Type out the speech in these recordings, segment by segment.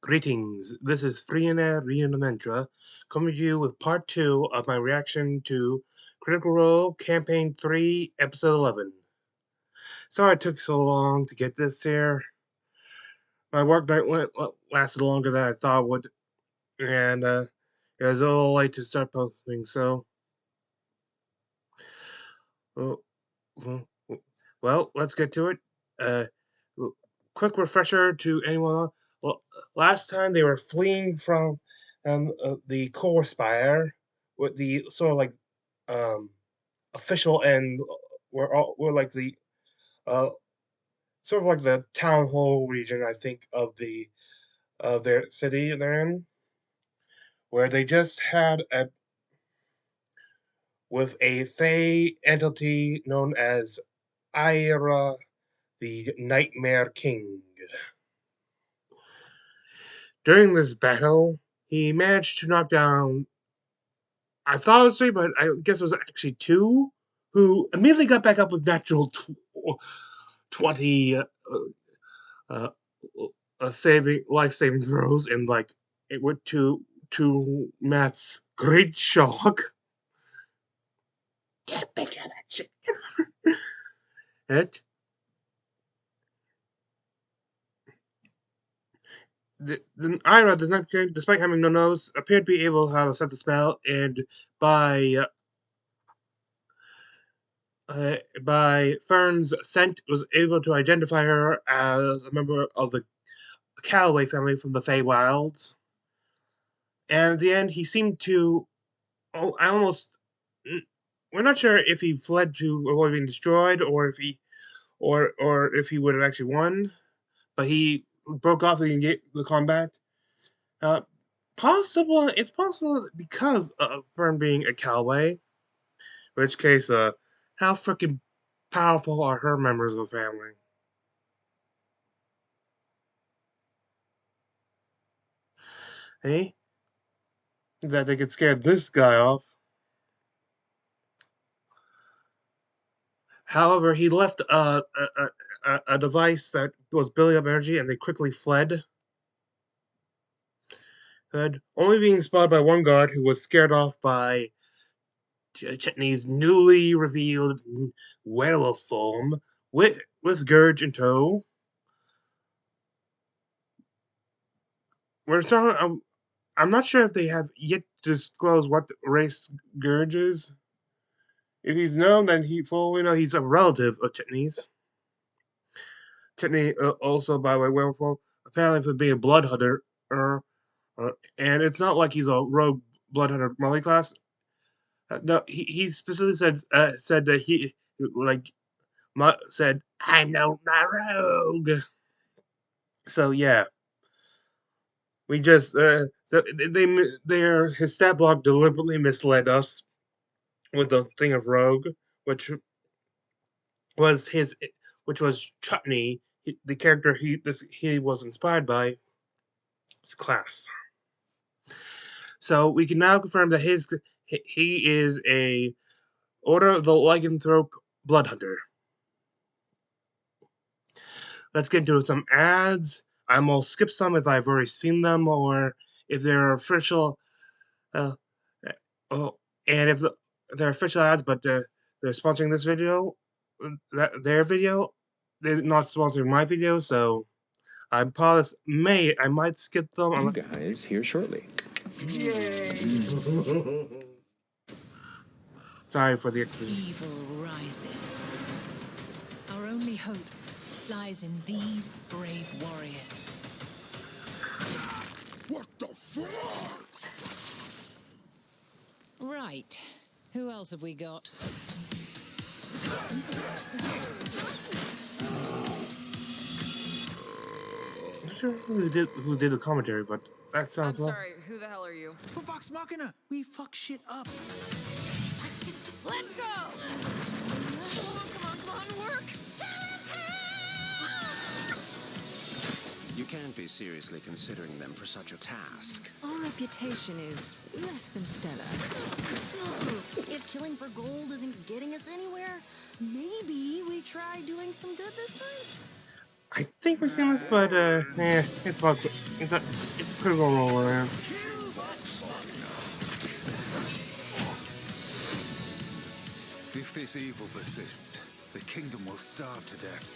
Greetings, this is Friana Rianamantra, coming to you with part 2 of my reaction to Critical Role Campaign 3, Episode 11. Sorry it took so long to get this here. My work night lasted longer than I thought it would, and it was a little late to start posting, so... Well, let's get to it. Uh, Quick refresher to anyone. Well, last time they were fleeing from the core spire with the sort of like um, official end. We're like the uh, sort of like the town hall region, I think, of their city they're in, where they just had with a Fey entity known as Ira, the Nightmare King. During this battle, he managed to knock down, I thought it was 3, but I guess it was actually 2, who immediately got back up with natural 20 uh, life-saving throws, and like it went to Matt's great shock. Get back at that shit. The Ira does not, despite having no nose, appeared to be able to sense the smell, and by Fern's scent, was able to identify her as a member of the Calloway family from the Feywilds. And at the end, he seemed to. Oh, we're not sure if he fled to avoid being destroyed, or if he would have actually won. But he broke off the combat. Uh, it's possible because of Fern being a Calloway. In which case, how freaking powerful are her members of the family? Hey, that they could scare this guy off. However, he left a device that was building up energy, and they quickly fled. Only being spotted by one guard, who was scared off by Chetney's newly revealed werewolf form with Gurge in tow. I'm not sure if they have yet disclosed what race Gurge is. If he's known, then we know he's a relative of Chetney's. Chetney, also by the way, werewolf, apparently for being a blood hunter, and it's not like he's a rogue blood hunter multi-class. No, he specifically said that he said, "I'm no not rogue." So yeah, we just so his stat block deliberately misled us with the thing of rogue, which was Chutney, the character he was inspired by, his class. So we can now confirm that he is a Order of the Lycanthrope blood hunter. Let's get into some ads. I will skip some if I've already seen them, or if they're official. And if they're official ads, but they're sponsoring this video, their video, they're not sponsoring my video, so I might skip them. You guys here shortly. Yay! Sorry for the exposition. Evil rises. Our only hope lies in these brave warriors. What the fuck? Right. Who else have we got? I'm not sure who did the commentary, but that sounds. I'm sorry. Who the hell are you? Vox Machina. We fuck shit up. Let's go! Come on, work! You can't be seriously considering them for such a task. Our reputation is less than stellar. If killing for gold isn't getting us anywhere, maybe we try doing some good this time? I think we've seen this, but it's about it's a critical role around. If this evil persists, the kingdom will starve to death.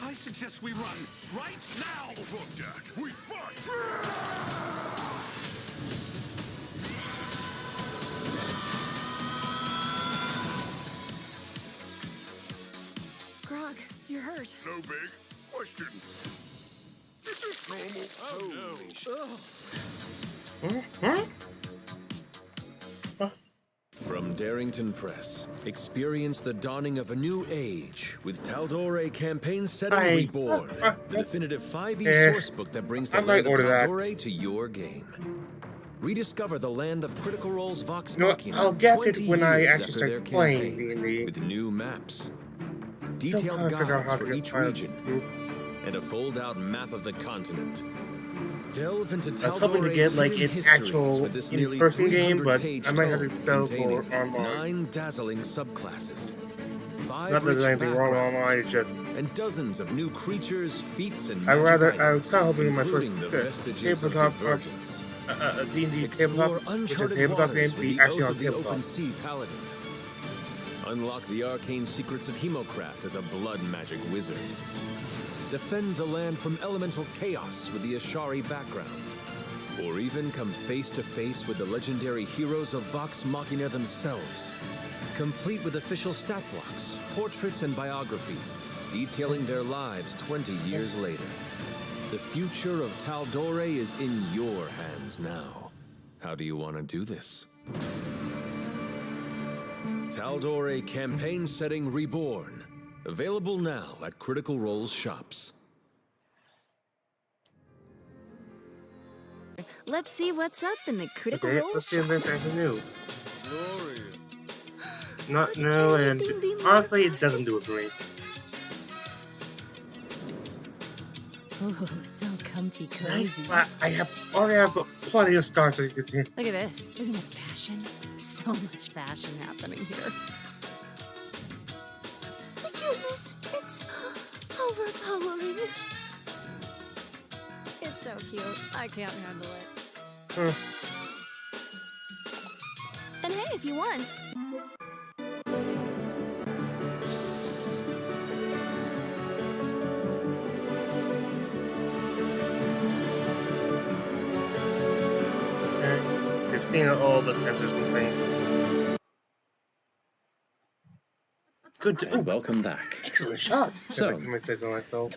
I suggest we run right now. Fuck that. We fight. Grog, you're hurt. No big question. Is this normal? Oh, no. From Darrington Press, experience the dawning of a new age with Taldore Campaign Setting Reborn, the definitive 5e sourcebook that brings the land of Taldore to your game. Rediscover the land of Critical Role's Vox Machina I'll get 20 it when I years actually after their start playing campaign, D&D. with new maps, Still detailed can't figure out guides how for to each get region, and a fold-out map of the continent. Delve into I was hoping to get like Taldore's an histories actual with this nearly in-person game, but 300-page I might have to tome settle containing for online. 9 dazzling subclasses, 5 Not that there's rich anything wrong backgrounds, online, it's just and dozens of new creatures, feats, and I magic was items, kind of hoping my including first the vestiges of tabletop divergence. D&D Explore tabletop, which is uncharted tabletop game, waters to with be the actually Oath on of the tabletop. Open Sea Paladin. Unlock the arcane secrets of Hemocraft as a blood magic wizard. Defend the land from elemental chaos with the Ashari background. Or even come face to face with the legendary heroes of Vox Machina themselves. Complete with official stat blocks, portraits, and biographies, detailing their lives 20 years later. The future of Taldore is in your hands now. How do you want to do this? Taldore Campaign Setting Reborn. Available now at Critical Role's shops. Let's see what's up in the Critical Okay, Role let's see shop. if there's anything new. Glorious. Not new, and honestly, it doesn't do it for me. Oh, so comfy cozy. I already have plenty of stars, as you can see. Look at this. Isn't it fashion? So much fashion happening here. The cuteness, it's overpowering. It's so cute. I can't handle it. And hey, if you want, Okay. You've seen all the consistent things. Good. And welcome back. Excellent shot. So- If I can say so myself.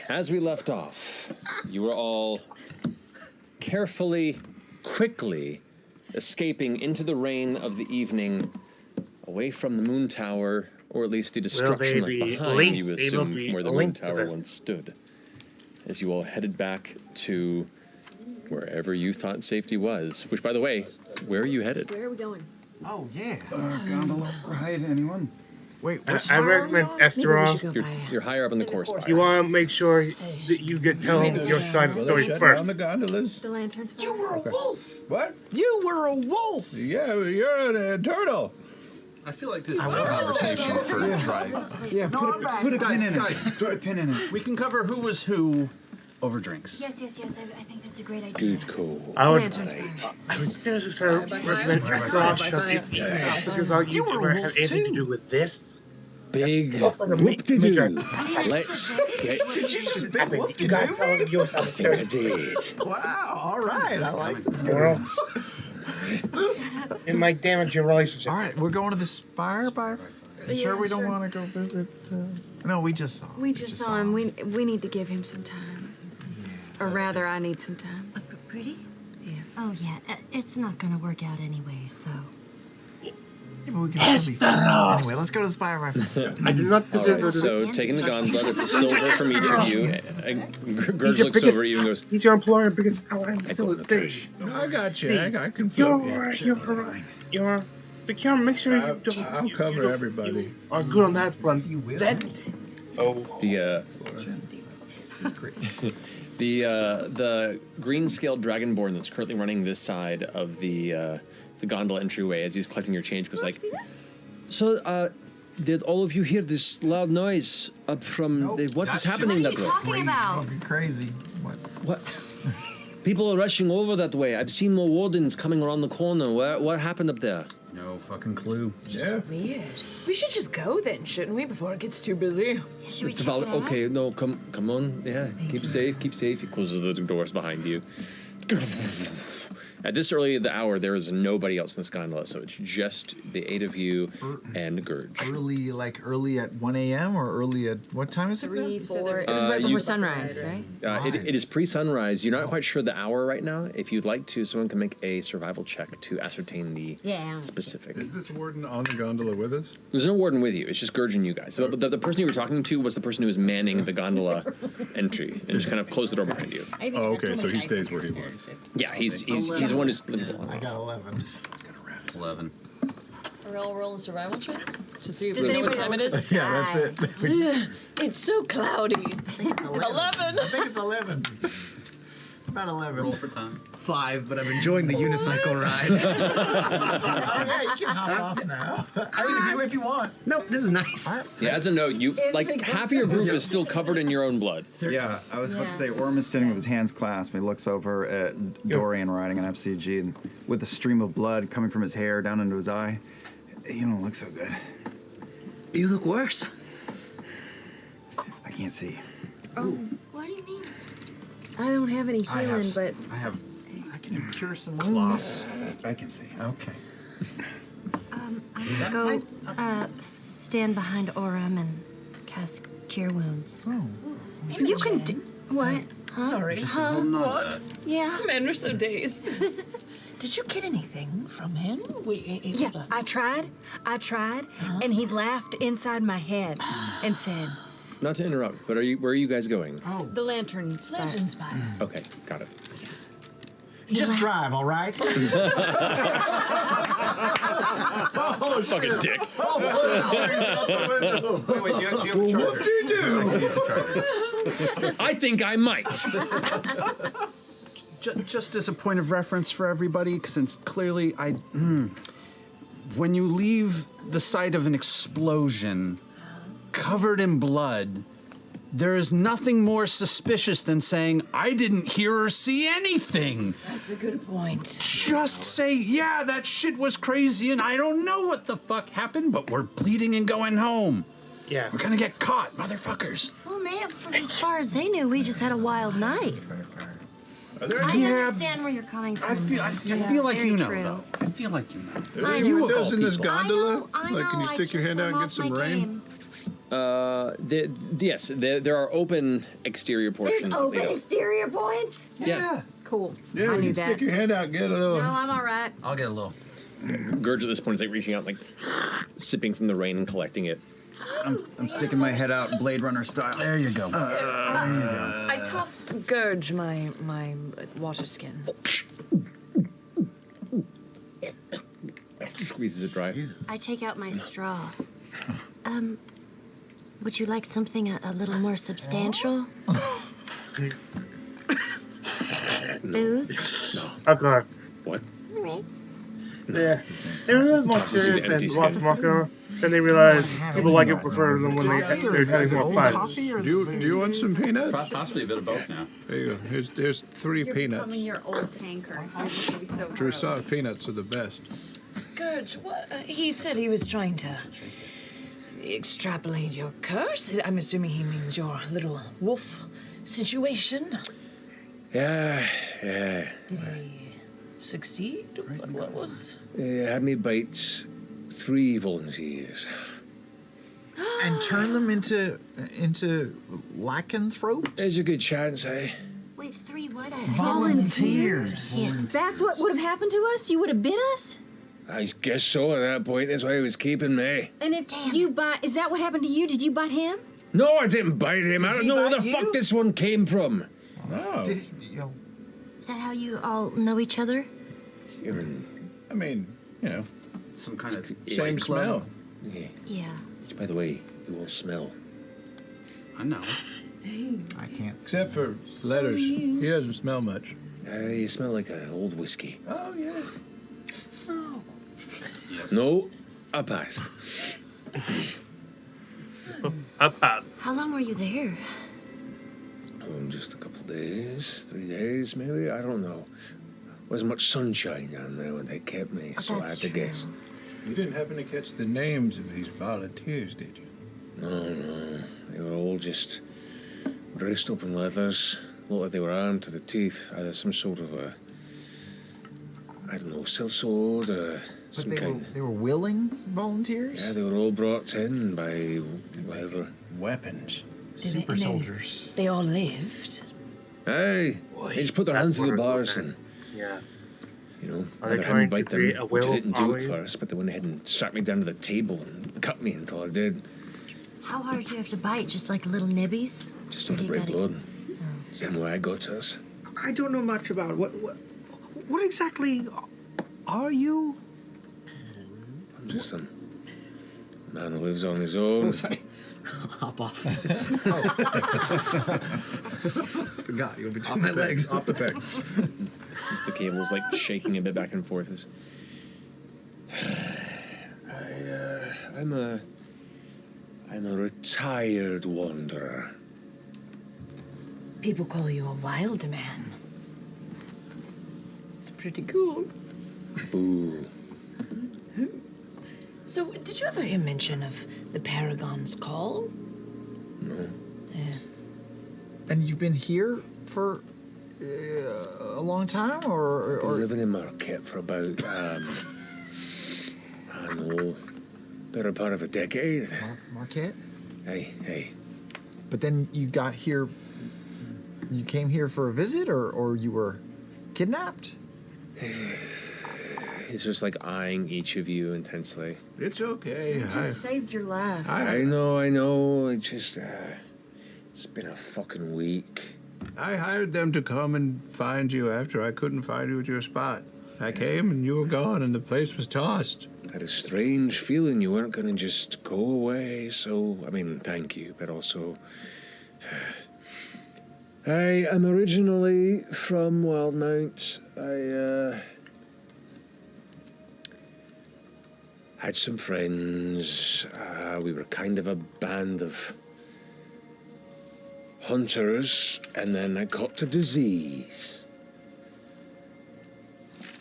As we left off, you were all carefully, quickly escaping into the rain of the evening, away from the moon tower, or at least the destruction left be behind, linked- you able to assumed, be from where the moon linked to tower this? once stood. As you all headed back to wherever you thought safety was. Which, by the way, where are you headed? where are we going? Oh, yeah. Gondola ride, anyone? Wait, I what's recommend Esteros. You're higher up on the course. You want to make sure that you tell your side of the story shut first. down the gondolas? The lantern spire? You were a wolf! What? You were a wolf. Yeah, you're a turtle. I feel like this is a conversation for tribe. Yeah, put a pin in Guys, it. Put a pin in it. we can cover who was who over drinks. Yes. I think that's a great idea. Dude, cool. I would. Lantern spire. I would seriously start recommend Esteros because all you ever had anything to do with this. Big Looks like a whoop-de-doo. major- Let's get Did you just big Epic. whoop You gotta tell yourself I think I did. Wow, all right. I like this. Girl. It might damage your relationship. All right, we're going to the spire by... You sure we don't sure. want to go visit... No, we just saw him. We just saw him. We need to give him some time. Or rather, I need some time. Pretty? Yeah. Oh, yeah. It's not gonna work out anyway, so. Yeah, but we can still be fun. Anyway, let's go to the spire rifle. I do not All deserve right, to so taking the gondola, it's a silver from each of you. Gertz your looks biggest- over at you and goes, He's your employer because I want to fill his day. I got you. I can You're secure. Make sure you don't. I'll cover everybody. You are good on that front. You will. Then, oh, the The green-scaled dragonborn that's currently running this side of the gondola entryway, as he's collecting your change, goes like, "So, did all of you hear this loud noise up from what is happening that way? What are you talking about? Fucking crazy. What? People are rushing over that way. I've seen more wardens coming around the corner. What happened up there?" No fucking clue. Yeah. Weird. We should just go then, shouldn't we, before it gets too busy? Yeah, should we It's check about it out? okay. No, come on. Yeah, keep safe. He closes the doors behind you. At this early of the hour, there is nobody else in this gondola, so it's just the 8 of you and Gurge. Early at 1 a.m. or early at what time is it? 3, 4. It was right before sunrise, right? It is pre-sunrise. You're not quite sure the hour right now. If you'd like to, someone can make a survival check to ascertain the specific. Is this warden on the gondola with us? There's no warden with you. It's just Gurge and you guys. So the person you were talking to was the person who was manning the gondola entry and just kind of closed the door behind you. Oh, okay, so he stays where he was. Yeah, he's the one who's. I got 11. 11. Are we all rolling survival checks? To see if Does we know what anybody time it else is? Yeah, that's it. It's so cloudy. 11. I think it's 11. It's about 11. Roll for time. 5, but I'm enjoying the unicycle ride. Oh yeah, you can hop off now. I mean, if you want. Nope, this is nice. Yeah, as a note, you like half of your group is still covered in your own blood. Yeah, I was about to say, Orm is standing with his hands clasped. He looks over at Dorian riding an F.C.G. and with a stream of blood coming from his hair down into his eye. You don't look so good. You look worse. I can't see. Oh, what do you mean? I don't have any healing, but I can cure some wounds. I can see. Okay. I'm gonna go stand behind Orem and cast Cure Wounds. Oh. you can do what? Huh? Sorry. What? Yeah. Men are so dazed. Did you get anything from him? Yeah, I tried, and he laughed inside my head and said, Not to interrupt, but where are you guys going? Oh. "The lantern spot." Legend spot. Okay, got it. Just drive, all right? Oh, Fucking dick. Wait, do you have a charger? What do you do? I think I might. Just as a point of reference for everybody, since clearly when you leave the site of an explosion covered in blood, there is nothing more suspicious than saying, I didn't hear or see anything. That's a good point. Just say, yeah, that shit was crazy and I don't know what the fuck happened, but we're bleeding and going home. Yeah. We're gonna get caught, motherfuckers. Well, man, as far as they knew, we just had a wild night. I understand where you're coming from. I feel like very you know, true. though. I feel like you know. Are there any windows in this I gondola? know, Like, can you stick your hand out and get some rain? Yes, there are open exterior portions. There's open exterior points? Yeah. Cool. Yeah, I you knew can that. stick your hand out and get a little. No, I'm all right. I'll get a little. Gurge at this point is like reaching out, like sipping from the rain and collecting it. I'm sticking my head out Blade Runner style. There you go. I toss Gurge my water skin. Squeezes it dry. I take out my straw. Would you like something a little more substantial? Booze? Of course. What? Yeah. It was more serious than Walker Walker. Then they realized people like it prefer them when they're having more fun. Do you want some peanuts? Possibly a bit of both now. There you go. Here's 3 You're peanuts. becoming your old tanker. This will be so Dressage peanuts are the best. Gurge, what? He said he was trying to extrapolate your curse. I'm assuming he means your little wolf situation. Yeah. Did he succeed? What was? Had me bite 3 volunteers. And turn them into lycanthropes? There's a good chance, eh? Wait, 3 what? Volunteers. That's what would have happened to us? You would have bit us? I guess so at that point. That's why he was keeping me. And if you bite, is that what happened to you? Did you bite him? No, I didn't bite him. I don't know where the fuck this one came from. Oh. Is that how you all know each other? I mean, you know, some kind of same smell. Yeah. Yeah. By the way, you all smell. I know. I can't. Except for letters. He doesn't smell much. You smell like an old whiskey. Oh, yeah. No, I passed. I passed. How long were you there? Just a couple days, 3 days maybe, I don't know. Wasn't much sunshine down there when they kept me, so I had to guess. You didn't happen to catch the names of these volunteers, did you? No. They were all just dressed up in leathers. Looked like they were armed to the teeth. Either some sort of a, I don't know, sellsword, some kind. They were willing volunteers? Yeah, they were all brought in by whatever. Weapons. Super soldiers. They all lived. Hey, they just put their hands through the bars and, Yeah. you know, Are either they had me trying to bite them, create a which I will didn't do at army? first, but they went ahead and sat me down to the table and cut me until I did. How hard do you have to bite? Just like little nibbies? Just Or on do the you bread gotta- blood. Same way I got us. I don't know much about it. What exactly are you? I'm just a man who lives on his own. Oh, sorry. Hop off. Forgot you were between my legs. Off the pegs. Just the cable's like shaking a bit back and forth. I'm a retired wanderer. People call you a wild man. It's pretty cool. Boo. So, did you ever hear mention of the Paragon's Call? No. Yeah. And you've been here for a long time, or Been living in Marquette for about, I don't know, better part of a decade. Marquette? Hey. But then you got here. You came here for a visit, or you were kidnapped? He's just like eyeing each of you intensely. It's okay. You just saved your life. I know. It just, it's been a fucking week. I hired them to come and find you after I couldn't find you at your spot. I came and you were gone and the place was tossed. I had a strange feeling you weren't going to just go away, so, I mean, thank you, but also... I am originally from Wildmount. I had some friends. We were kind of a band of hunters, and then I caught a disease.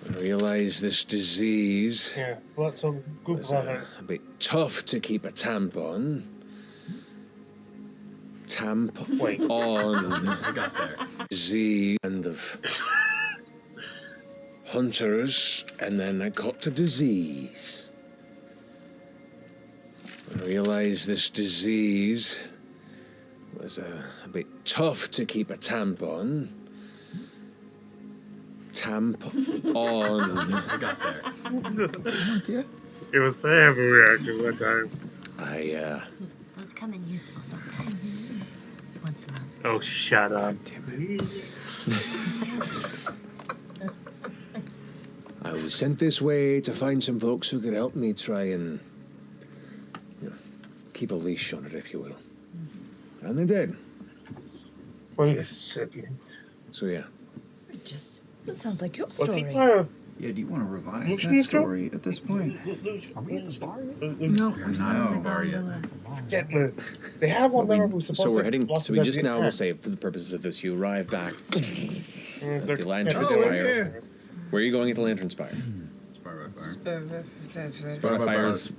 I realized this disease Yeah, let's Google was that. a bit tough to keep a tampon. Wait. On. I got there. Disease and of hunters, and then I caught a disease. I realized this disease was a bit tough to keep a tampon. On. I got there. It was so everywhere actually one time. Those come in useful sometimes. Once a month. Oh, shut up. I was sent this way to find some folks who could help me try and keep a leash on it, if you will. And they did. Wait a second. So, yeah. That sounds like your Was he story. part of Yeah, do you want to revise Lucian that Intro? story at this point? Are we at the bar yet? No, We're we're still not in at the the bar yet. gondola. They have one there who's supposed So to. we're heading. lost So his we just idea- now will say, for the purposes of this, you arrive back at they're- the Lantern yeah, Spire. Where are you going at the Lantern Spire? Spire by fire. Spire by Fire's.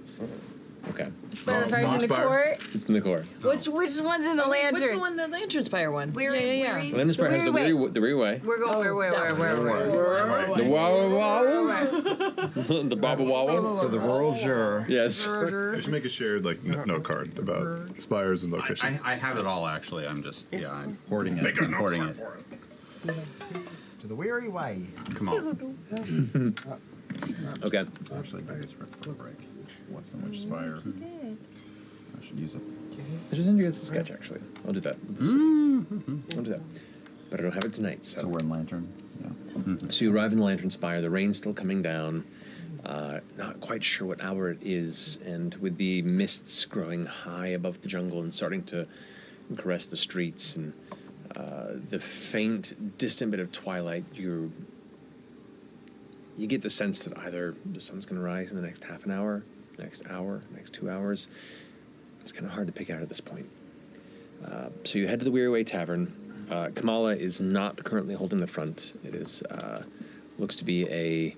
Okay. Spider-Fire's in the court. It's in the core. Which one's in the lantern? What's the one, the Lantern Spire one? Weirway. The Lantern Spire has the Weirway. We're going where? The wow wow. The baba wow. So the rural juror. Yes. I should make a shared note card about spires and locations. I have it all, actually. I'm just, I'm Hoarding it. Make a I'm note hoarding card it. for us. To the weary way. Come on. Okay. Actually, maybe it's for the break. What's so much spire? I should use it. I just send you guys a sketch, actually. I'll do that. I'll do that. But I don't have it tonight, so. So we're in Lantern. Yeah. So you arrive in the Lantern Spire. The rain's still coming down. Not quite sure what hour it is, and with the mists growing high above the jungle and starting to caress the streets and the faint, distant bit of twilight. You get the sense that either the sun's going to rise in the next half an hour, next 2 hours. It's kind of hard to pick out at this point. So you head to the Weirway Tavern. Kamala is not currently holding the front. It is looks to be a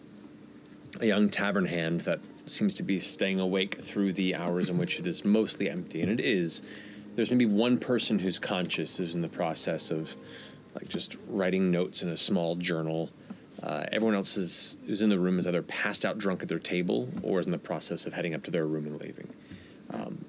young tavern hand that seems to be staying awake through the hours in which it is mostly empty, and it is. There's maybe one person who's conscious, who's in the process of like just writing notes in a small journal. Everyone else who's in the room is either passed out drunk at their table or is in the process of heading up to their room and leaving.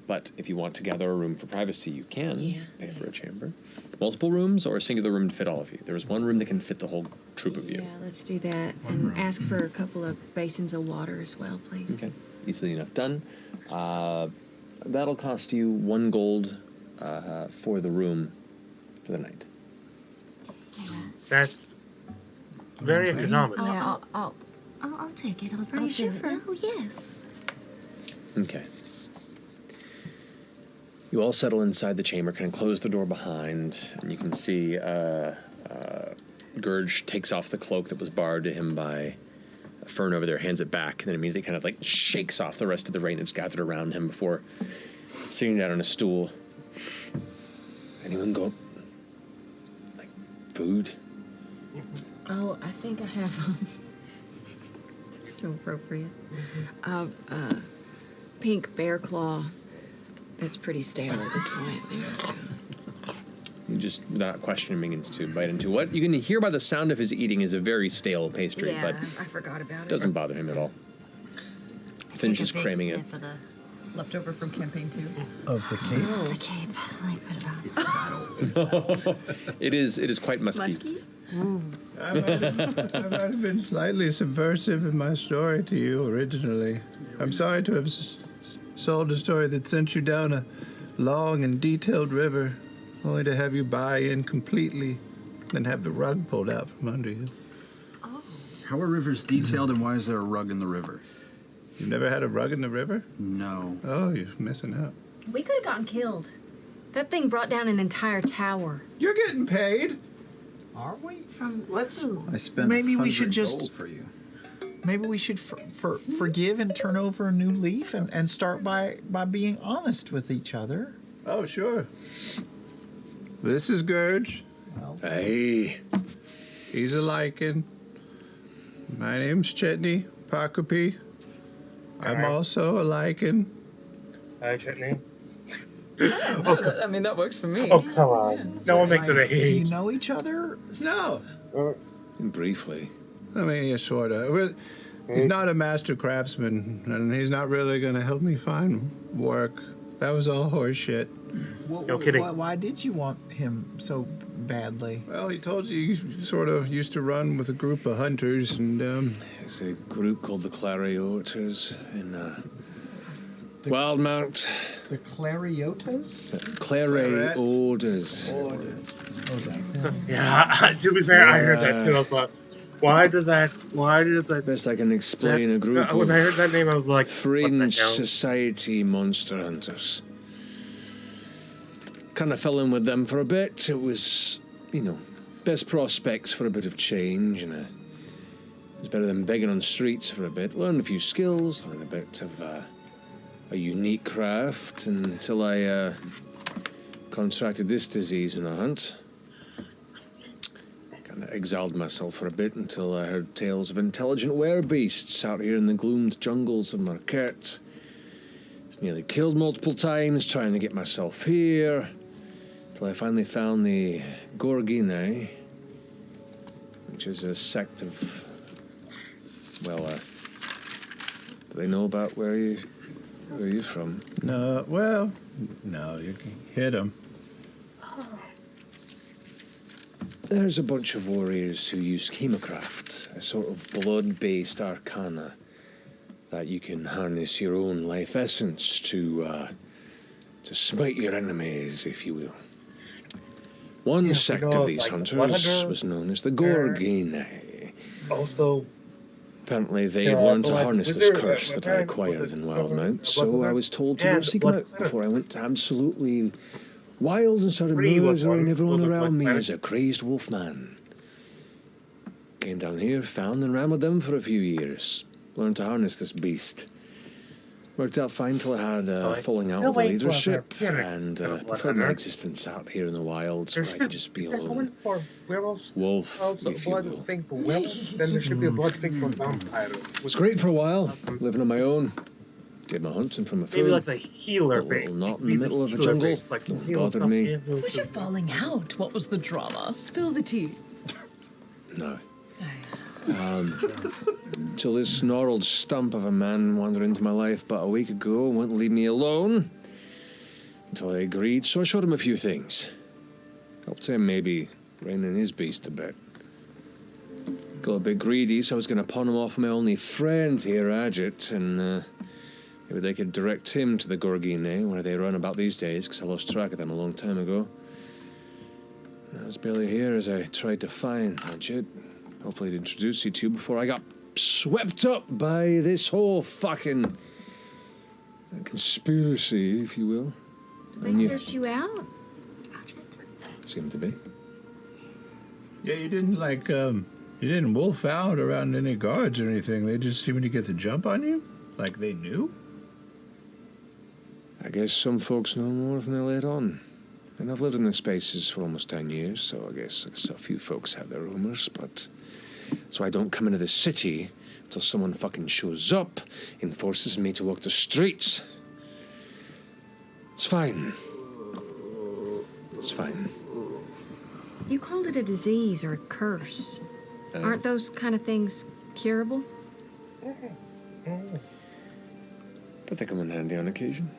But if you want to gather a room for privacy, you can pay for a chamber. Multiple rooms or a singular room to fit all of you? There is one room that can fit the whole troop of you. Yeah, let's do that. And ask for a couple of basins of water as well, please. Okay, easily enough done. That'll cost you 1 gold for the room for the night. That's very economical. Yeah, I'll take it. Are you sure? Oh, yes. Okay. You all settle inside the chamber, kind of close the door behind, and you can see Gurge takes off the cloak that was barred to him by Fern over there, hands it back, and then immediately kind of like shakes off the rest of the rain that's gathered around him before sitting down on a stool. Anyone got, like, food? Oh, I think I have so appropriate. Pink bear claw. That's pretty stale at this point. You just, without questioning, begins to bite into what you can hear by the sound of his eating is a very stale pastry, Yeah, but I forgot about it. doesn't bother him at all. Finishes cramming it. For the leftover from campaign 2. Of the cape? Oh, the cape. Let me put it on. It is quite musky. I might have been slightly subversive in my story to you originally. I'm sorry to have sold a story that sent you down a long and detailed river, only to have you buy in completely, then have the rug pulled out from under you. How are rivers detailed, and why is there a rug in the river? You've never had a rug in the river? No. Oh, you're missing out. We could have gotten killed. That thing brought down an entire tower. You're getting paid. Are we? Let's. I spent Maybe we 100 should just. gold for you. Maybe we should forgive and turn over a new leaf and start by being honest with each other. Oh, sure. This is Gurge. Well, hey. He's a lichen. My name's Chetney Poc-O-Pea. I'm also a lichen. Hi, Chetney. I mean, that works for me. Oh, come on. No one makes it a do you he. know each other? No. Briefly. I mean, yeah, sort of. He's not a master craftsman, and he's not really going to help me find work. That was all horse shit. No kidding. Why did you want him so badly? Well, he told you he sort of used to run with a group of hunters, and There's a group called the Clariotas in Wildmount. The Clariotas? Clariotas. Yeah, to be fair, I heard that too. I was like, why does that? Best I can explain, a group When of I heard that name, I was like, fringe society monster hunters. Kind of fell in with them for a bit. It was, best prospects for a bit of change, and it was better than begging on streets for a bit. Learned a few skills, learned a bit of a unique craft until I contracted this disease in a hunt. Kind of exiled myself for a bit until I heard tales of intelligent werebeasts out here in the gloomed jungles of Marquette. Was nearly killed multiple times trying to get myself here, till I finally found the Gorghini, which is a sect of, do they know about where you're from? no, you can hit him. There's a bunch of warriors who use chemocraft, a sort of blood-based arcana that you can harness your own life essence to smite your enemies, if you will. One sect of these hunters was known as the Gorghini. Also, apparently they've learned to harness this curse that I acquired in Wildmount, so I was told to go seek them out before I went absolutely Wild and sort of Three was murdering one. everyone Was it around me like as a crazed wolf man. Came down here, found and ran with them for a few years. Learned to harness this beast. Worked out fine till I had a falling out with the leadership and preferred my existence out here in the wilds where I could just be There's alone. one for werewolves. Wolf, Also, if you blood will. thing for werewolves. Then there should be a blood thing for vampires. It was great for a while, living on my own. Did my hunting from afar. Maybe like the healer But a little thing. knot in the middle of the Healer jungle. thing, like Don't heal bother stuff me. in. Who was you falling out? What was the drama? Spill the tea. No. Till this gnarled stump of a man wandered into my life about a week ago and wouldn't leave me alone. Until I agreed, so I showed him a few things. Helped him maybe rein in his beast a bit. Got a bit greedy, so I was going to pawn him off my only friend here, Ajit, and maybe they could direct him to the Gorghini, where they run about these days, because I lost track of them a long time ago. I was barely here as I tried to find Ajit. Hopefully, I'd introduce you to before I got swept up by this whole fucking conspiracy, if you will. Did they search you out? Seemed to be. Yeah, you didn't you didn't wolf out around any guards or anything. They just seemed to get the jump on you? Like they knew? I guess some folks know more than they let on. And I've lived in the spaces for almost 10 years, so I guess a few folks have their rumors, but so I don't come into the city until someone fucking shows up and forces me to walk the streets. It's fine. It's fine. You called it a disease or a curse. Aren't those kind of things curable? But they come in handy on occasion.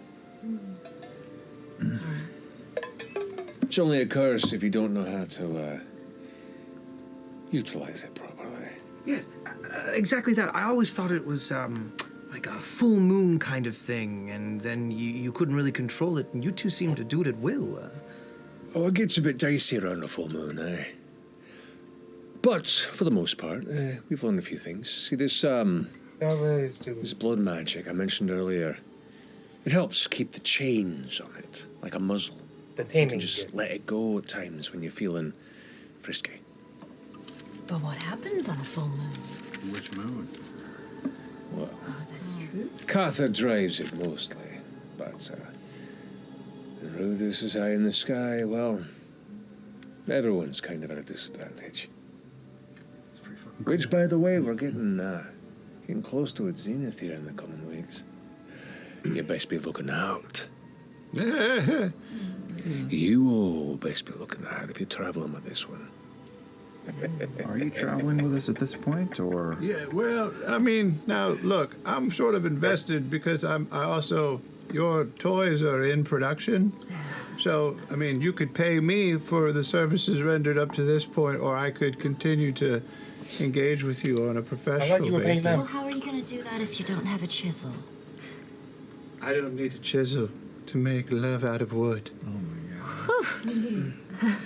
It's only a curse if you don't know how to utilize it properly. Yes, exactly that. I always thought it was like a full moon kind of thing, and then you couldn't really control it, and you two seem to do it at will. Oh, it gets a bit dicey around a full moon, eh? But, for the most part, we've learned a few things. See, this blood magic I mentioned earlier, it helps keep the chains on it, like a muzzle. You can just let it go at times when you're feeling frisky. But what happens on a full moon? Which moon? Well, That's true. Katha drives it mostly, but the Rudis is high in the sky, well, everyone's kind of at a disadvantage. Which, by the way, we're getting close to its zenith here in the coming weeks. You best be looking out. You all best be looking out if you're traveling with this one. Are you traveling with us at this point, or? Yeah, well, I mean, now, look, I'm sort of invested because your toys are in production. So, I mean, you could pay me for the services rendered up to this point, or I could continue to engage with you on a professional basis. Well, how are you going to do that if you don't have a chisel? I don't need a chisel to make love out of wood. Oh my God.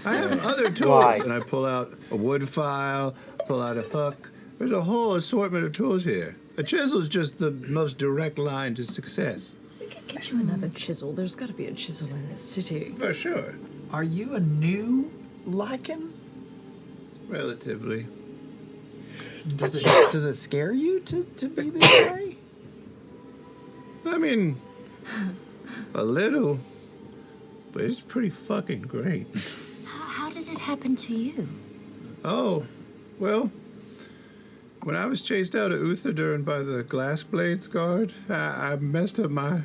I have other tools, and I pull out a wood file, pull out a hook. There's a whole assortment of tools here. A chisel is just the most direct line to success. We can get you another chisel. There's got to be a chisel in this city. For sure. Are you a new lichen? Relatively. Does it scare you to be this way? I mean, a little, but it's pretty fucking great. How did it happen to you? Oh, well, when I was chased out of Uthadurn by the Glass Blades Guard, I messed up my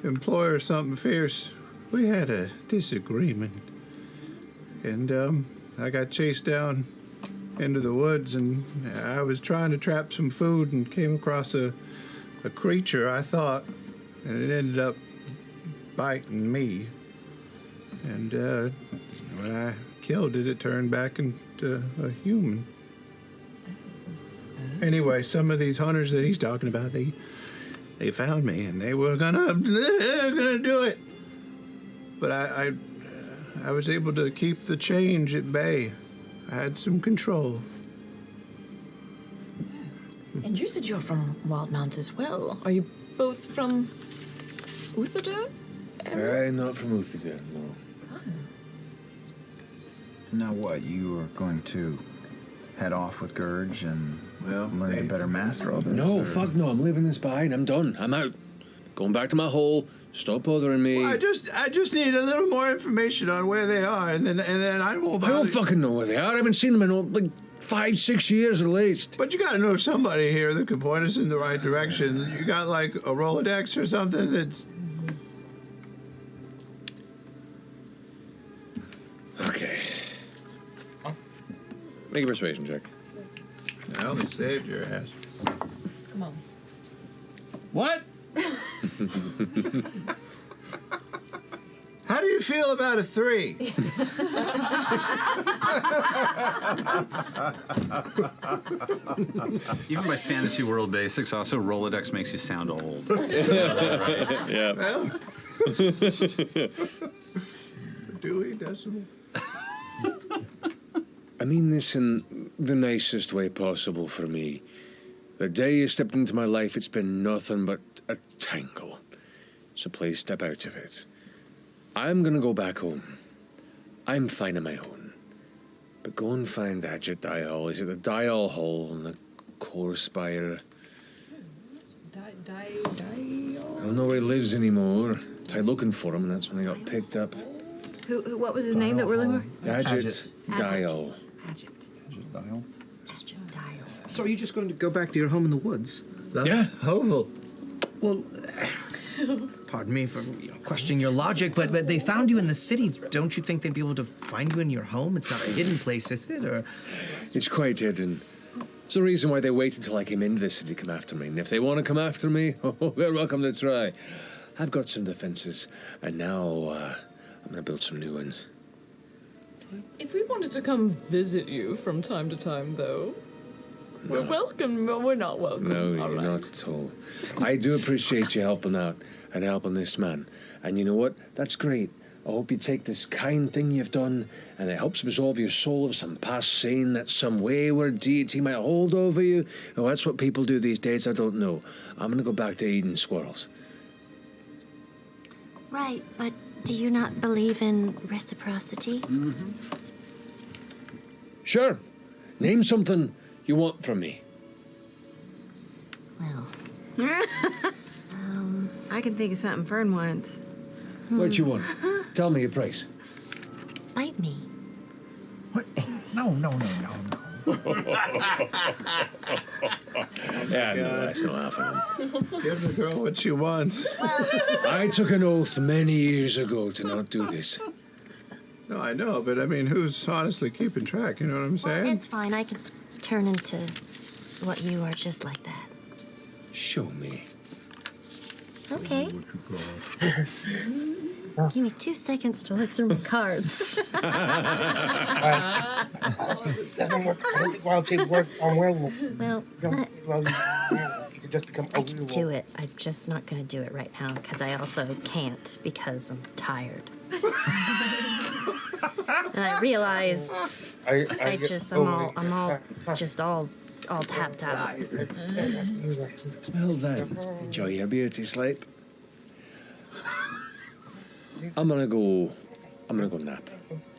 employer something fierce. We had a disagreement, and I got chased down into the woods, and I was trying to trap some food and came across a creature, I thought, and it ended up biting me. And when I killed it, it turned back into a human. Anyway, some of these hunters that he's talking about, they found me, and they were gonna do it. But I was able to keep the change at bay. I had some control. And you said you're from Wildmount as well. Are you both from Uthadurn? I'm not from Uthadurn, no. Now what? You are going to head off with Gurge and learn to better master all this? No, or? fuck no. I'm leaving this behind. I'm done. I'm out. Going back to my hole. Stop bothering me. Well, I just need a little more information on where they are, and then I won't. I don't fucking know where they are. I haven't seen them in like 5-6 years at least. But you got to know somebody here that can point us in the right direction. You got like a Rolodex or something that's. Okay. Make a persuasion check. I only saved your ass. Come on. What? How do you feel about a 3? Even by fantasy world basics, also Rolodex makes you sound old. Yeah. Well, Dewey Decimal. I mean this in the nicest way possible for me. The day you stepped into my life, it's been nothing but a tangle. So please step out of it. I'm gonna go back home. I'm fine on my own. But go and find Adjet Dial. He's at the Dial Hall in the Core Spire. I don't know where he lives anymore. Tried looking for him, and that's when I got picked up. Who? What was his name that we're looking for? Adjet Dial. Adjet Dial? So are you just going to go back to your home in the woods? Yeah. Hovel. Well, pardon me for questioning your logic, but they found you in the city. Don't you think they'd be able to find you in your home? It's not a hidden place, is it? Or It's quite hidden. It's the reason why they waited till I came into the city to come after me. And if they want to come after me, they're welcome to try. I've got some defenses, and now I'm going to build some new ones. If we wanted to come visit you from time to time, though, we're welcome, but we're not welcome. No, you're not at all. I do appreciate you helping out and helping this man. And you know what? That's great. I hope you take this kind thing you've done and it helps absolve your soul of some past sin that some wayward deity might hold over you. Oh, that's what people do these days. I don't know. I'm going to go back to eating squirrels. Right, but do you not believe in reciprocity? Mm-hmm. Sure. Name something you want from me. Well, I can think of something Fern wants. What you want? Tell me your price. Bite me. What? No. Yeah, no, that's not happening. Give the girl what she wants. I took an oath many years ago to not do this. No, I know, but I mean, who's honestly keeping track? You know what I'm saying? It's fine. I can turn into what you are, just like that. Show me. Okay. Give me 2 seconds to look through my cards. Doesn't work. I don't think wild shape works on werewolf. Well, You can just become a I can werewolf. do it. I'm just not going to do it right now because I also can't because I'm tired. And I realize I'm all tapped out. Well then, enjoy your beauty sleep. I'm gonna go nap,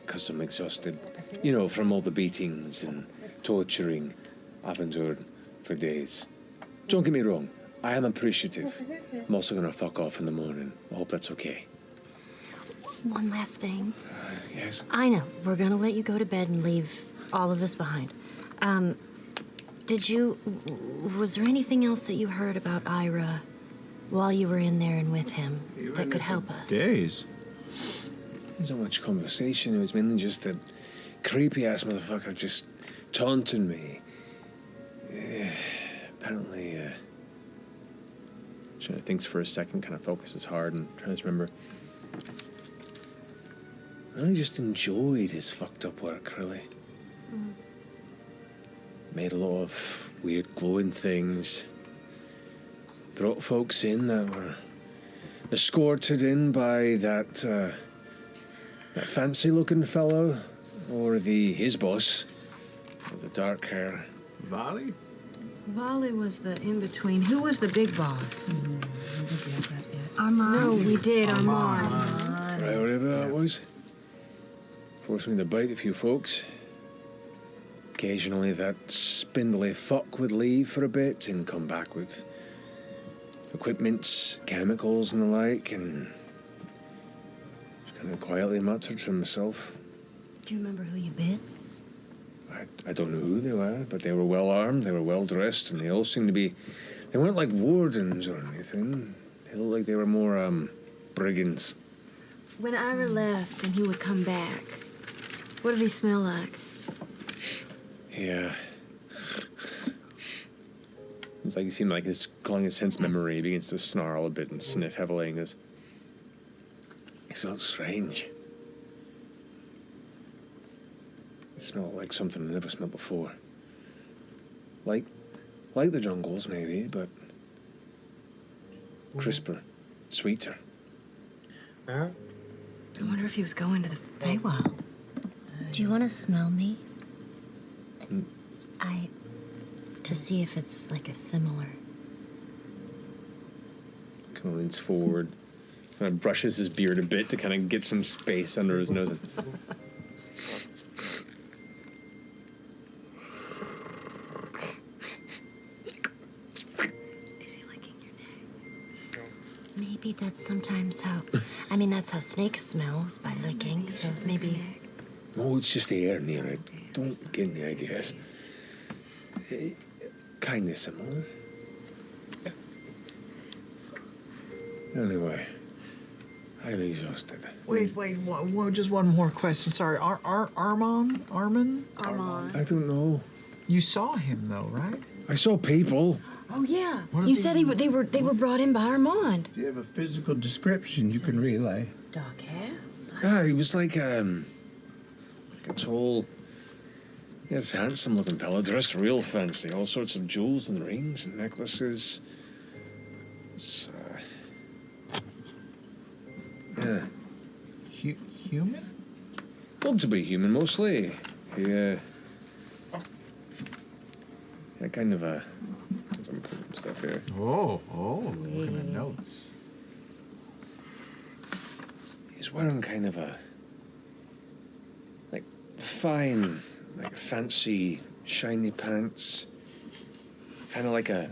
because I'm exhausted. You know, from all the beatings and torturing I've endured for days. Don't get me wrong, I am appreciative. I'm also gonna fuck off in the morning. I hope that's okay. One last thing. Yes? I know, we're going to let you go to bed and leave all of this behind. Was there anything else that you heard about Ira while you were in there and with him that could help us? Days. There's not much conversation. It was mainly just that creepy-ass motherfucker just taunting me. Apparently, trying to think for a second, kind of focuses hard and tries to remember. Really just enjoyed his fucked up work, really. Made a lot of weird glowing things. Brought folks in that were escorted in by that fancy-looking fellow, or his boss, with the dark hair. Volley? Volley was the in-between. Who was the big boss? Armand. No, we did, Armand. Right, whatever that was. Forced me to bite a few folks. Occasionally that spindly fuck would leave for a bit and come back with equipments, chemicals and the like, and just kind of quietly muttered to myself. Do you remember who you bit? I don't know who they were, but they were well armed, they were well dressed, and they all seemed to be... They weren't like wardens or anything. They looked like they were more, brigands. When Ira left and he would come back, what did he smell like? Yeah. It's like he seemed like his calling his sense memory. He begins to snarl a bit and sniff heavily and goes, "It smells strange. It smelled like something I never smelled before. Like the jungles, maybe, but crisper, sweeter." I wonder if he was going to the Feywild. Do you want to smell me? To see if it's like a similar. Kind of leans forward, kind of brushes his beard a bit to kind of get some space under his nose. Maybe that's sometimes how. I mean, that's how snakes smells, by licking. So maybe. Oh, it's just the air near it. Don't get any ideas. Kind of similar. Anyway, I'm exhausted. Wait, just one more question. Sorry, Armand? I don't know. You saw him though, right? I saw people. Oh yeah, What you does said he- they were brought in by Armand. Do you have a physical description you can relay? Dark hair. Yeah, he was like a tall, yes, handsome-looking fella, dressed real fancy, all sorts of jewels and rings and necklaces. It's, yeah. Human? Looked to be human, mostly. He, yeah, kind of a... Some stuff here. Oh, looking at notes. He's wearing kind of a... like, fine, like fancy, shiny pants. Kind of like a...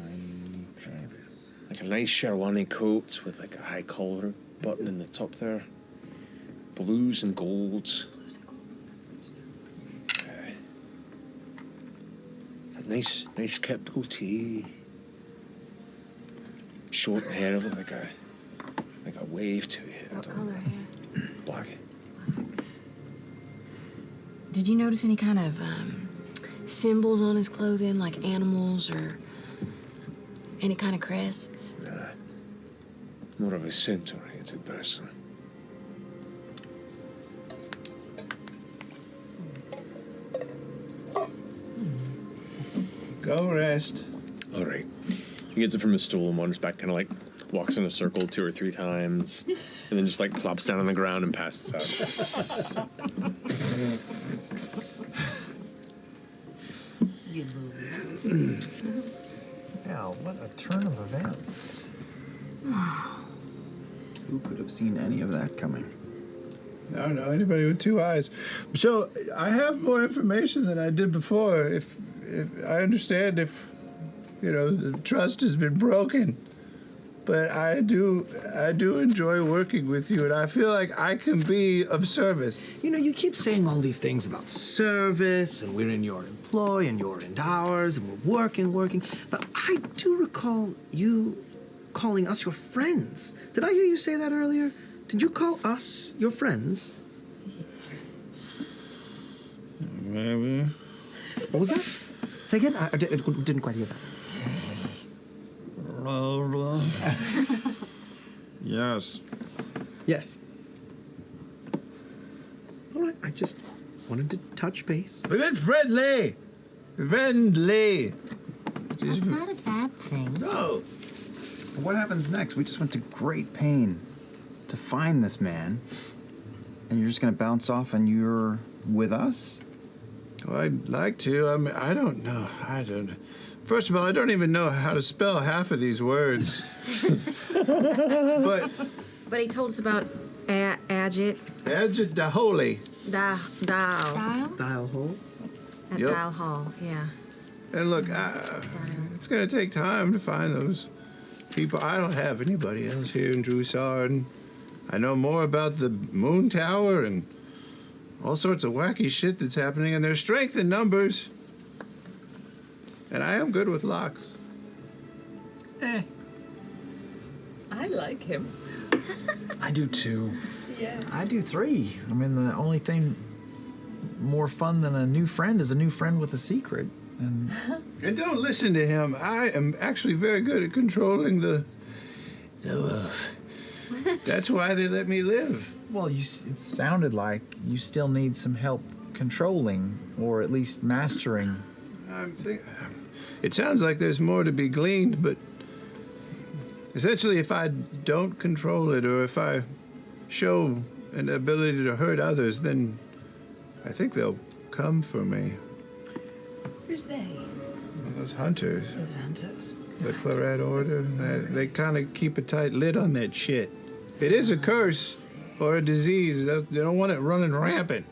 like a nice Sherwani coat with like a high collar button in the top there. Blues and golds. A nice kept goatee. Short hair with like a wave to it. What color hair? Black. Did you notice any kind of symbols on his clothing, like animals or any kind of crests? Nah. More of a scent-oriented person. Go rest. All right. He gets it from his stool and wanders back, kind of like walks in a circle 2 or 3 times, and then just like plops down on the ground and passes out. Well, what a turn of events. Who could have seen any of that coming? I don't know anybody with 2 eyes. So I have more information than I did before. If I understand if the trust has been broken, but I do enjoy working with you, and I feel like I can be of service. You keep saying all these things about service, and we're in your employ, and you're in ours, and we're working. But I do recall you calling us your friends. Did I hear you say that earlier? Did you call us your friends? Maybe. What was that? Say again? I didn't quite hear that. Yes. Yes. All right, I just wanted to touch base. We've been friendly. Friendly. That's not a bad thing. No. What happens next? We just went to great pain to find this man, and you're just gonna bounce off and you're with us? Well, I'd like to. I mean, I don't know. First of all, I don't even know how to spell half of these words. But he told us about Agit. Agit the Holy. Dial. Dial hole. At Yep. Dial Hall, yeah. And look, it's going to take time to find those people. I don't have anybody else here in Drusard. And I know more about the Moon Tower and all sorts of wacky shit that's happening, and there's strength in numbers. And I am good with locks. I like him. I do too. Yeah. I do 3. I mean, the only thing more fun than a new friend is a new friend with a secret. And don't listen to him. I am actually very good at controlling the wolf. That's why they let me live. Well, it sounded like you still need some help controlling, or at least mastering. It sounds like there's more to be gleaned, but essentially, if I don't control it, or if I show an ability to hurt others, then I think they'll come for me. Who's they? Those hunters. Those hunters. The Claret Order. They kind of keep a tight lid on that shit. If it is a curse or a disease, they don't want it running rampant.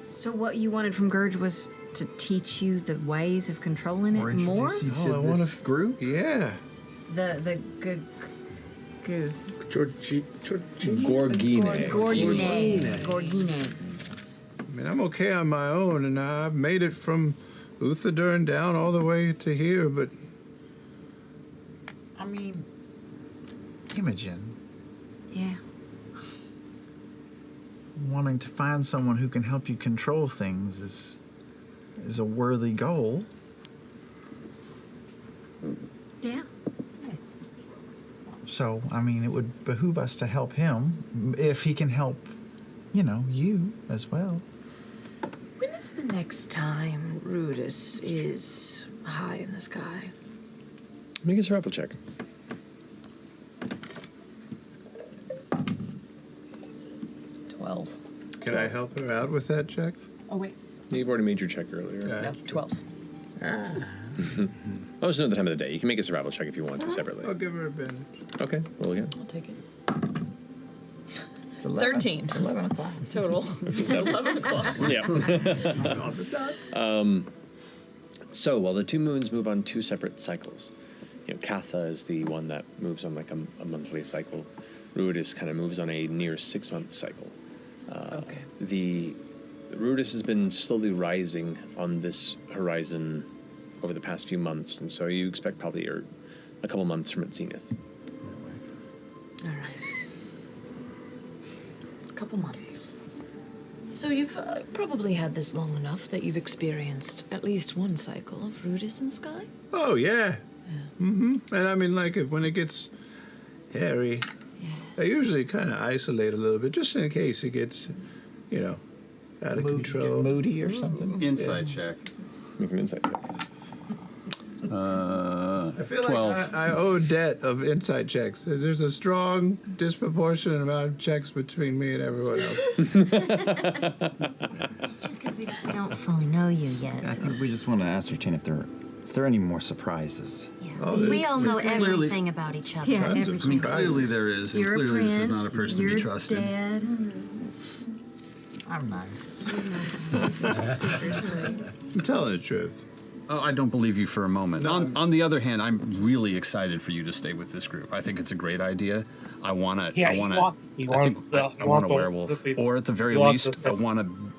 So what you wanted from Gurge was to teach you the ways of controlling it more? Group? Yeah. The goo. Gorghini. Gorghini. I mean, I'm okay on my own, and I've made it from Uthadurn down all the way to here, but... I mean, Imogen. Yeah. Wanting to find someone who can help you control things is a worthy goal. Yeah. So, I mean, it would behoove us to help him if he can help, you as well. When is the next time Rudis is high in the sky? Make a survival check. Can I help her out with that check? Oh, wait. You've already made your check earlier. No, 12. Oh, it's another time of the day. You can make a survival check if you want to separately. I'll give her a advantage. Okay, roll again. I'll take it. It's 11. 13. 11 o'clock. Total. It's 11 o'clock. Yeah. So while the two moons move on two separate cycles, Katha is the one that moves on like a monthly cycle. Rudis kind of moves on a near 6-month cycle. The Rudis has been slowly rising on this horizon over the past few months, and so you expect probably a couple months from its zenith. All right. A couple months. So you've probably had this long enough that you've experienced at least one cycle of Rudis in the sky? Oh, yeah. Mm-hmm. And I mean, like, when it gets hairy, I usually kind of isolate a little bit, just in case it gets, out of control. Moody or something. Insight check. Make an insight check. I feel 12. like I owe a debt of insight checks. There's a strong, disproportionate amount of checks between me and everyone else. It's just because we don't fully know you yet. I think we just want to ascertain if there are any more surprises. We all know everything about each other. Yeah, I mean, clearly there is, and You're a clearly this is prince, not a person to be you're trusted. dead. I'm nice. I'm telling the truth. Oh, I don't believe you for a moment. No. On the other hand, I'm really excited for you to stay with this group. I think it's a great idea. I want a werewolf, or at the very least, I want to,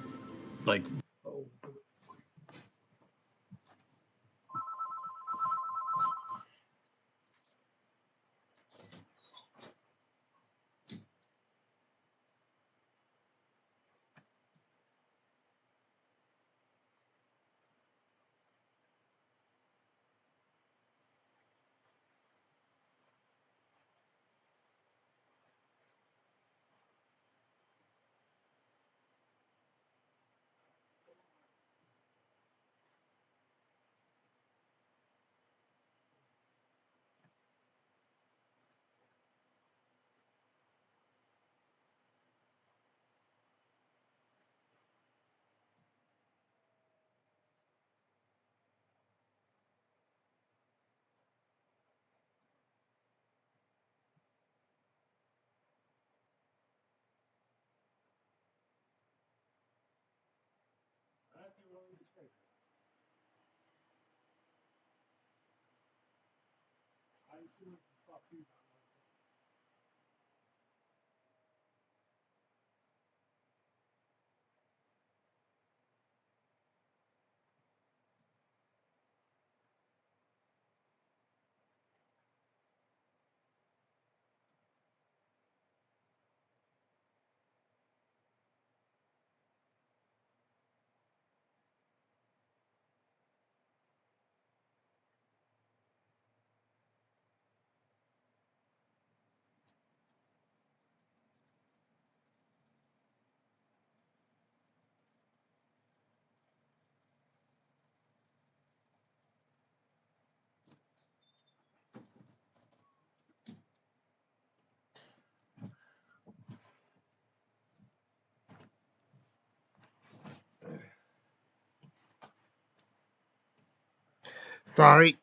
Sorry.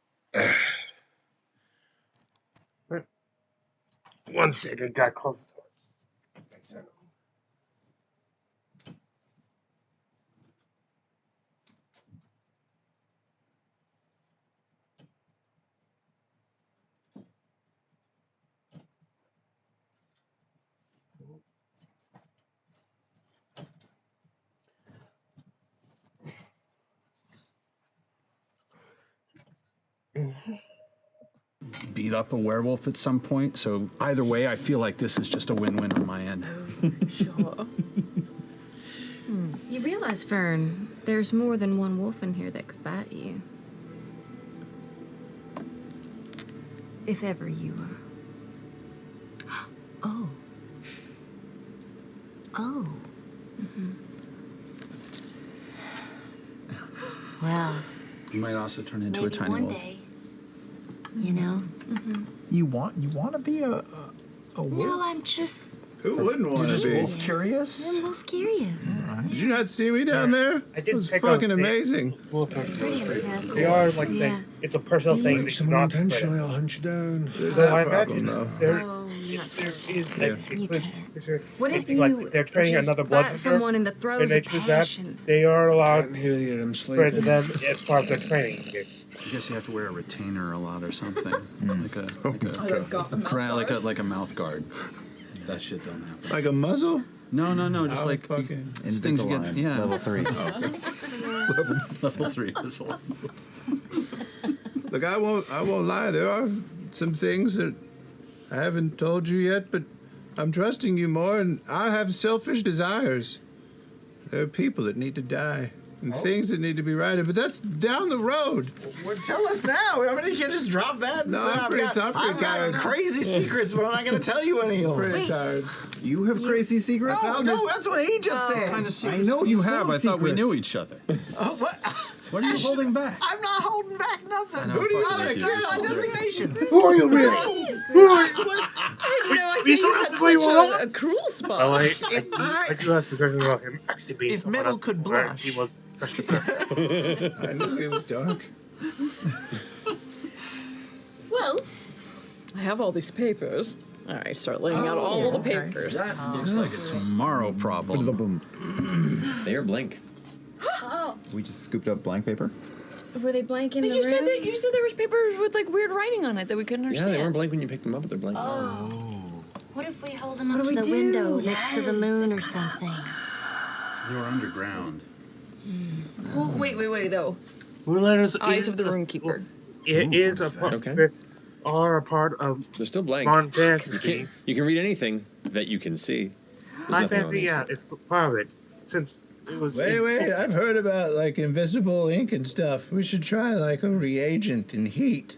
One second, got close. Beat up a werewolf at some point, so either way, I feel like this is just a win-win on my end. Sure. You realize, Fern, there's more than one wolf in here that could bite you. If ever you Oh. Oh. Well, You might also turn into maybe a tiny one wolf. day. You know? You want to be a wolf? No, I'm just. Who wouldn't want You're to just be? wolf curious? I'm wolf curious. Did you not see me down there? I did It was check out fucking the- amazing. Pretty impressive. They are like Yeah. it's a personal Do thing. you- They Someone cannot spread intentionally, it. I'll hunt you down. There's So that I problem, imagine though. there is Yeah. What if you like they're training just another blood bite someone in the throes of nature is that passion? they are allowed Can't hear you, I'm to spread to sleeping. them as part of their training. I guess you have to wear a retainer a lot or something, like a like a mouth guard. That shit don't happen. Like a muzzle? No, just Oh, like fucking things you get. Invisalign, Yeah, level 3. level 3 is all. Look, I won't lie. There are some things that I haven't told you yet, but I'm trusting you more, and I have selfish desires. There are people that need to die, and things that need to be righted, but that's down the road. Well, tell us now. I mean, you can't just drop that. And No, say, I'm pretty I've got tired. crazy secrets, but I'm not going to tell you any of them. Pretty tired. You have crazy secrets? No, that's what he just said. What kind of I secrets know do you he's full have? of I thought we secrets. knew each other. Oh, what? What are you holding back? I'm not holding back nothing. I know, Who do you fucking have? with you. You're my designation. Who are you really? Who are you? I had no idea These you are had the way we're such a cruel spot. Oh, I do have some questions about him actually being If someone metal else could where blush. He was especially perfect. I knew he was dark. Well, I have all these papers. I start laying out all the papers. That looks like a tomorrow problem. They are blank. Oh, We just scooped up blank paper. were they blank in But the you room? said that there was papers with like weird writing on it that we couldn't Yeah, understand. they weren't blank when you picked them up, but they're blank. What if we hold him What up do to we the do? window next to the moon or something? You're underground. Well, wait, though. Moonlighters Eyes is of the a- Runekeeper. It is a part. Okay. Are a part of They're still blank. modern You fantasy. can read anything that you can see. There's High nothing on fantasy, these. yeah, it's part of it. Since it was. Wait, I've heard about like invisible ink and stuff. We should try like a reagent in heat.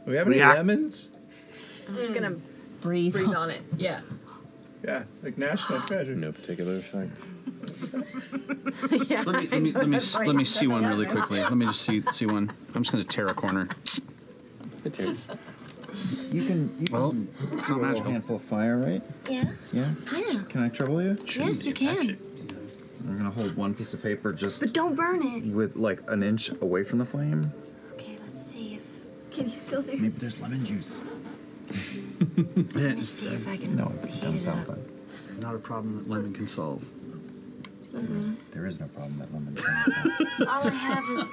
Do we have any React- lemons? I'm just gonna Breathe. Breathe on it. Yeah. Yeah, like national treasure. No particular effect. yeah. Let me see one really quickly. Let me just see one. I'm just gonna tear a corner. It tears. You can Well, it's not do a magical. handful of fire, right? Yes? Yeah. Yeah. Can I trouble you? Yes, you can. I'm gonna hold one piece of paper just But don't burn it. with like an inch away from the flame. Okay, let's see if Can you still do? Maybe there's lemon juice. let me see if I can No, it's heat down it south. up. Not a problem that lemon can solve. There is no problem that lemon can solve. All I have is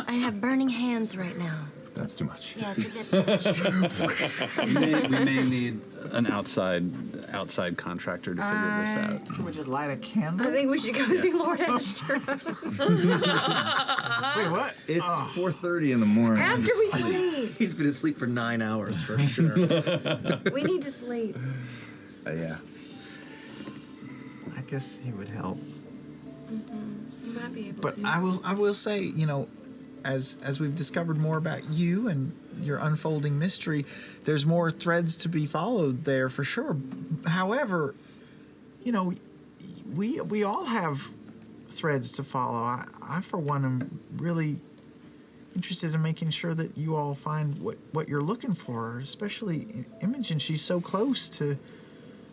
I have burning hands right now. That's too much. Yeah, it's a bit. we may need an outside contractor to figure this out. Can we just light a candle? I think we should go see Lord Astro. Wait, what? It's 4:30 in the morning. After we sleep. He's been asleep for 9 hours for sure. We need to sleep. Yeah. I guess he would help. You might be able But to. I will say, you know, as we've discovered more about you and your unfolding mystery, there's more threads to be followed there for sure. However, you know, we all have threads to follow. I for one am really interested in making sure that you all find what you're looking for, especially Imogen. She's so close to.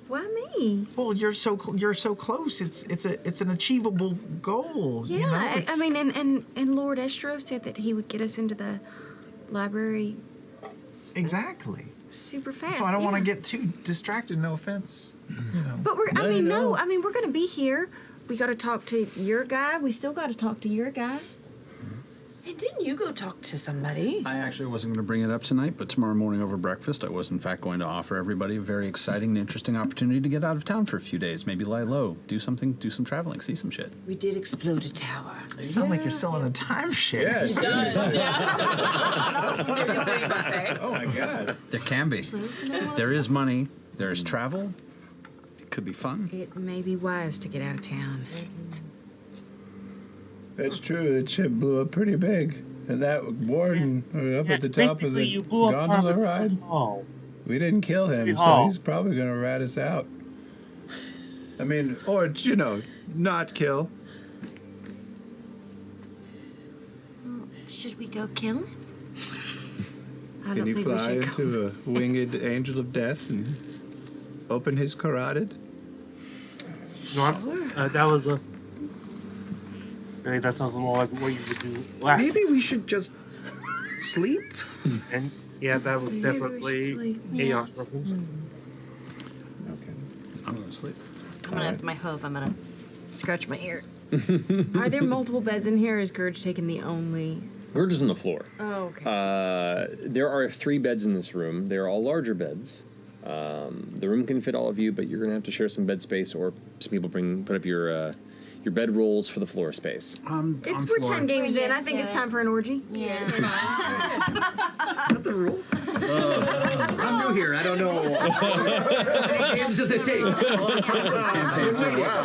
Why me? Well, you're so close. It's an achievable goal. Yeah, you know? I mean, and Lord Estro said that he would get us into the library Exactly. super fast. So I don't want to yeah. get too distracted. No offense. You know. But we're gonna be here. We gotta talk to your guy. We still gotta talk to your guy. And didn't you go talk to somebody? I actually wasn't going to bring it up tonight, but tomorrow morning over breakfast, I was in fact going to offer everybody a very exciting and interesting opportunity to get out of town for a few days. Maybe lie low, do some traveling, see some shit. We did explode a tower. You sound like you're selling a timeshare. Yes. He does, yeah. Oh my God. There can be. There is money. There's travel. It could be fun. It may be wise to get out of town. That's true. The ship blew up pretty big. And that warden up at the top of basically the you blew up gondola Harvard ride, Hall. we didn't kill him, so Hall. he's probably going to rat us out. I mean, or, you know, not kill. Should we go kill him? I Can don't you think we fly should into a winged angel of death and open his carotid? That was a. I think that sounds a little like what you would do last. Maybe we should just sleep? And yeah, that was Maybe we should definitely sleep. a Yes. reference. I'm going to sleep. I'm gonna have my hoof. I'm gonna scratch my ear. Are there multiple beds in here? Or is Gurge taking the only? Gurge is on the floor. Oh, okay. There are 3 beds in this room. They're all larger beds. The room can fit all of you, but you're going to have to share some bed space, or some people put up your bed rolls for the floor space. We're 10 games in. I think it's time for an orgy. Yeah. Is that the rule? I'm new here. I don't know. How many games does it take? Wow.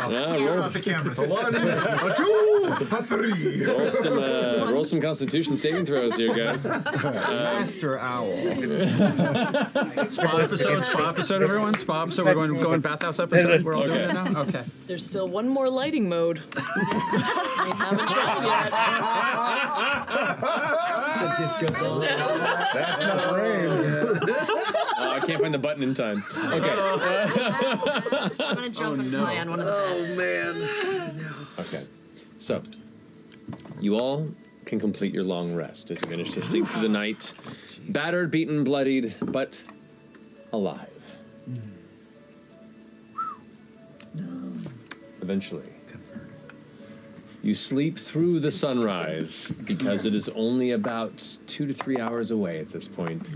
Yeah, Turn off the cameras. 1, 2, 3. roll some Constitution saving throws here, guys. Master Owl. Spa episode, everyone. Spa episode. We're going bathhouse episode. We're all doing it now. Okay. There's still one more lighting mode. We haven't tried yet. The disco ball. That's not rain. I can't find the button in time. Okay. I'm gonna jump and play on one of the beds. Oh, man. Okay. So, you all can complete your long rest as you finish to sleep through the night, battered, beaten, bloodied, but alive. Eventually, you sleep through the sunrise because it is only about 2 to 3 hours away at this point.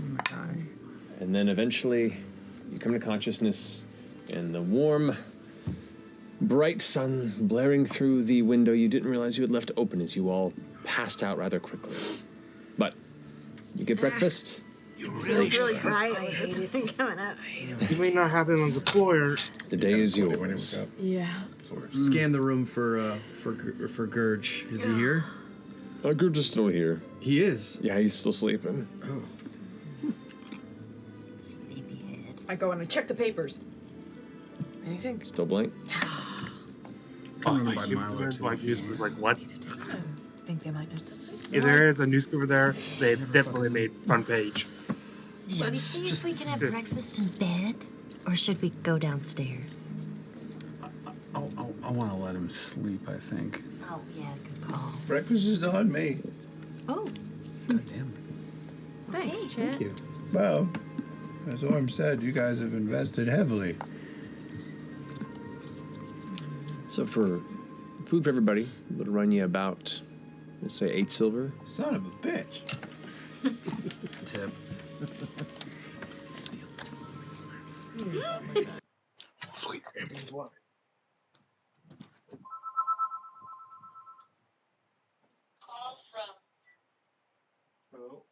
And then eventually, you come to consciousness, and the warm, bright sun blaring through the window you didn't realize you had left open as you all passed out rather quickly. But you get breakfast. It's really bright. It's coming up. You may not have him on the floor. The day is yours. Yeah. Scan the room for Gurge. Is he here? Gurge is still here. He is? Yeah, he's still sleeping. Oh. I go in and check the papers. Anything? Still blank? Like news was like what? I think they might know something. If there is a newspaper there, they definitely made front page. Should we see if we can have breakfast in bed, or should we go downstairs? I want to let him sleep, I think. Oh yeah, good call. Breakfast is on me. Oh. God damn. Thanks, Chet. Thank you. Well, as Orm said, you guys have invested heavily. So for food for everybody, it'll run you about, let's say 8 silver. Son of a bitch. tip. Sweet. Everyone's water. Hello.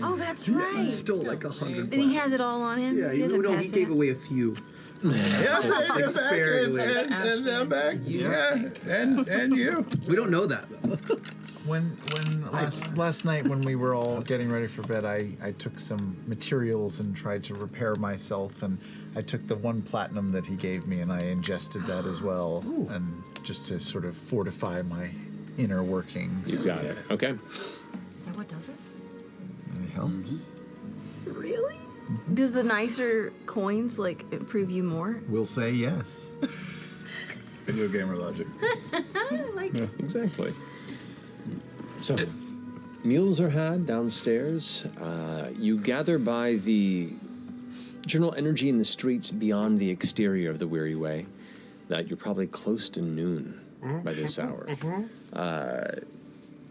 Oh, that's right. It's still like 100. And he has it all on him? Yeah, He doesn't pass he it gave out? away a few. Yeah, Like sparingly. and I'm back. Yeah, and you. We don't know that. When last night when we were all getting ready for bed, I took some materials and tried to repair myself, and I took the 1 platinum that he gave me and I ingested that as well, and just to sort of fortify my inner workings. You got it. Okay. Is that what does it? It helps. Really? Does the nicer coins, like, improve you more? We'll say yes. Video gamer logic. I like it. Exactly. So, meals are had downstairs. You gather by the general energy in the streets beyond the exterior of the Weirway that you're probably close to noon by this hour.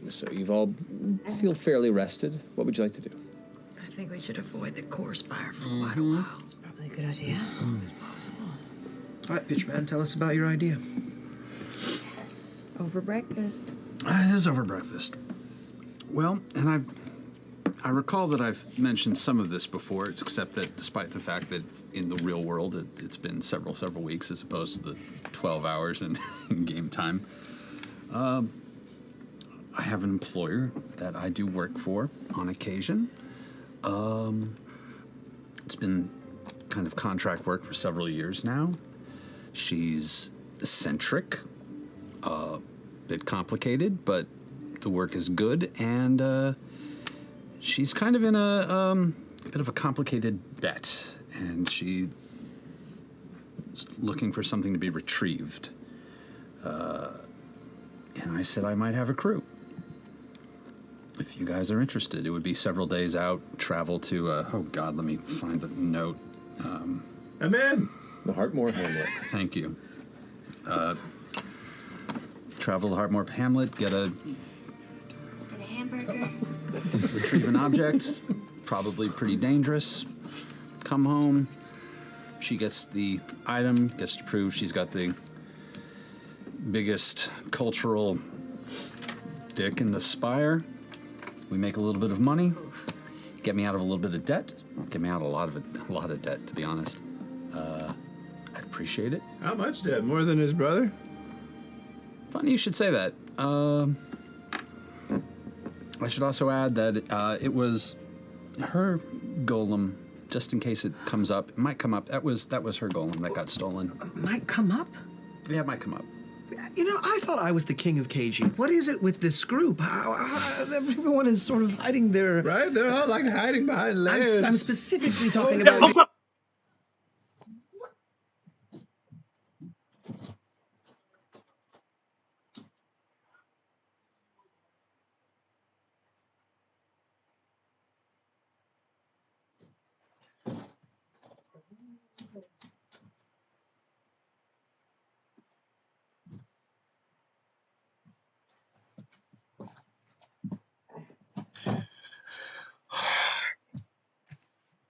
So you've all feel fairly rested. What would you like to do? I think we should avoid the core spire for quite a while. It's probably a good idea. As long as possible. All right, Pitchman, tell us about your idea. Yes. Over breakfast. It is over breakfast. Well, and I recall that I've mentioned some of this before, except that despite the fact that in the real world it's been several weeks as opposed to the 12 hours in game time. I have an employer that I do work for on occasion. It's been kind of contract work for several years now. She's eccentric, a bit complicated, but the work is good, and she's kind of in a bit of a complicated bet, and she's looking for something to be retrieved. And I said I might have a crew. If you guys are interested, it would be several days out, travel to, oh God, let me find the note. I'm in. The Heartmoor Hamlet. Thank you. Travel to Heartmoor Hamlet, get a hamburger. retrieve an object, probably pretty dangerous. Come home. She gets the item, gets to prove she's got the biggest cultural dick in the spire. We make a little bit of money. Get me out of a little bit of debt. Get me out of a lot of debt, to be honest. I'd appreciate it. How much debt? More than his brother? Funny you should say that. I should also add that it was her golem. Just in case it comes up, it might come up. That was her golem that got stolen. Might come up? Yeah, it might come up. You know, I thought I was the king of KG. What is it with this group? How everyone is sort of hiding their... Right? They're all like hiding behind layers. I'm specifically talking about...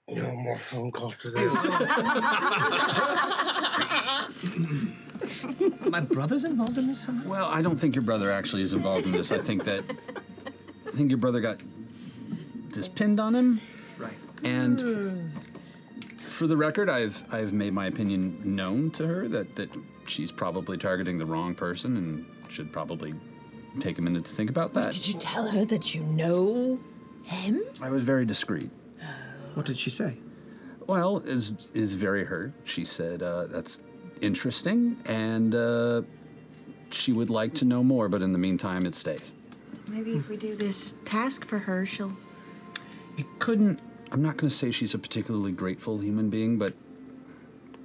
No more phone calls today. My brother's involved in this somehow? Well, I don't think your brother actually is involved in this. I think your brother got this pinned on him. Right. And for the record, I've made my opinion known to her that she's probably targeting the wrong person and should probably take a minute to think about that. Did you tell her that you know him? I was very discreet. What did she say? Well, is very hurt. She said that's interesting, and she would like to know more, but in the meantime, it stays. Maybe if we do this task for her, she'll... It couldn't... I'm not going to say she's a particularly grateful human being, but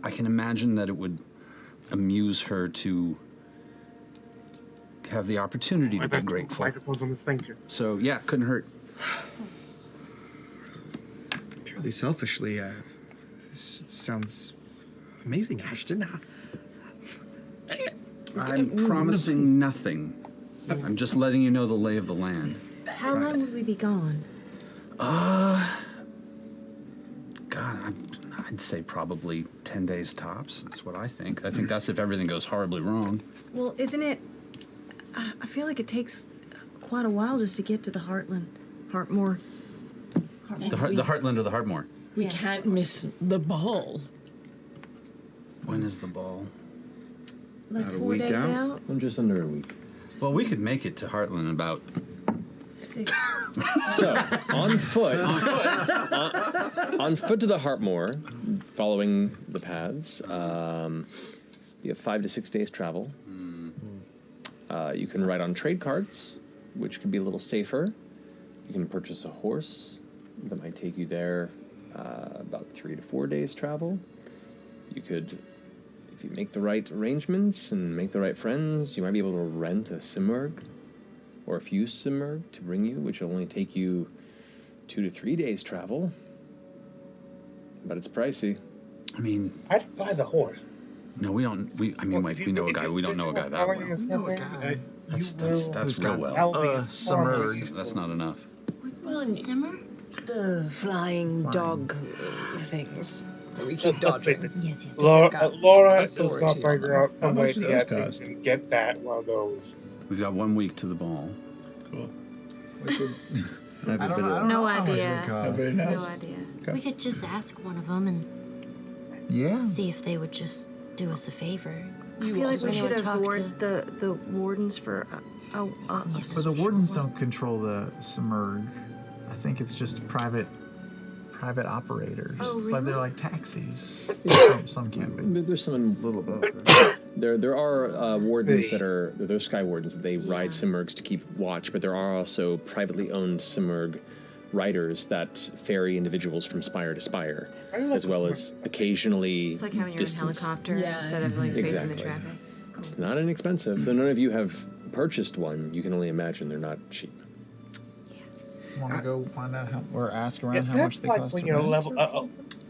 I can imagine that it would amuse her to have the opportunity to be grateful. So, yeah, couldn't hurt. Purely selfishly, this sounds amazing, Ashton. I'm promising nothing. I'm just letting you know the lay of the land. How long would we be gone? God, I'd say probably 10 days tops. That's what I think. I think that's if everything goes horribly wrong. Well, isn't it... I feel like it takes quite a while just to get to the Heartland. Heartmoor. The Heartland or the Heartmoor? We can't miss the ball. When is the ball? Like 4 days out? I'm just under a week. Well, we could make it to Heartland in about... 6. So, on foot to the Heartmoor, following the paths, you have 5 to 6 days travel. You can ride on trade carts, which can be a little safer. You can purchase a horse that might take you there about 3 to 4 days travel. You could, if you make the right arrangements and make the right friends, you might be able to rent a Simurg or a few Simurg to bring you, which will only take you 2 to 3 days travel. But it's pricey. I mean... I'd buy the horse. No, we don't. We know a guy. We don't know a guy that well. That's real well. Simurg. That's not enough. What's a simmer? The flying dog things that we keep dodging. Yes. Laura is going to figure out some way to get that one of those. We've got 1 week to the ball. Cool. No idea. No idea. We could just ask one of them and see if they would just do us a favor. I feel like we should avoid the wardens for us. But the wardens don't control the Simurg. I think it's just private operators. Oh, It's like really? they're like taxis. Some can be. But there's some a little bit. There are wardens that are those sky wardens. They ride Simurgs to keep watch, but there are also privately owned Simurg riders that ferry individuals from spire to spire, as well as occasionally It's like having your own distance. helicopter instead of like facing the traffic. It's not inexpensive. Though none of you have purchased one, you can only imagine they're not cheap. Want to go find out how, or ask around how much they cost when to you're rent? level,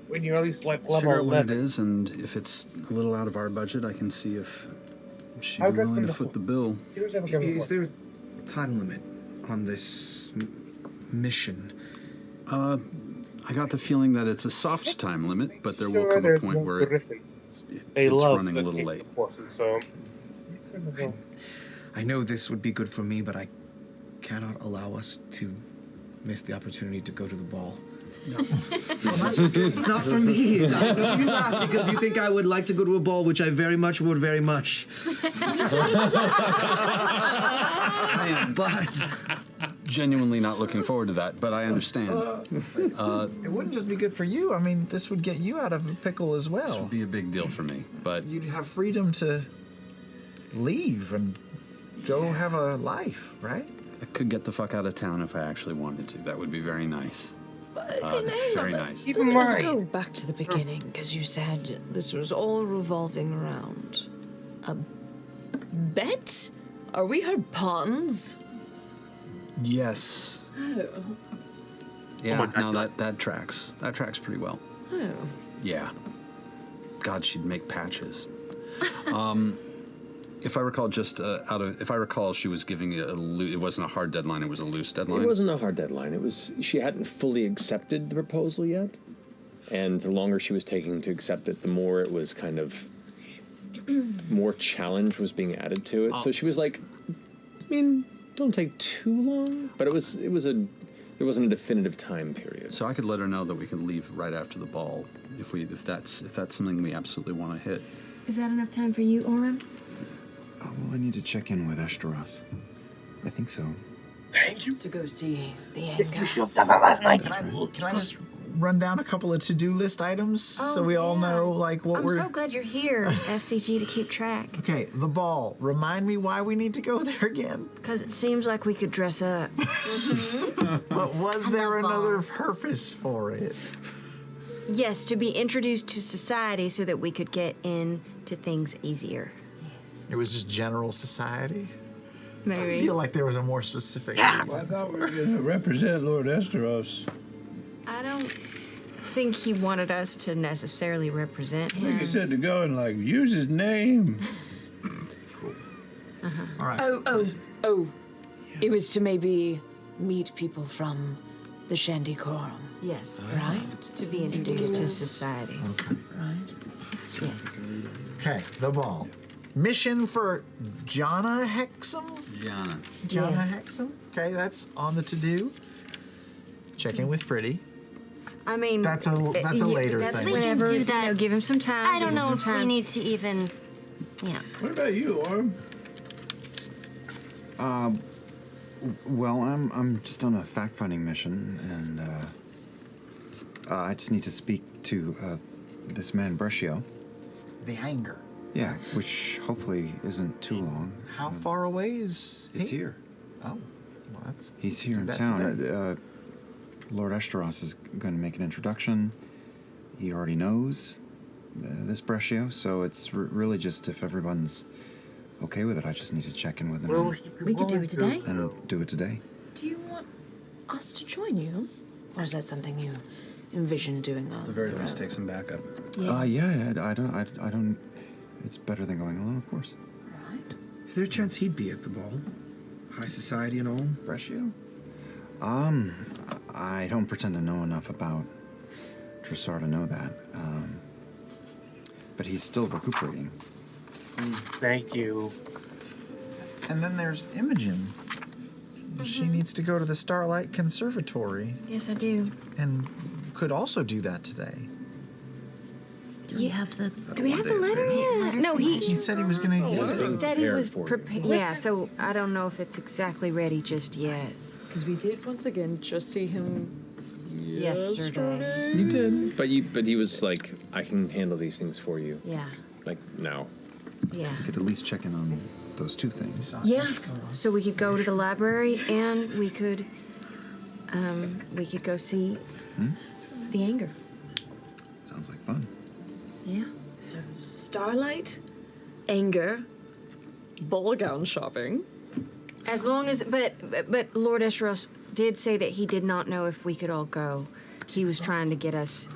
when you're at least like level Figure out what 11. it is, and if it's a little out of our budget, I can see if she'd I'll be get willing to them foot the bill. Is there a time limit on this mission? I got the feeling that it's a soft time limit, but there will come a there's point no where Griffins. it's They love running a the little late. horses, so I know this would be good for me, but I cannot allow us to miss the opportunity to go to the ball. No. It's not for me. I know you laugh because you think I would like to go to a ball, which I very much would, very much. But genuinely not looking forward to that, but I understand. It wouldn't just be good for you. I mean, this would get you out of a pickle as well. This would be a big deal for me, but You'd have freedom to leave and go have a life, right? I could get the fuck out of town if I actually wanted to. That would be very nice. Very nice. Let's go back to the beginning, because you said this was all revolving around a bet? Are we her pawns? Yes. Oh. Yeah, no, that tracks. That tracks pretty well. Oh. Yeah. God, she'd make patches. If I recall, if I recall, she was giving it wasn't a hard deadline; it was a loose deadline. It wasn't a hard deadline. It was she hadn't fully accepted the proposal yet, and the longer she was taking to accept it, the more it was kind of more challenge was being added to it. So she was like, I mean, don't take too long. But it was a there wasn't a definitive time period. So I could let her know that we could leave right after the ball if that's something we absolutely want to hit. Is that enough time for you, Orem? Well, I need to check in with Eshtaros. I think so. Thank you. To go see the anger. You should have done that last night. Can I just run down a couple of to-do list items so we all know like what I'm we're... so glad you're here, FCG, to keep track. Okay, the ball. Remind me why we need to go there again. Because it seems like we could dress up. But was there another purpose for it? Yes, to be introduced to society so that we could get into things easier. It was just general society? Maybe. I feel like there was a more specific Well, reason. I thought we were going to represent Lord Esteros. I don't think he wanted us to necessarily represent I think him. he said to go and, like, use his name. All right. Oh. It was to maybe meet people from the Shandycorum. Yes. Right? To be introduced to society. Okay. Right? Yes. Okay, the ball. Mission for Jana Hexam? Jana. Jana Hexam? Okay, that's on the to-do. Check in with Pretty. I mean, That's a later that's thing. We can whenever, do that. You know, give him some time. I don't give him know some if time. we need to even, you know. What about you, Orm? Well, I'm just on a fact-finding mission, and I just need to speak to this man Brescio. The anger. Yeah, which hopefully isn't too long. How far away is he? It's here. Oh, well, that's... He's here do in that town. today. Lord Esteros is going to make an introduction. He already knows this Brescio, so it's really just if everyone's okay with it, I just need to check in with them. Well, We could do it today. And do it today. Do you want us to join you? Or is that something you envision doing on At the very least, take some backup. Yeah, I don't. It's better than going alone, of course. Right? Is there a chance he'd be at the ball? High society and all? Brescio? I don't pretend to know enough about Tressar to know that. But he's still recuperating. Thank you. And then there's Imogen. She needs to go to the Starlight Conservatory Yes, I do. and could also do that today. Do we have the Do we have the letter yet? No, He said he was going to get He it. said he was prepared for you. prepared. Yeah, so I don't know if it's exactly ready just yet. Because we did once again just see him Yesterday. You did. But he was like, I can handle these things for you. Yeah. Like, now. Yeah. We could at least check in on those two things. Yeah. So we could go to the library and we could go see the anger. Sounds like fun. Yeah. So Starlight, anger, ball gown shopping. As long as, but Lord Esteros did say that he did not know if we could all go. He was trying to get us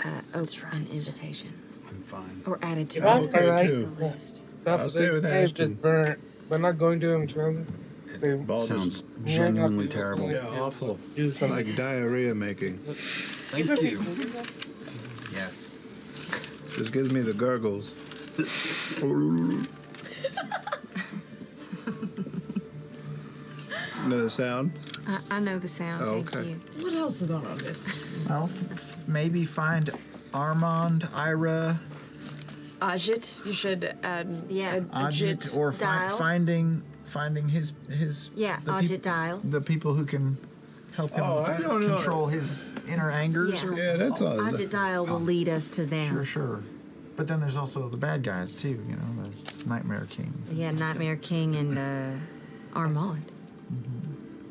an invitation. I'm fine. Or added to If I'm okay, alright, too. the list. I'll stay with Ashton. We're not going to him. Sounds genuinely terrible. Yeah, awful. Do something. Like diarrhea making. Thank you. Yes. Just gives me the gurgles. Know the sound? I know the sound. Oh, Thank okay. you. What else is on our list? Well, maybe find Armand, Ira, Ajit. You should add Ajit, or Dial. finding his Yeah, the Ajit Dial. the people who can help him Oh, I don't know. control his inner angers. Yeah. Or, Yeah, that's all. Ajit Dial will lead us to them. Sure. But then there's also the bad guys too. You know, the Nightmare King. Yeah, Nightmare King and Armand.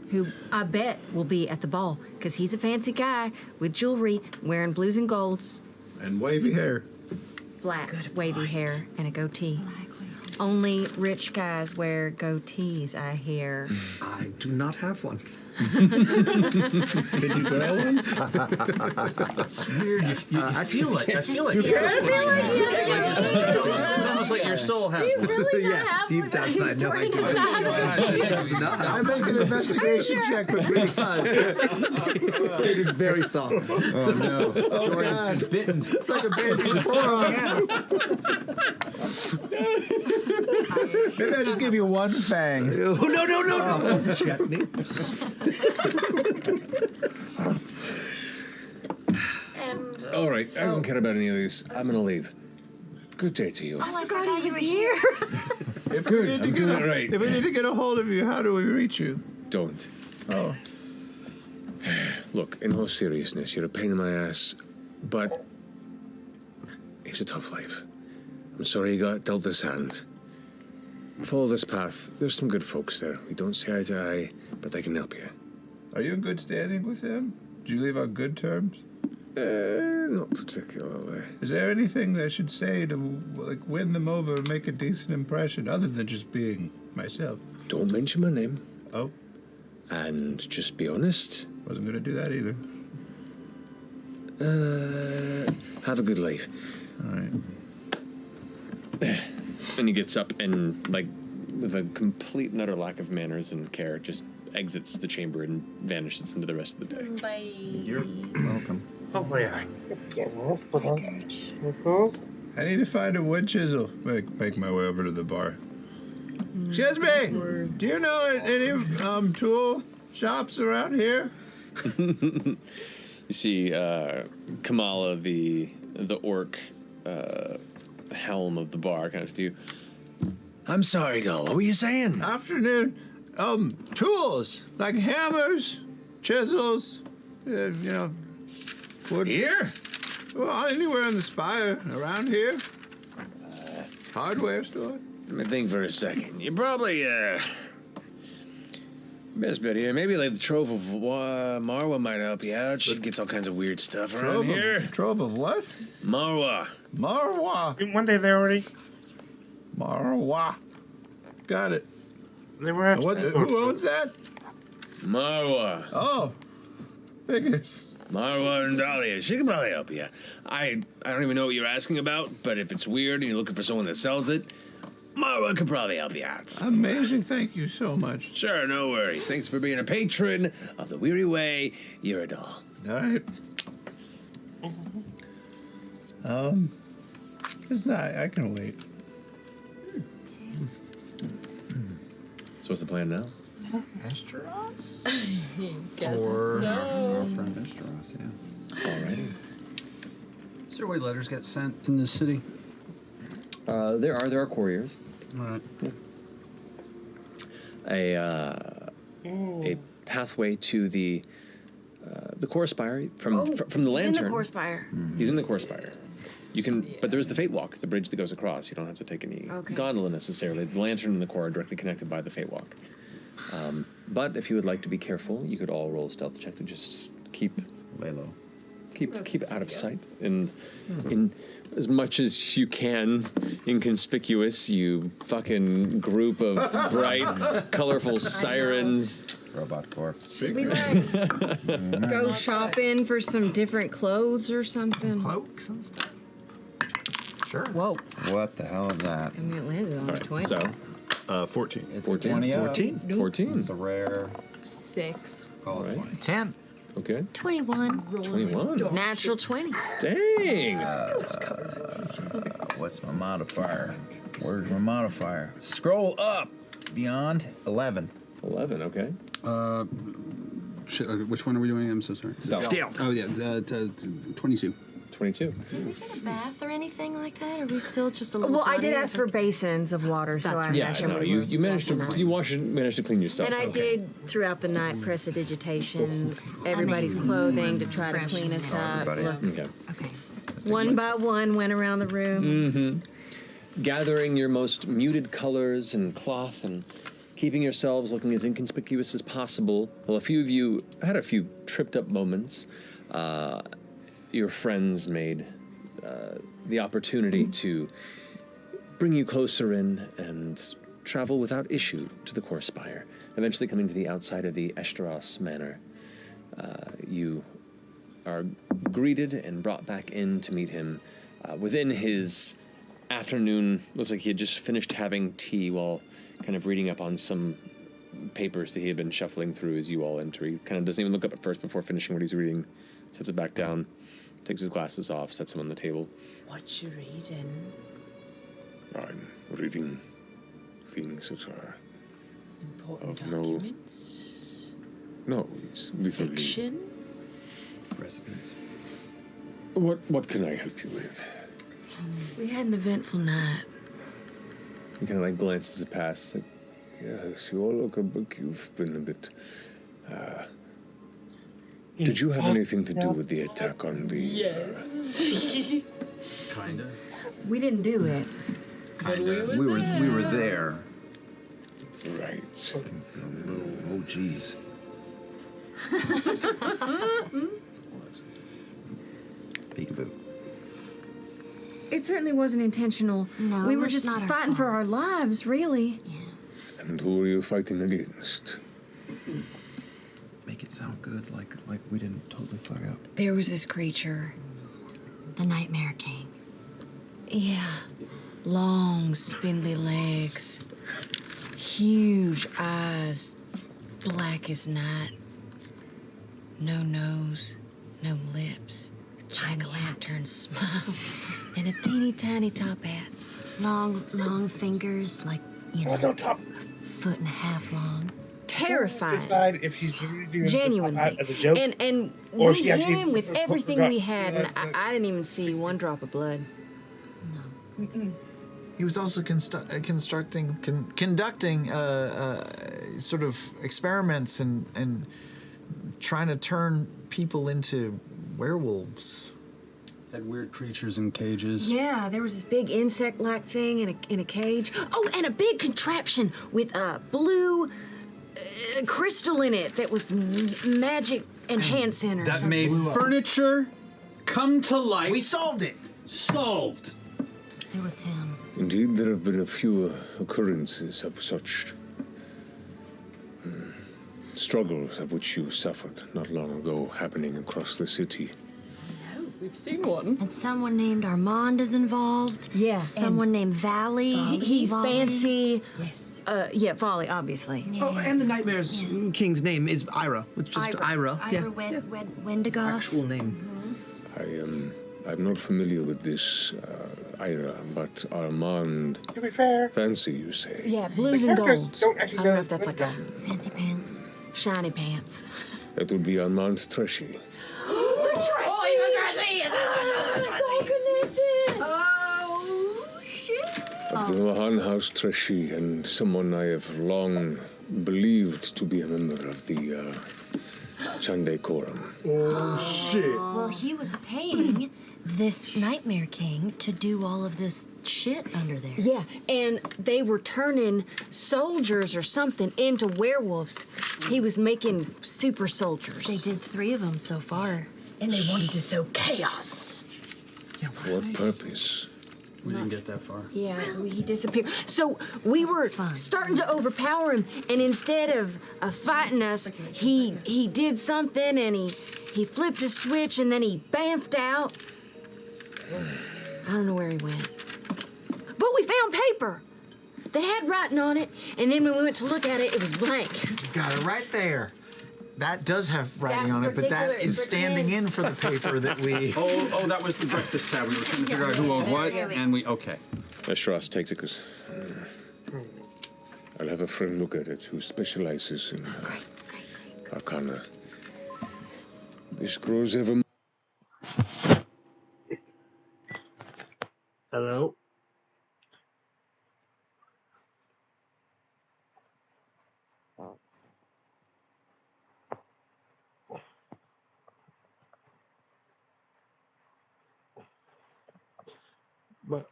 Who I bet will be at the ball because he's a fancy guy with jewelry, wearing blues and golds, And wavy hair. black wavy hair, and a goatee. Only rich guys wear goatees, I hear. I do not have one. Did you grow one? It's weird. I feel like. I feel like It's almost like your soul has one. yes, deep down inside. No, I do. It does not. I make an investigation check with me. It is very soft. Oh no. Oh God. Bitten. It's like a baby's forearm. Maybe I just give you one fang. Oh, no. Chutney. And All right, I don't care about any of these. I'm gonna leave. Good day to you. Oh, I forgot he was here. If Good, we need to I'm get doing a, it right. If we need to get a hold of you, how do we reach you? Don't. Oh. Look, in all seriousness, you're a pain in my ass, but it's a tough life. I'm sorry you got dealt this hand. Follow this path. There's some good folks there. We don't see eye to eye, but they can help you. Are you in good standing with them? Did you leave on good terms? Not particularly. Is there anything I should say to win them over and make a decent impression, other than just being myself? Don't mention my name. Oh. And just be honest. Wasn't gonna do that either. Have a good life. All right. And he gets up and, like, with a complete and utter lack of manners and care, just exits the chamber and vanishes into the rest of the day. Bye. You're welcome. Hopefully I get this. I need to find a wood chisel. Make my way over to the bar. Excuse me. Do you know any tool shops around here? You see Kamala, the orc helm of the bar, kind of to you. I'm sorry, doll. What were you saying? Afternoon. Tools like hammers, chisels. Wood. Here? Well, anywhere in the spire around here. Hardware store. Let me think for a second. You probably best bet here. Maybe like the Trove of Marwa might help you out. She gets all kinds of weird stuff around here. Trove of what? Marwa. Marwa. One day there already. Marwa. Got it. They were who owns that? Marwa. Oh. Figures. Marwa and Dahlia. She can probably help you. I don't even know what you're asking about, but if it's weird and you're looking for someone that sells it, Marwa could probably help you out. Amazing. Thank you so much. Sure, no worries. Thanks for being a patron of the Weirway. You're a doll. All right. It's not. I can wait. So what's the plan now? Esteros? Guess Or so. our friend Esteros, yeah. Alrighty. Is there a way letters get sent in this city? There are couriers. All right. A pathway to the core spire from the lantern. He's in the core spire. He's in the core spire. You can, but there's the Fate Walk, the bridge that goes across. You don't have to take any gondola necessarily. The lantern and the core are directly connected by the Fate Walk. But if you would like to be careful, you could all roll a stealth check to just lay low. Keep out of sight, and in as much as you can, inconspicuous, you fucking group of bright, colorful sirens. Robot corpse. Should we go shopping for some different clothes or something? Cloaks and stuff. Sure. Whoa. What the hell is that? I mean, it landed on All a right, 20. so 14. It's 14. 20 up. 14. It's a rare. 6. Call it 20. 10. Okay. 21. 21. Natural 20. Dang. What's my modifier? Where's my modifier? Scroll up. Beyond 11. 11. Okay. Which one are we doing? I'm so sorry. Stealth. Oh yeah, 22. 22. Do we get a bath or anything like that? Or are we still just a little Well, I did bloody? ask for basins of water, so I Yeah, imagine no, we you were managed to walking managed to clean yourself. And I okay. did throughout the night prestidigitation everybody's clothing to try to clean us up. Look, Okay. one by one went around the room. Mm-hmm. Gathering your most muted colors and cloth and keeping yourselves looking as inconspicuous as possible. Well, a few of you had a few tripped up moments. Your friends made the opportunity to bring you closer in and travel without issue to the core spire. Eventually coming to the outside of the Esteros Manor, you are greeted and brought back in to meet him within his afternoon. Looks like he had just finished having tea while kind of reading up on some papers that he had been shuffling through as you all enter. He kind of doesn't even look up at first before finishing what he's reading, sets it back down, takes his glasses off, sets them on the table. What you reading? I'm reading things that are Important of no documents? No, it's literally... Fiction? Recipes. What can I help you with? We had an eventful night. He kind of like glances past, like, yes, you all look like you've been a bit, Did you have anything to do with the attack on the... Yes. Kinda. We didn't do it. But We were there. Right. Oh, geez. Peekaboo. It certainly wasn't intentional. No, we it were was just not our fighting for our fault. lives, really. And who are you fighting against? Make it sound good, like we didn't totally fuck up. There was this creature. The Nightmare King. Yeah. Long, spindly legs. Huge eyes. Black as night. No nose. No lips. Jack-o'-lantern smile. And a teeny tiny top hat. Long fingers, like, you know, What's on top? a foot and a half long. Terrifying. Decide if she's using Genuinely. as a joke. And or we she hit actually him with everything forgot. we had, and That's it. I didn't even see one drop of blood. He was also conducting sort of experiments and trying to turn people into werewolves. Had weird creatures in cages. Yeah, there was this big insect-like thing in a cage. Oh, and a big contraption with a blue crystal in it that was magic enhancing or That something. made furniture come to life. We solved it. Solved. It was him. Indeed, there have been a few occurrences of such struggles of which you suffered not long ago happening across the city. We've seen one. And someone named Armand is involved. Yeah. Someone named Valley. He's Volley. fancy. Yes. Yeah, Volley, obviously. Oh, and the Nightmare's King's name is Ira. It's just Ira. Ira Wendigoth. Actual name. I'm not familiar with this Ira, but Armand. To be fair. Fancy, you say? Yeah, blues The and characters gold. don't actually I don't know know if that's like a Fancy pants. shiny pants. That would be Armand Treshy. Of the Mahan House Treshy, and someone I have long believed to be a member of the Chande Quorum. Oh, shit. Well, he was paying this Nightmare King to do all of this shit under there. Yeah, and they were turning soldiers or something into werewolves. He was making super soldiers. They did 3 of them so far. And they wanted to sow chaos. For what purpose? We didn't get that far. Yeah, he disappeared. So we were starting to overpower him, and instead of fighting us, he did something, and he flipped a switch, and then he bamfed out. I don't know where he went. But we found paper that had writing on it, and then when we went to look at it, it was blank. Got it right there. That does have writing on it, but that is standing in for the paper that we... Oh, that was the breakfast tab. We were trying to figure out who owed what, and we, okay. Estras takes it because I'll have a friend look at it who specializes in arcana. This grows ever more. Hello? But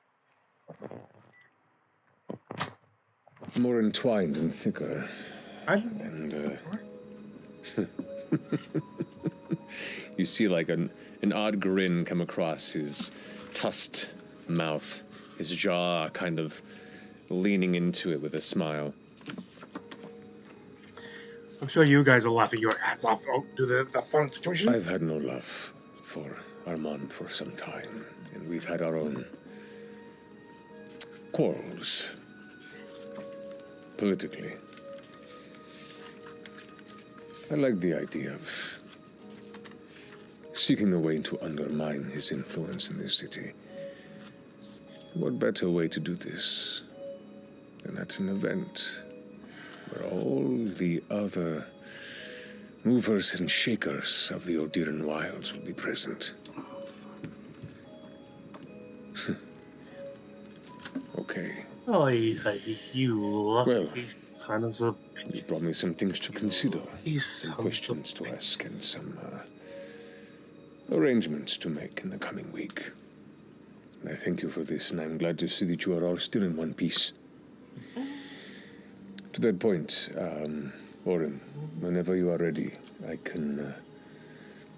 more entwined and thicker. You see like an odd grin come across his tusked mouth, his jaw kind of leaning into it with a smile. I'm sure you guys are laughing your ass off to the fun situation. I've had no love for Armand for some time, and we've had our own quarrels politically. I like the idea of seeking a way to undermine his influence in this city. What better way to do this than at an event where all the other Movers and shakers of the Odiran wilds will be present. Okay. Oh, you lucky son of a... You brought me some things to consider, some questions to ask, and some arrangements to make in the coming week. And I thank you for this, and I'm glad to see that you are all still in one piece. To that point, Orin, whenever you are ready, I can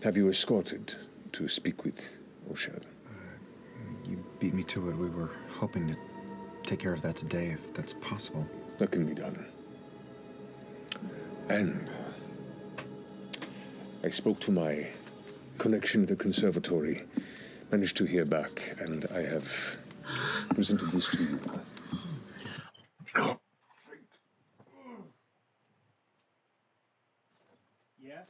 have you escorted to speak with Oshad. You beat me to it. We were hoping to take care of that today, if that's possible. That can be done. And I spoke to my connection at the Conservatory, managed to hear back, and I have presented this to you. Yes?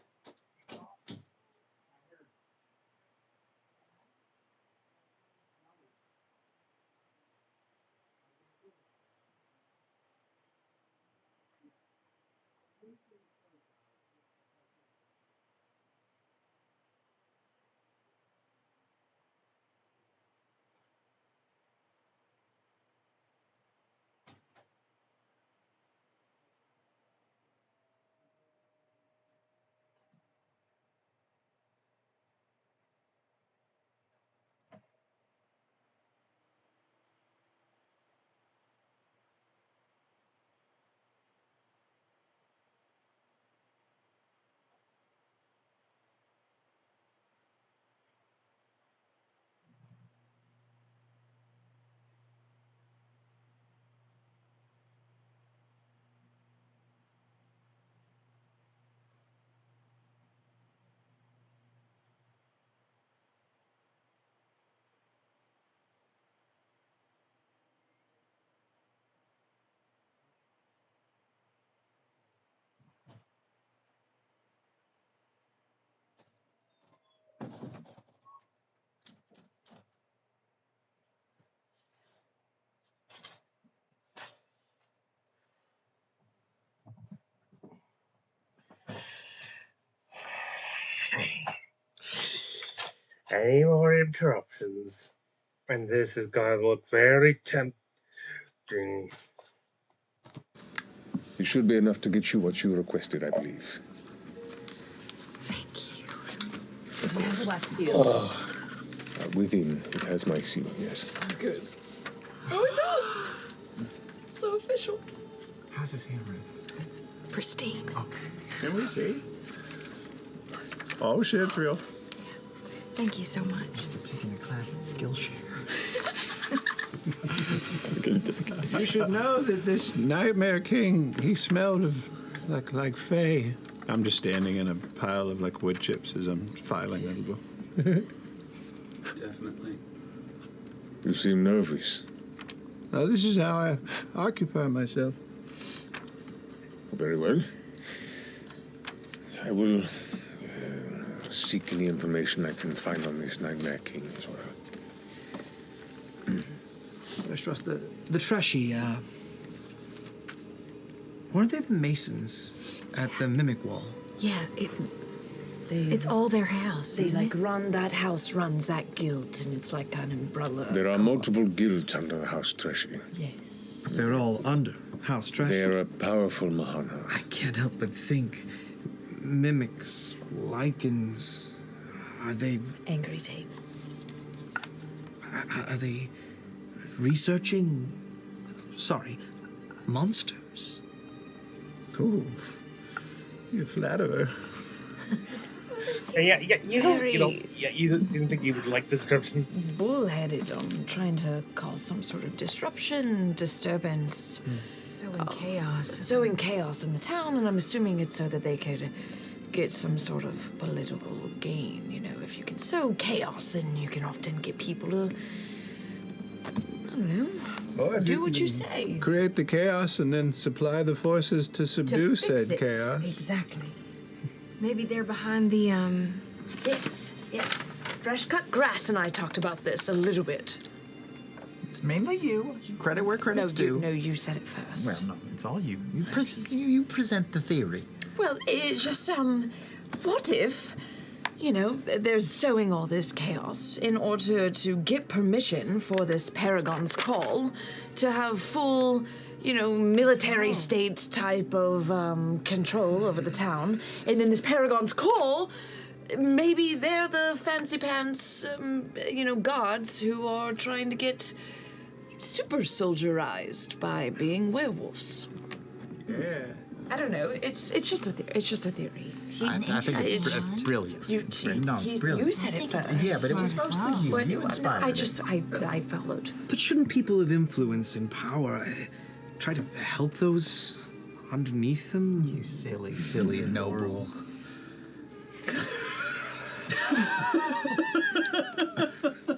Any more interruptions, and this is going to look very tempting. It should be enough to get you what you requested, I believe. Does it have a wax seal? Within, it has my seal, yes. Good. Oh, it does! It's so official. How's this handwritten? It's pristine. Okay. Can we see? Oh, shit, it's real. Thank you so much. Must have taken a class at Skillshare. You should know that this Nightmare King, he smelled of like Fae. I'm just standing in a pile of like wood chips as I'm filing that book. Definitely. You seem nervous. Now, this is how I occupy myself. Very well. I will seek any information I can find on this Nightmare King as well. Let's trust the Treshy, weren't they the masons at the Mimic Wall? Yeah, it's all their house, They isn't like it? run that house, runs that guild, and it's like an umbrella. There are multiple guilds under the House Treshy. Yes. They're all under House Treshy. They are a powerful Mahana. I can't help but think mimics, lichens, are they... Angry tables. Are they researching... Sorry, monsters? Ooh, you flatter her. Yeah, you didn't think you would like the description. Bullheaded on trying to cause some sort of disruption, disturbance. Sowing chaos. Sowing chaos in the town, and I'm assuming it's so that they could get some sort of political gain. You know, if you can sow chaos, then you can often get people to, I don't know, do what you say. Create the chaos and then supply the forces to subdue said chaos. Exactly. Maybe they're behind the, Yes. Fresh cut grass and I talked about this a little bit. It's mainly you. Credit where credit's due. No, you said it first. Well, no, it's all you. You present the theory. Well, it's just, what if, there's sowing all this chaos in order to get permission for this Paragon's call to have full, military state type of control over the town, and then this Paragon's call, maybe they're the fancy pants, gods who are trying to get super soldierized by being werewolves. Yeah. I don't know. It's just a theory. I think it's brilliant. It's brilliant. You said it first. Yeah, but it was mostly you. You inspired it. I followed. But shouldn't people of influence and power try to help those underneath them? You silly noble.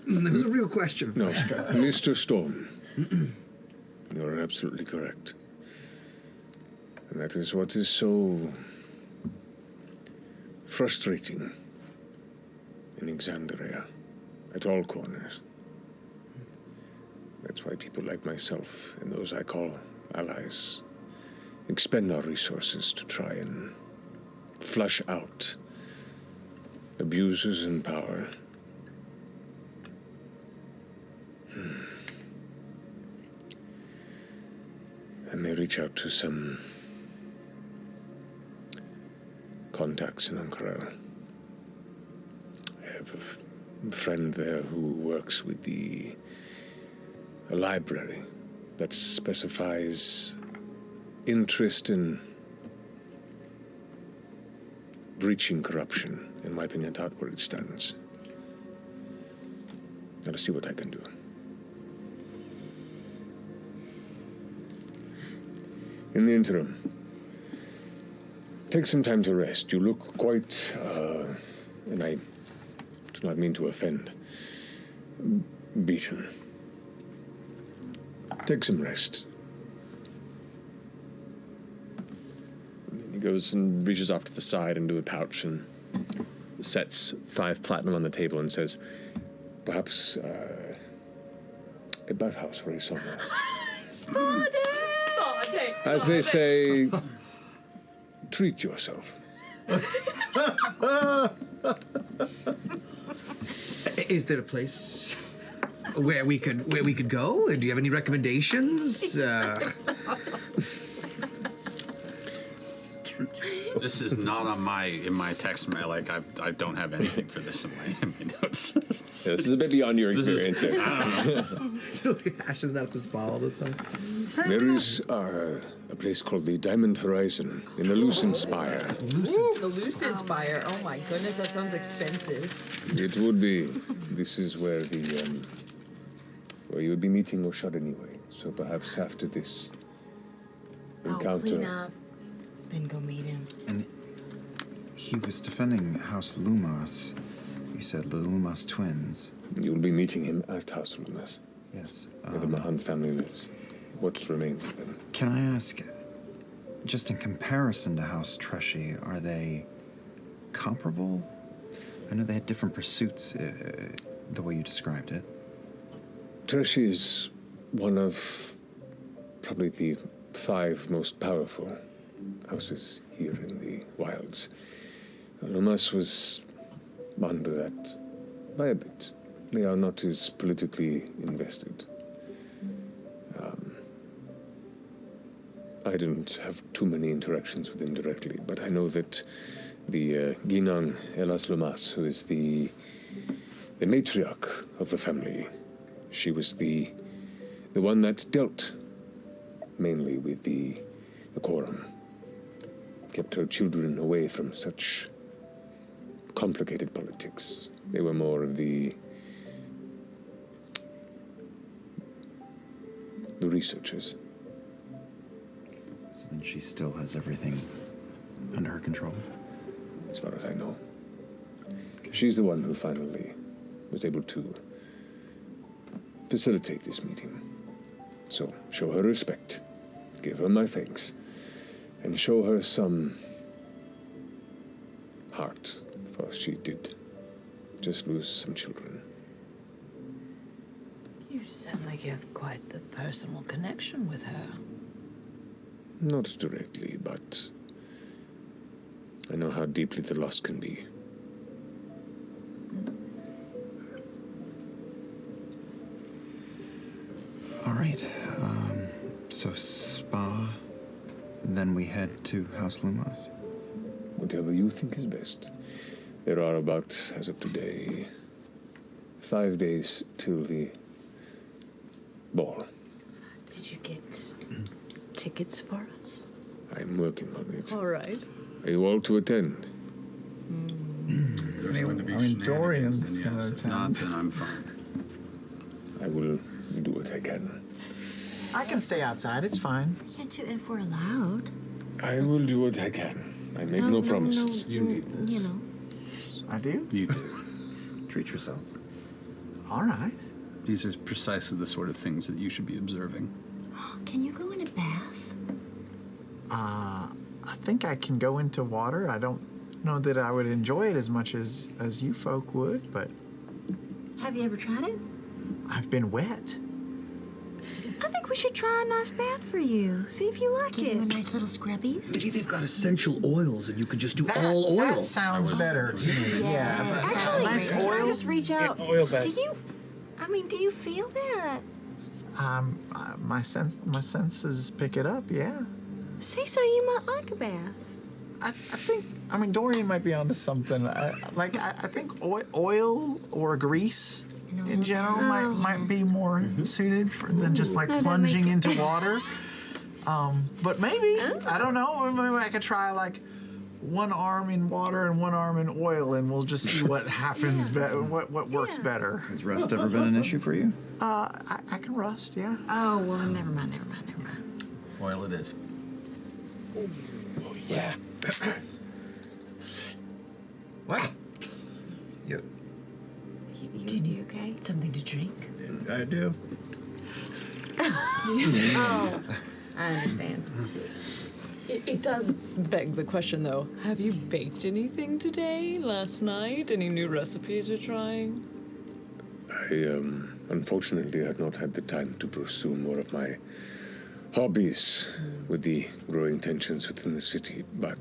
That was a real question. No, Mr. Storm, you're absolutely correct. And that is what is so frustrating in Exandria, at all corners. That's why people like myself and those I call allies expend our resources to try and flush out abusers in power. I may reach out to some contacts in Ankara. I have a friend there who works with a library that specifies interest in breaching corruption and wiping it out where it stands. I'll see what I can do. In the interim, take some time to rest. You look quite, and I do not mean to offend, beaten. Take some rest. He goes and reaches off to the side into a pouch and sets 5 platinum on the table and says, perhaps a bathhouse very somewhere. As they say, treat yourself. Is there a place where we could go? Do you have any recommendations? This is not on in my text mail. Like I don't have anything for this in my notes. Yeah, this is a bit beyond your experience here. I don't know. Ash is not at the spa all the time. There is a place called the Diamond Horizon in the Lucent Spire. The Lucid Spire. Oh my goodness, that sounds expensive. It would be. This is where where you would be meeting Oshad anyway. So perhaps after this encounter. Clean up, then go meet him. And he was defending House Lumas. You said the Lumas twins. You'll be meeting him at House Lumas. Yes. Where the Mahan family lives. What remains of them. Can I ask, just in comparison to House Treshy, are they comparable? I know they had different pursuits, the way you described it. Treshy is one of probably the 5 most powerful houses here in the wilds. Lumas was under that by a bit. They are not as politically invested. I didn't have too many interactions with them directly, but I know that the Ginang Elas Lumas, who is the matriarch of the family, she was the one that dealt mainly with the quorum, kept her children away from such complicated politics. They were more of the researchers. So then she still has everything under her control? As far as I know. She's the one who finally was able to facilitate this meeting. So show her respect, give her my thanks, and show her some heart, for she did just lose some children. You sound like you have quite the personal connection with her. Not directly, but I know how deeply the loss can be. All right. So spa, then we head to House Lumas. Whatever you think is best. There are about, as of today, 5 days till the ball. Did you get tickets for us? I'm working on it. All right. Are you all to attend? I mean, Dorian's going to attend. Not, then I'm fine. I will do what I can. I can stay outside. It's fine. We can't do it if we're allowed. I will do what I can. I make no promises. You need this. You know. I do? You do. Treat yourself. All right. These are precisely the sort of things that you should be observing. Can you go in a bath? I think I can go into water. I don't know that I would enjoy it as much as you folk would, but Have you ever tried it? I've been wet. I think we should try a nice bath for you. See if you like Give it. you a nice little scrubbies? Maybe they've got essential oils and you could just do all oil. That sounds better to me. Yeah. Actually, Nice can I oil. just reach out? oil bath. Do you feel that? My senses pick it up. Yeah. See, so you might like a bath. I think. I mean, Dorian might be onto something. I think oil or grease in general might be more suited than just like Oh, that plunging makes into water. But maybe I don't know. Maybe I could try like one arm in water and one arm in oil, and we'll just see what happens. What works better. Has rust ever been an issue for you? I can rust. Yeah. Oh, well, never mind. Oil it is. Oh, yeah. What? You okay? Something to drink? I do. Oh, I understand. It does beg the question, though. Have you baked anything today, last night? Any new recipes you're trying? I, unfortunately, have not had the time to pursue more of my hobbies with the growing tensions within the city, but,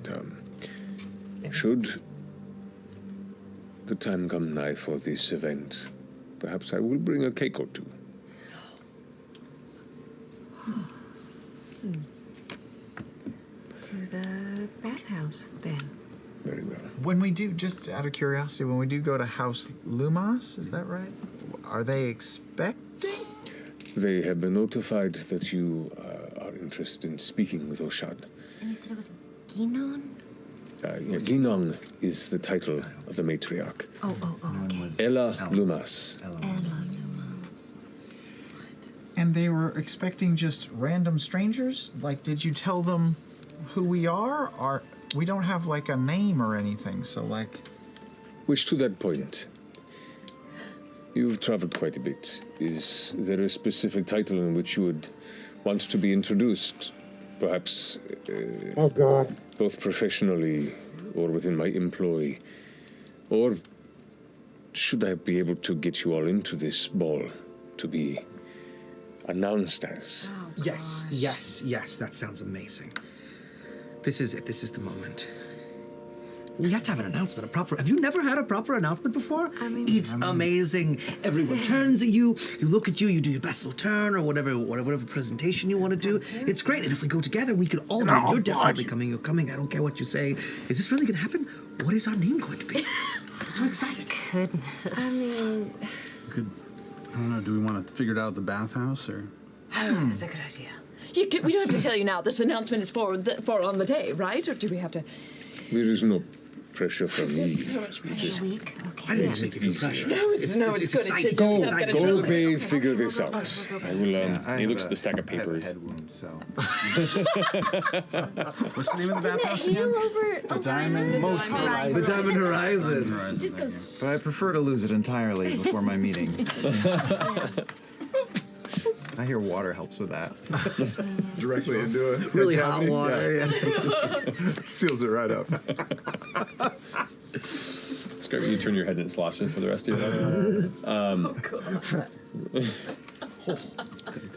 should the time come nigh for this event, perhaps I will bring a cake or two. To the bathhouse, then. Very well. When we do, just out of curiosity, when we do go to House Lumas, is that right? Are they expecting? They have been notified that you are interested in speaking with Oshad. And you said it was Ginon? Ginong is the title of the matriarch. Oh, okay. Ella Lumas. Ella Lumas. And they were expecting just random strangers? Like, did you tell them who we are? Or we don't have like a name or anything, so like. Which, to that point, you've traveled quite a bit. Is there a specific title in which you would want to be introduced? Perhaps. Oh, God. Both professionally or within my employ? Or should I be able to get you all into this ball to be announced as? Yes, that sounds amazing. This is it. This is the moment. We have to have an announcement, have you never had a proper announcement before? It's amazing. Everyone turns at you, you look at you, you do your best little turn or whatever presentation you want to do. It's great. And if we go together, we could all do it. You're definitely coming, you're coming. I don't care what you say. Is this really going to happen? What is our name going to be? I'm so excited. Goodness. I mean, I don't know, do we want to figure it out at the bathhouse or? That's a good idea. We don't have to tell you now. This announcement is for on the day, right? Or do we have to? There is no pressure from me. So much pressure. Week? Okay. I didn't make it feel pressure. No, it's good. exciting. Go bathe, figure this out. I will, he looks at the stack of I have a papers. head wound, so. What's the name of the bathhouse Heater again? over Diamond Horizon. The Diamond Horizon. It just goes. But I prefer to lose it entirely before my meeting. I hear water helps with that. Directly into it. Really hot water. Yeah. Seals it right up. It's great when you turn your head and it sloshes for the rest of your life.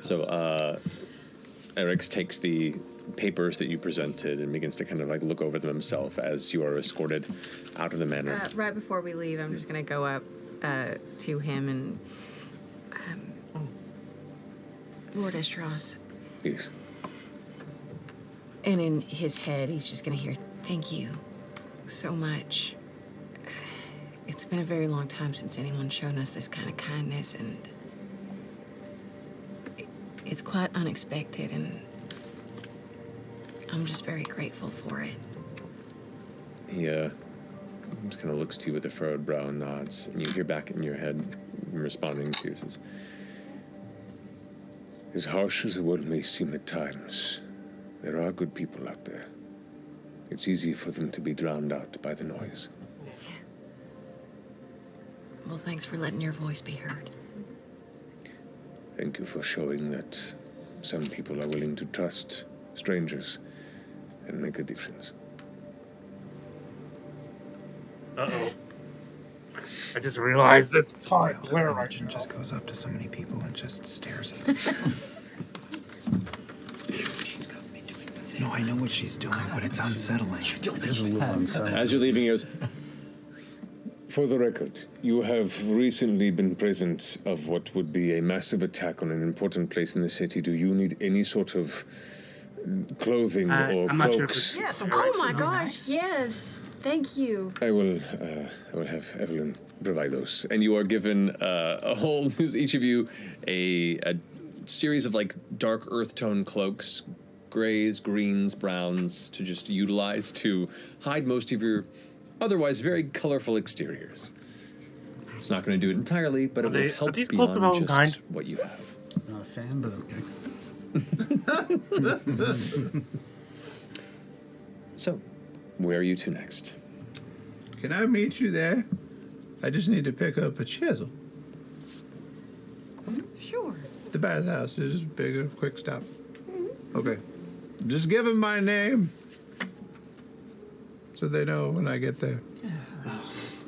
So, Eric's takes the papers that you presented and begins to kind of like look over them himself as you are escorted out of the manor. Right before we leave, I'm just gonna go up to him and Lord Estros. Yes. And in his head, he's just gonna hear, "Thank you so much. It's been a very long time since anyone's shown us this kind of kindness, and it's quite unexpected, and I'm just very grateful for it." He just kind of looks to you with a furrowed brow and nods, and you hear back in your head, responding to you, says, As harsh as the world may seem at times, there are good people out there. It's easy for them to be drowned out by the noise. Well, thanks for letting your voice be heard. Thank you for showing that some people are willing to trust strangers and make a difference. Uh-oh. I just realized this part where I just goes up to so many people and just stares at them. She's got me doing that. No, I know what she's doing, but it's unsettling. There's a little unsettling. As you're leaving, he goes, For the record, you have recently been present of what would be a massive attack on an important place in the city. Do you need any sort of clothing or I'm not sure if cloaks? Yes, oh my gosh, yes. Thank you. I will have Evelyn provide those. and you are given a whole, each of you, a series of like dark earth tone cloaks, grays, greens, browns, to just utilize to hide most of your otherwise very colorful exteriors. It's not going to do it entirely, but it will help these cloaks of beyond all just kind? what you have. Not a fan, but okay. So, where are you to next? Can I meet you there? I just need to pick up a chisel. Sure. The bathhouse is bigger, quick stop. Okay. Just give them my name so they know when I get there.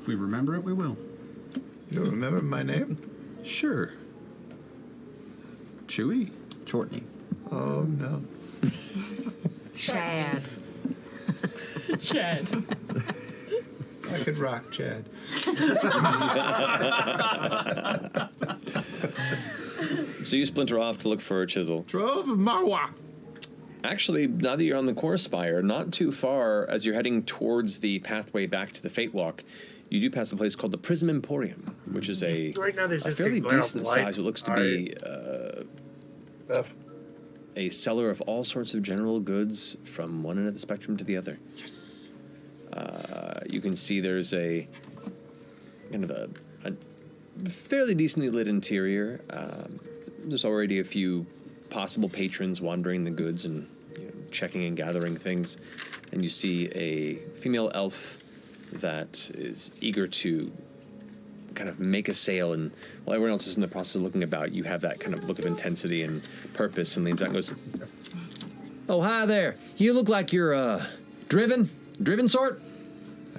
If we remember it, we will. You remember my name? Sure. Chewy? Chortney. Oh, no. Chad. Chad. I could rock Chad. So you splinter off to look for a chisel. Trove of Marwa. Actually, now that you're on the core spire, not too far as you're heading towards the pathway back to the Fate Walk, you do pass a place called the Prism Emporium, which is a Right now there's a just fairly big glare of decent light. size. What looks to be Stuff. a seller of all sorts of general goods from one end of the spectrum to the other. Yes. You can see there's a kind of a fairly decently lit interior. There's already a few possible patrons wandering the goods and checking and gathering things. And you see a female elf that is eager to kind of make a sale, and while everyone else is in the process of looking about, you have that kind of look of intensity and purpose, and leans out and goes, "Oh, hi there. You look like you're driven sort?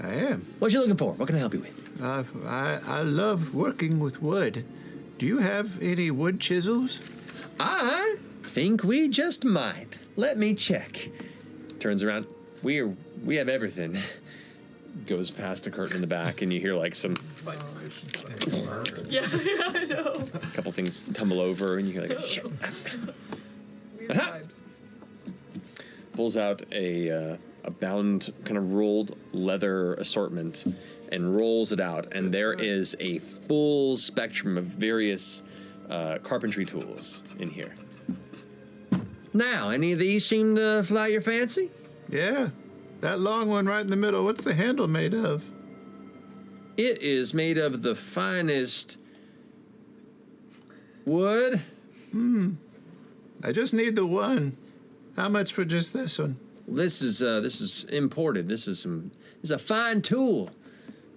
I am. What you looking for? What can I help you with?" I love working with wood. Do you have any wood chisels? I think we just might. Let me check. Turns around. We have everything. Goes past a curtain in the back, and you hear like some. Yeah, I know. A couple things tumble over, and you hear like shit. Pulls out a bound kind of rolled leather assortment and rolls it out, and there is a full spectrum of various carpentry tools in here. Now, any of these seem to fly your fancy? Yeah. That long one right in the middle, what's the handle made of? It is made of the finest wood. I just need the one. How much for just this one? This is imported. This is a fine tool.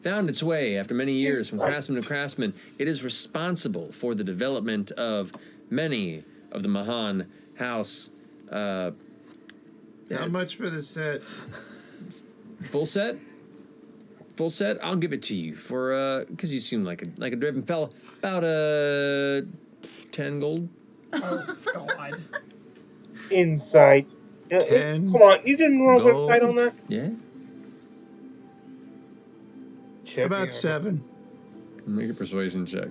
Found its way after many years from craftsman to craftsman. It is responsible for the development of many of the Mahan house. How much for the set? Full set? Full set? I'll give it to you for because you seem like a driven fella. About 10 gold. Oh God. Insight. Come on, you didn't roll a fight on that? Yeah. About 7. Make a persuasion check.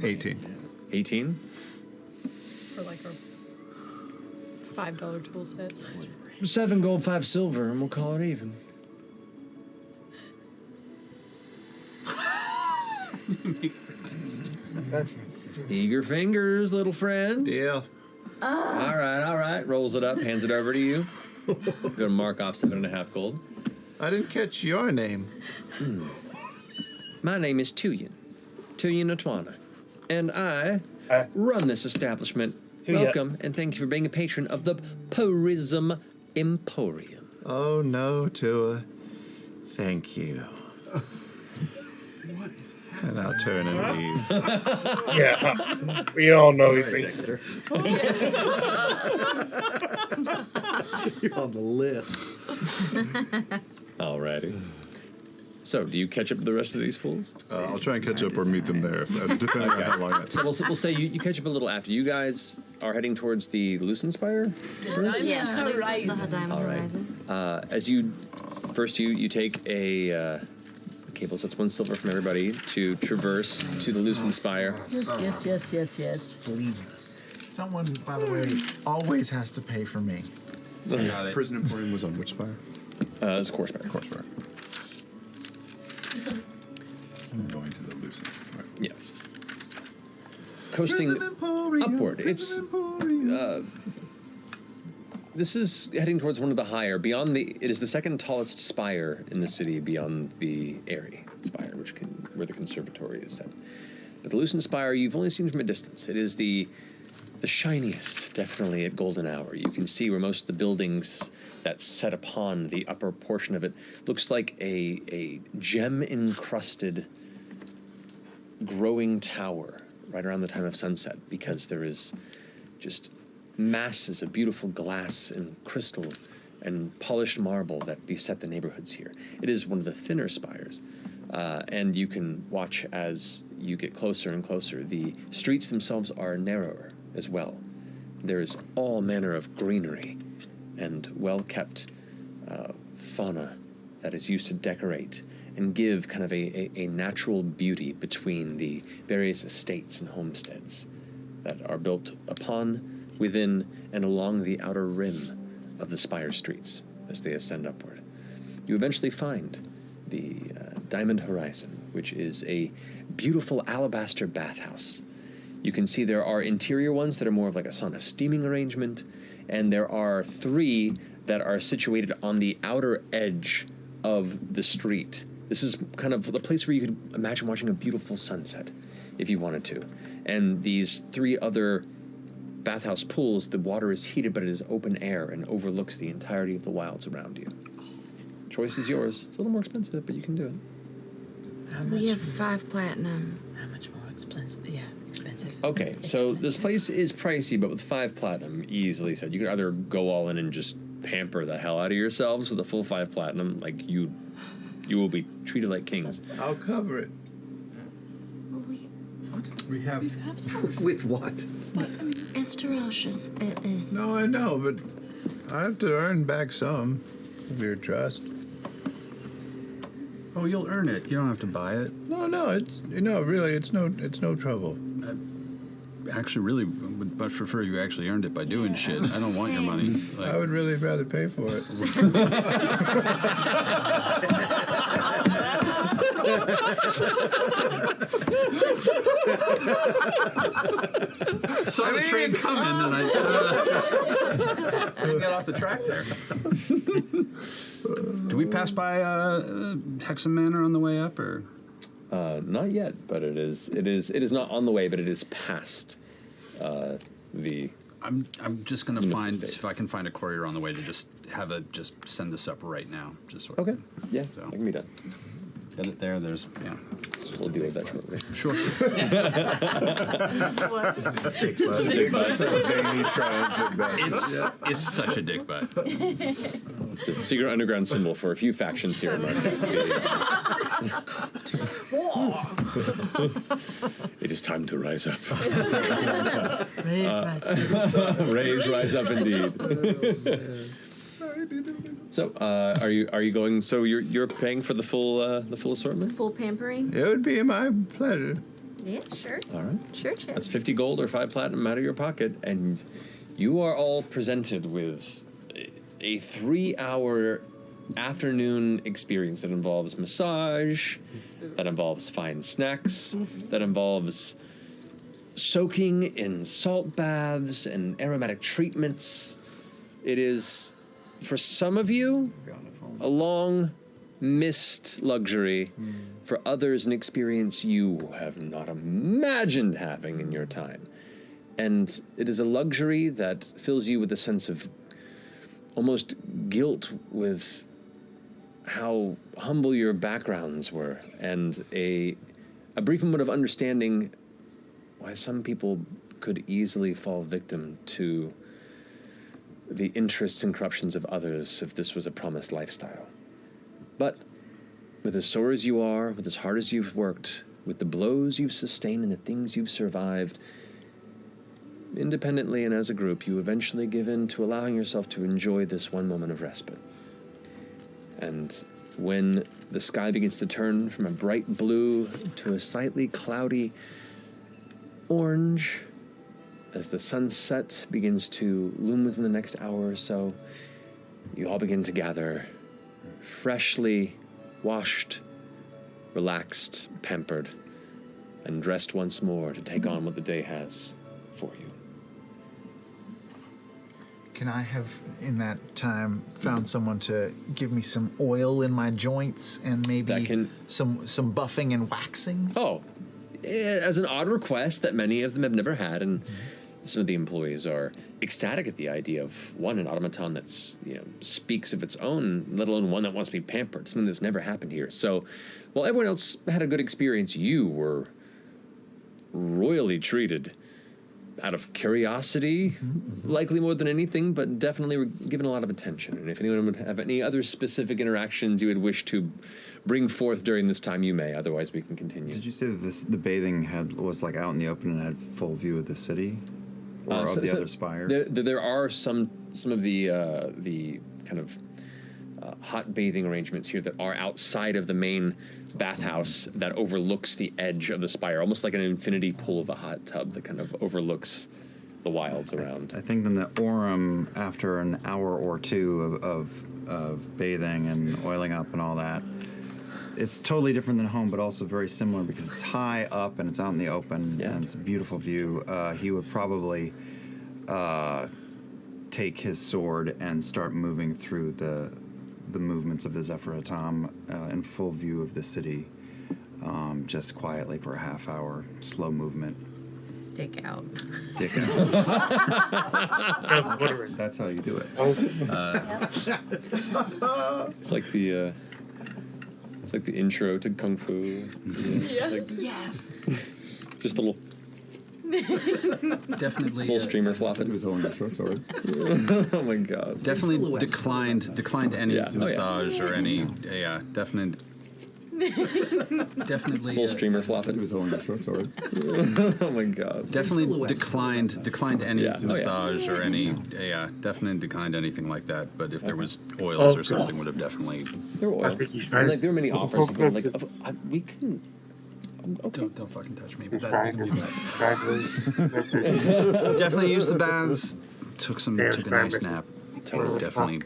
18. 18? For like a $5 tool set. 7 gold, 5 silver, and we'll call it even. Eager fingers, little friend. Yeah. All right. Rolls it up, hands it over to you. Go to mark off 7.5 gold. I didn't catch your name. My name is Tuyen Atwana, and I run this establishment. Welcome, and thank you for being a patron of the Prism Emporium. Oh, no, Tua. Thank you. And I'll turn and leave. Yeah, we all know he's being Dexter. You're on the list. Alrighty. So, do you catch up to the rest of these fools? I'll try and catch up or meet them there, depending on how long So we'll say you catch up a little after. You guys are heading towards the Lucent Spire? Yes, Horizon. the Diamond All right. Horizon. As you take a cable, so it's 1 silver from everybody to traverse to the Lucent Spire. Yes. Believe us. Someone, by the way, always has to pay for me. Prism Emporium was on which spire? It's Core Spire. Core Spire. I'm going to the Lucent. Right. Yeah. Coasting upward. It's this is heading towards one of the higher. It is the second tallest spire in the city beyond the Airy Spire, where the Conservatory is set. But the Lucent Spire, you've only seen from a distance. It is the shiniest, definitely, at golden hour. You can see where most of the buildings that set upon the upper portion of it looks like a gem-encrusted growing tower right around the time of sunset, because there is just masses of beautiful glass and crystal and polished marble that beset the neighborhoods here. It is one of the thinner spires, and you can watch as you get closer and closer. The streets themselves are narrower as well. There is all manner of greenery and well-kept fauna that is used to decorate and give kind of a natural beauty between the various estates and homesteads that are built upon, within, and along the outer rim of the spire streets as they ascend upward. You eventually find the Diamond Horizon, which is a beautiful alabaster bathhouse. You can see there are interior ones that are more of like a sauna steaming arrangement, and there are 3 that are situated on the outer edge of the street. This is kind of the place where you could imagine watching a beautiful sunset if you wanted to. And these 3 other bathhouse pools, the water is heated, but it is open air and overlooks the entirety of the wilds around you. Choice is yours. It's a little more expensive, but you can do it. We have 5 platinum. How much more expensive? Yeah, expensive. Okay, so this place is pricey, but with 5 platinum, easily said. You could either go all in and just pamper the hell out of yourselves with a full 5 platinum, like you will be treated like kings. I'll cover it. We have some. With what? Esterash is. No, I know, but I have to earn back some of your trust. Oh, you'll earn it. You don't have to buy it. No, really, it's no trouble. I actually really would much prefer you actually earned it by doing shit. I don't want your money. I would really rather pay for it. Saw the train coming, and I just got off the track there. Do we pass by Hexham Manor on the way up, or? Not yet, but it is not on the way, but it is past the. I'm just gonna find if I can find a courier on the way to just send this up right now. Just sort of. Okay. Yeah. So. That can be done. Get it there. There's We'll deal with that shortly. Sure. It's such a dick butt. It's a secret underground symbol for a few factions here. It is time to rise up. Rise up. Rise up indeed. So, are you going? So you're paying for the full assortment? Full pampering? It would be my pleasure. Yeah, sure. All right. Sure. That's 50 gold or 5 platinum out of your pocket, and you are all presented with a 3-hour afternoon experience that involves massage, that involves fine snacks, that involves soaking in salt baths and aromatic treatments. It is, for some of you, a long missed luxury. For others, an experience you have not imagined having in your time. And it is a luxury that fills you with a sense of almost guilt with how humble your backgrounds were, and a brief moment of understanding why some people could easily fall victim to the interests and corruptions of others if this was a promised lifestyle. But with as sore as you are, with as hard as you've worked, with the blows you've sustained and the things you've survived, independently and as a group, you eventually give in to allowing yourself to enjoy this one moment of respite. And when the sky begins to turn from a bright blue to a slightly cloudy orange, as the sunset begins to loom within the next hour or so, you all begin to gather, freshly washed, relaxed, pampered, and dressed once more to take on what the day has for you. Can I have, in that time, found someone to give me some oil in my joints and maybe some buffing and waxing? Oh, as an odd request that many of them have never had, and some of the employees are ecstatic at the idea of, one, an automaton that's, speaks of its own, let alone one that wants to be pampered, something that's never happened here. So while everyone else had a good experience, you were royally treated out of curiosity, likely more than anything, but definitely were given a lot of attention. And if anyone would have any other specific interactions you would wish to bring forth during this time, you may. Otherwise, we can continue. Did you say that the bathing was like out in the open and had full view of the city? Or of the other spires? There are some of the kind of hot bathing arrangements here that are outside of the main bathhouse that overlooks the edge of the spire, almost like an infinity pool of a hot tub that kind of overlooks the wilds around. I think in the Orem, after an hour or two of bathing and oiling up and all that, it's totally different than home, but also very similar because it's high up and it's out in the open and it's a beautiful view. He would probably take his sword and start moving through the movements of the Zephyr Atom in full view of the city, just quietly for a half hour, slow movement. Dick out. Dick out. That's how you do it. It's like the intro to Kung Fu. Yeah. Yes. Just a little Definitely full streamer flopping. It was only a short sword. Oh my god. Definitely declined any massage or any. Yeah, definitely. Definitely full streamer flopping. It was only a short sword. Oh my god. Definitely declined any massage or any. Yeah, definitely declined anything like that. But if there was oils or something, would have definitely. There were oils. And, like there were many offers. Like we can. Okay. Don't fucking touch me. But we can do that. Definitely used the baths. Took a nice nap. Definitely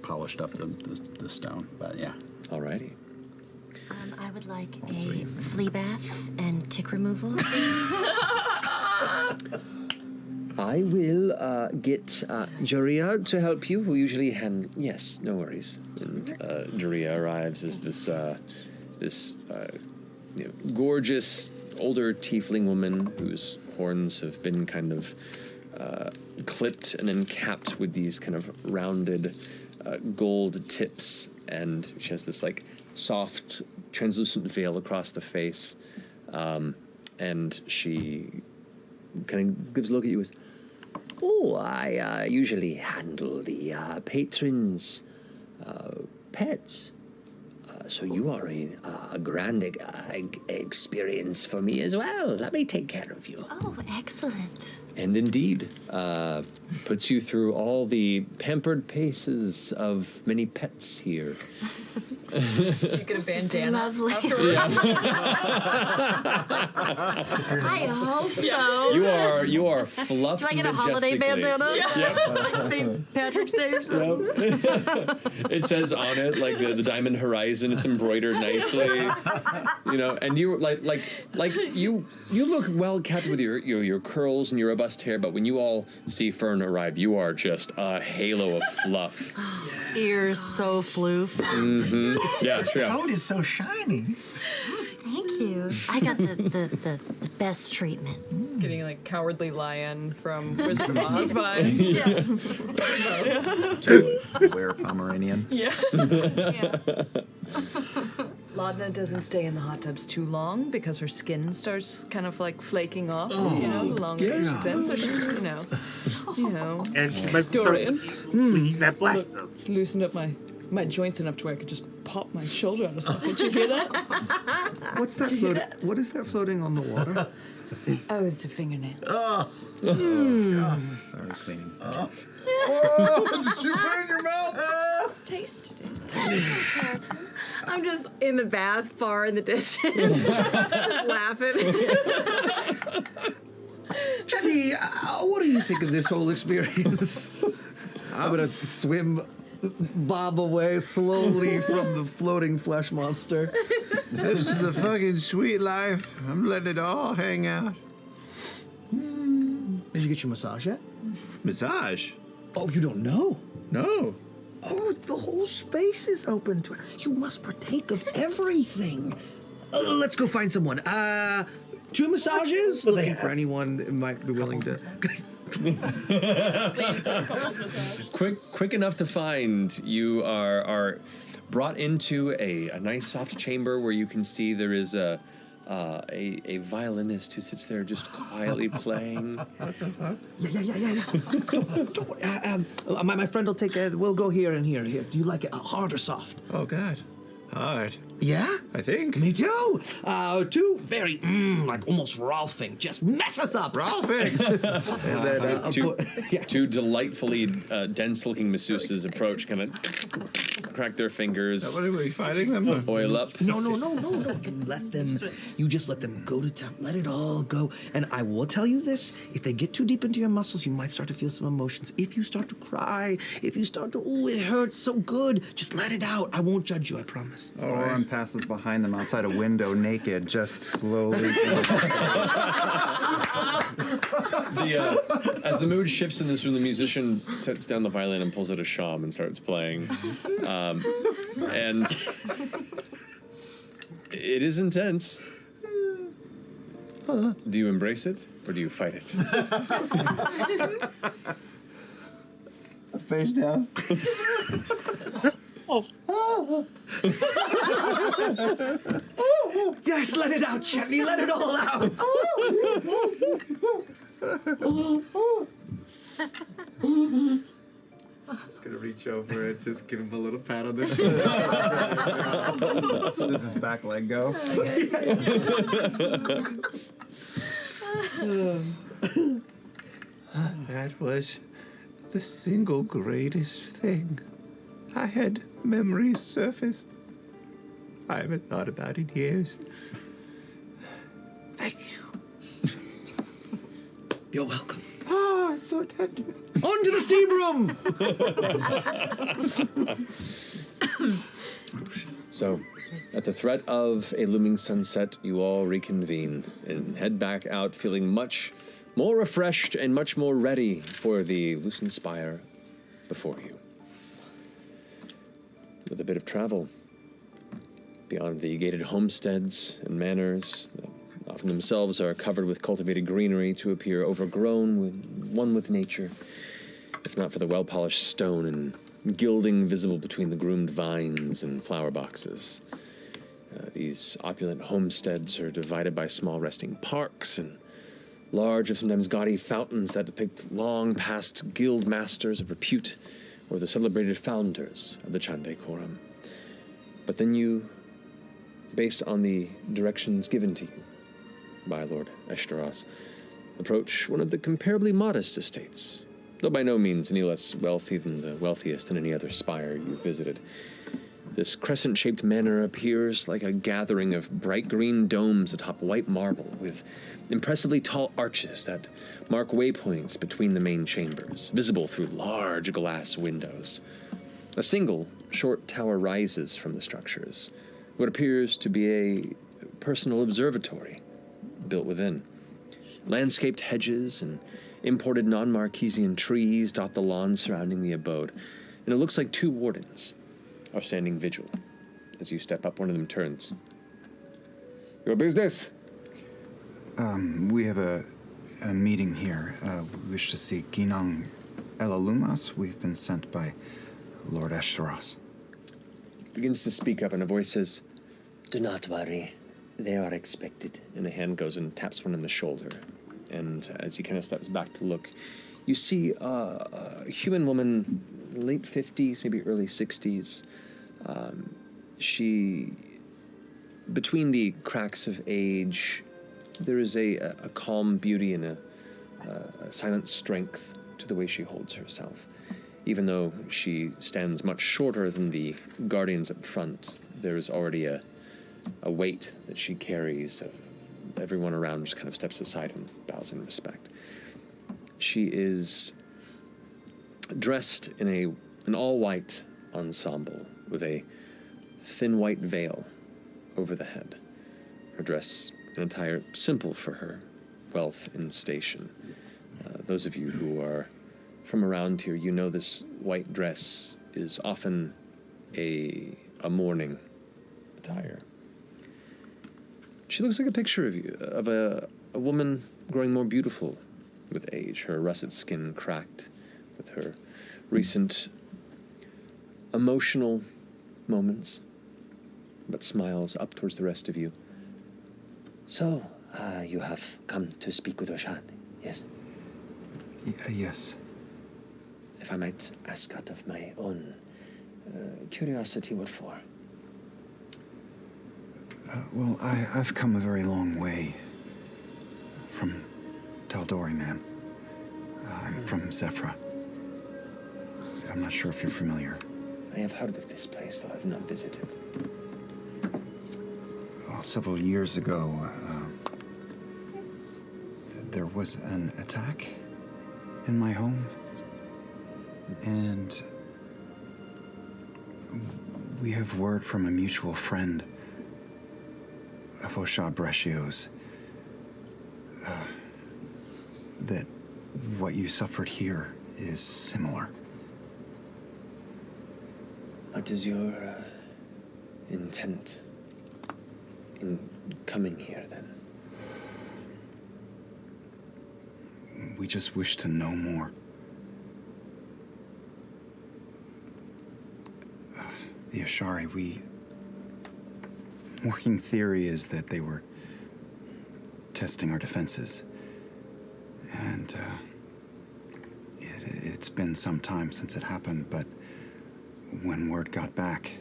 polished up the stone. But yeah. Alrighty. I would like a flea bath and tick removal. I will get Joria to help you, who usually handle... Yes, no worries. And Joria arrives as this gorgeous, older tiefling woman whose horns have been kind of clipped and then capped with these kind of rounded gold tips. And she has this, like, soft, translucent veil across the face. And she kind of gives a look at you as, oh, I usually handle the patrons' pets. So you are a grand experience for me as well. Let me take care of you. Oh, excellent. And indeed, puts you through all the pampered paces of many pets here. Do you get a bandana? Lovely. I hope so. You are fluffed. Do I get a holiday bandana? Yep. Like St. Patrick's Day or something? It says on it like the Diamond Horizon. It's embroidered nicely, And you you look well kept with your curls and your robust hair. But when you all see Fern arrive, you are just a halo of fluff. Ears so floof. Mm-hmm. Yeah, sure. The coat is so shiny. Thank you. I got the best treatment. Getting like Cowardly Lion from Wizard of Oz vibes. To wear Pomeranian. Yeah. Laudna doesn't stay in the hot tubs too long because her skin starts kind of like flaking off, the longer she's in. So she's, And she might Dorian. Eating that black stuff. It's loosened up my joints enough to where I could just pop my shoulder out of something. Did you hear that? What's that floating? What is that floating on the water? Oh, it's a fingernail. Oh, sorry, cleaning stuff. Did you put it in your mouth? Tasted it. I'm just in the bath, far in the distance, just laughing. Jenny, what do you think of this whole experience? I'm gonna swim, bob away slowly from the floating flesh monster. This is a fucking sweet life. I'm letting it all hang out. Did you get your massage yet? Massage? Oh, you don't know? No. Oh, the whole space is open to it. You must partake of everything. Let's go find someone. 2 massages? Looking for anyone who might be willing to. Quick enough to find. You are brought into a nice soft chamber where you can see there is a violinist who sits there just quietly playing. Yeah. Don't worry. My friend will take we'll go here and here. Here. Do you like it hard or soft? Oh, God. Hard. Yeah? I think. Me too. 2 very, like almost Rolfing. Just mess us up. Rolfing! And then, two delightfully dense-looking masseuses approach, kind of crack their fingers. What are we fighting them? Oil up. No. You just let them go to town. Let it all go. And I will tell you this, if they get too deep into your muscles, you might start to feel some emotions. If you start to cry, if you start to, it hurts so good, just let it out. I won't judge you, I promise. Oren passes behind them outside a window naked, just slowly. As the mood shifts in this room, the musician sets down the violin and pulls out a shawm and starts playing. And it is intense. Do you embrace it or do you fight it? Face down. Yes, let it out, Chetney. Let it all out. Just gonna reach over and just give him a little pat on the shoulder. Does his back leg go? That was the single greatest thing. I had memories surface. I haven't thought about it in years. Thank you. You're welcome. Ah, it's so tender. On to the steam room! So, at the threat of a looming sunset, you all reconvene and head back out feeling much more refreshed and much more ready for the Lucent Spire before you. With a bit of travel beyond the gated homesteads and manors that often themselves are covered with cultivated greenery to appear overgrown, one with nature, if not for the well-polished stone and gilding visible between the groomed vines and flower boxes. These opulent homesteads are divided by small resting parks and large, if sometimes gaudy, fountains that depict long-past guild masters of repute or the celebrated founders of the Chande Quorum. But then you based on the directions given to you by Lord Eshtaros, approach one of the comparably modest estates, though by no means any less wealthy than the wealthiest in any other spire you've visited. This crescent-shaped manor appears like a gathering of bright green domes atop white marble, with impressively tall arches that mark waypoints between the main chambers, visible through large glass windows. A single short tower rises from the structures, what appears to be a personal observatory built within. Landscaped hedges and imported non-Marquesian trees dot the lawn surrounding the abode, and it looks like 2 wardens are standing vigil. As you step up, one of them turns. Your business? We have a meeting here. We wish to see Ginang Elalumas. We've been sent by Lord Eshtaros. Begins to speak up, and a voice says, Do not worry. They are expected. and a hand goes and taps one on the shoulder. And as he kind of steps back to look, you see a human woman, late 50s, maybe early 60s. She, between the cracks of age, there is a calm beauty and a silent strength to the way she holds herself. Even though she stands much shorter than the guardians up front, there is already a weight that she carries. Everyone around just kind of steps aside and bows in respect. She is dressed in an all-white ensemble with a thin white veil over the head. Her dress and attire simple for her wealth and station. Those of you who are from around here, you know this white dress is often a mourning attire. She looks like a picture of you, of a woman growing more beautiful with age, her russet skin cracked with her recent emotional moments, but smiles up towards the rest of you. So, you have come to speak with Rashad, yes? Yes. If I might ask out of my own curiosity, what for? Well, I've come a very long way from Taldori, ma'am. I'm from Zephyra. I'm not sure if you're familiar. I have heard of this place, though I've not visited. Well, several years ago, there was an attack in my home, and we have word from a mutual friend of Oshad Breccios that what you suffered here is similar. What is your intent in coming here, then? We just wish to know more. The Ashari, working theory is that they were testing our defenses. And it's been some time since it happened, but when word got back,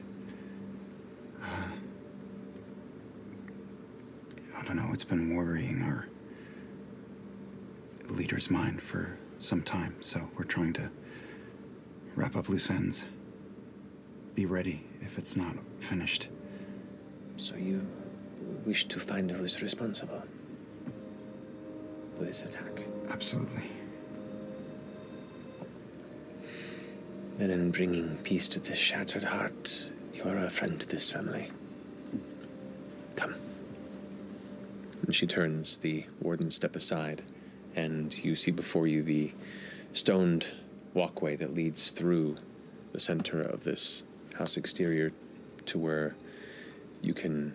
I don't know, it's been worrying our leader's mind for some time, so we're trying to wrap up loose ends. Be ready if it's not finished. So you wish to find who is responsible for this attack? Absolutely. Then in bringing peace to this shattered heart, you are a friend to this family. Come. And she turns, the wardens step aside, and you see before you the stoned walkway that leads through the center of this house exterior to where you can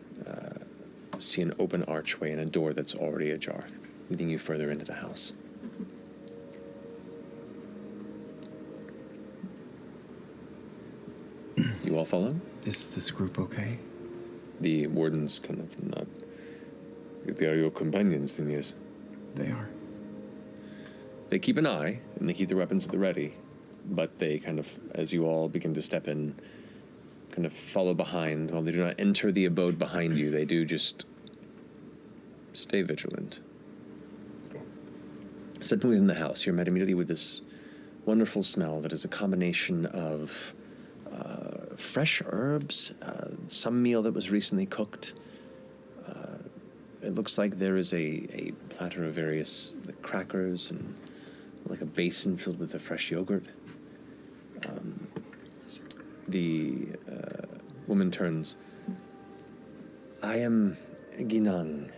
see an open archway and a door that's already ajar, leading you further into the house. You all follow? Is this group okay? The wardens kind of nod. If they are your companions, then yes. They are. They keep an eye, and they keep their weapons at the ready, but they kind of, as you all begin to step in, kind of follow behind. While they do not enter the abode behind you, they do just stay vigilant. Stepping within the house, you're met immediately with this wonderful smell that is a combination of fresh herbs, some meal that was recently cooked. It looks like there is a platter of various crackers and like a basin filled with the fresh yogurt. The woman turns. I am Ginang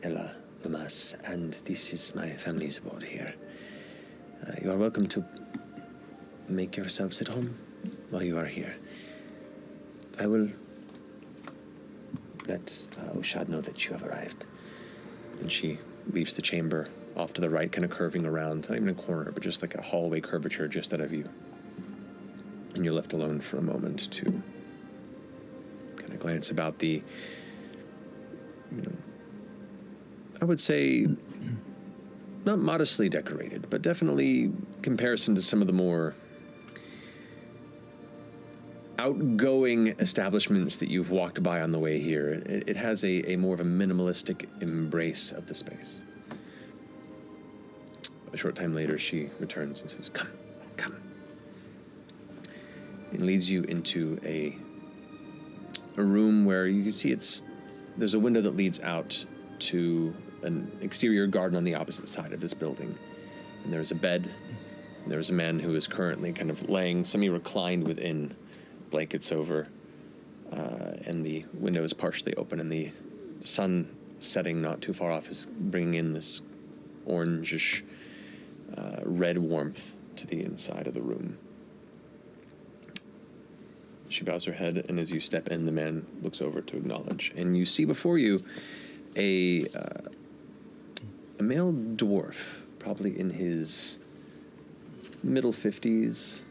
Ella Lamas, and this is my family's abode here. You are welcome to make yourselves at home while you are here. I will let Ushad know that you have arrived. And she leaves the chamber off to the right, kind of curving around, not even a corner, but just like a hallway curvature just out of view. And you're left alone for a moment to kind of glance about the, I would say, not modestly decorated, but definitely comparison to some of the more outgoing establishments that you've walked by on the way here. It has a more of a minimalistic embrace of the space. A short time later, she returns and says, "Come, come." And leads you into a room where you can see there's a window that leads out to an exterior garden on the opposite side of this building. And there's a bed, and there's a man who is currently kind of laying semi-reclined within, blankets over, and the window is partially open, and the sun setting not too far off is bringing in this orangish red warmth to the inside of the room. She bows her head, and as you step in, the man looks over to acknowledge, and you see before you a male dwarf, probably in his middle 50s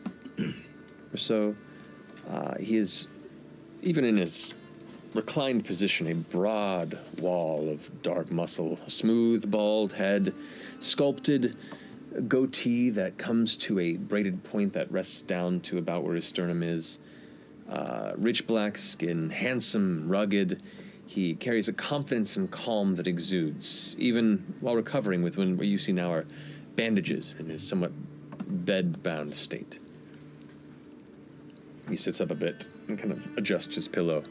or so. He is, even in his reclined position, a broad wall of dark muscle, a smooth, bald head, sculpted goatee that comes to a braided point that rests down to about where his sternum is. Rich black skin, handsome, rugged. He carries a confidence and calm that exudes, even while recovering with what you see now are bandages in his somewhat bed-bound state. He sits up a bit and kind of adjusts his pillow.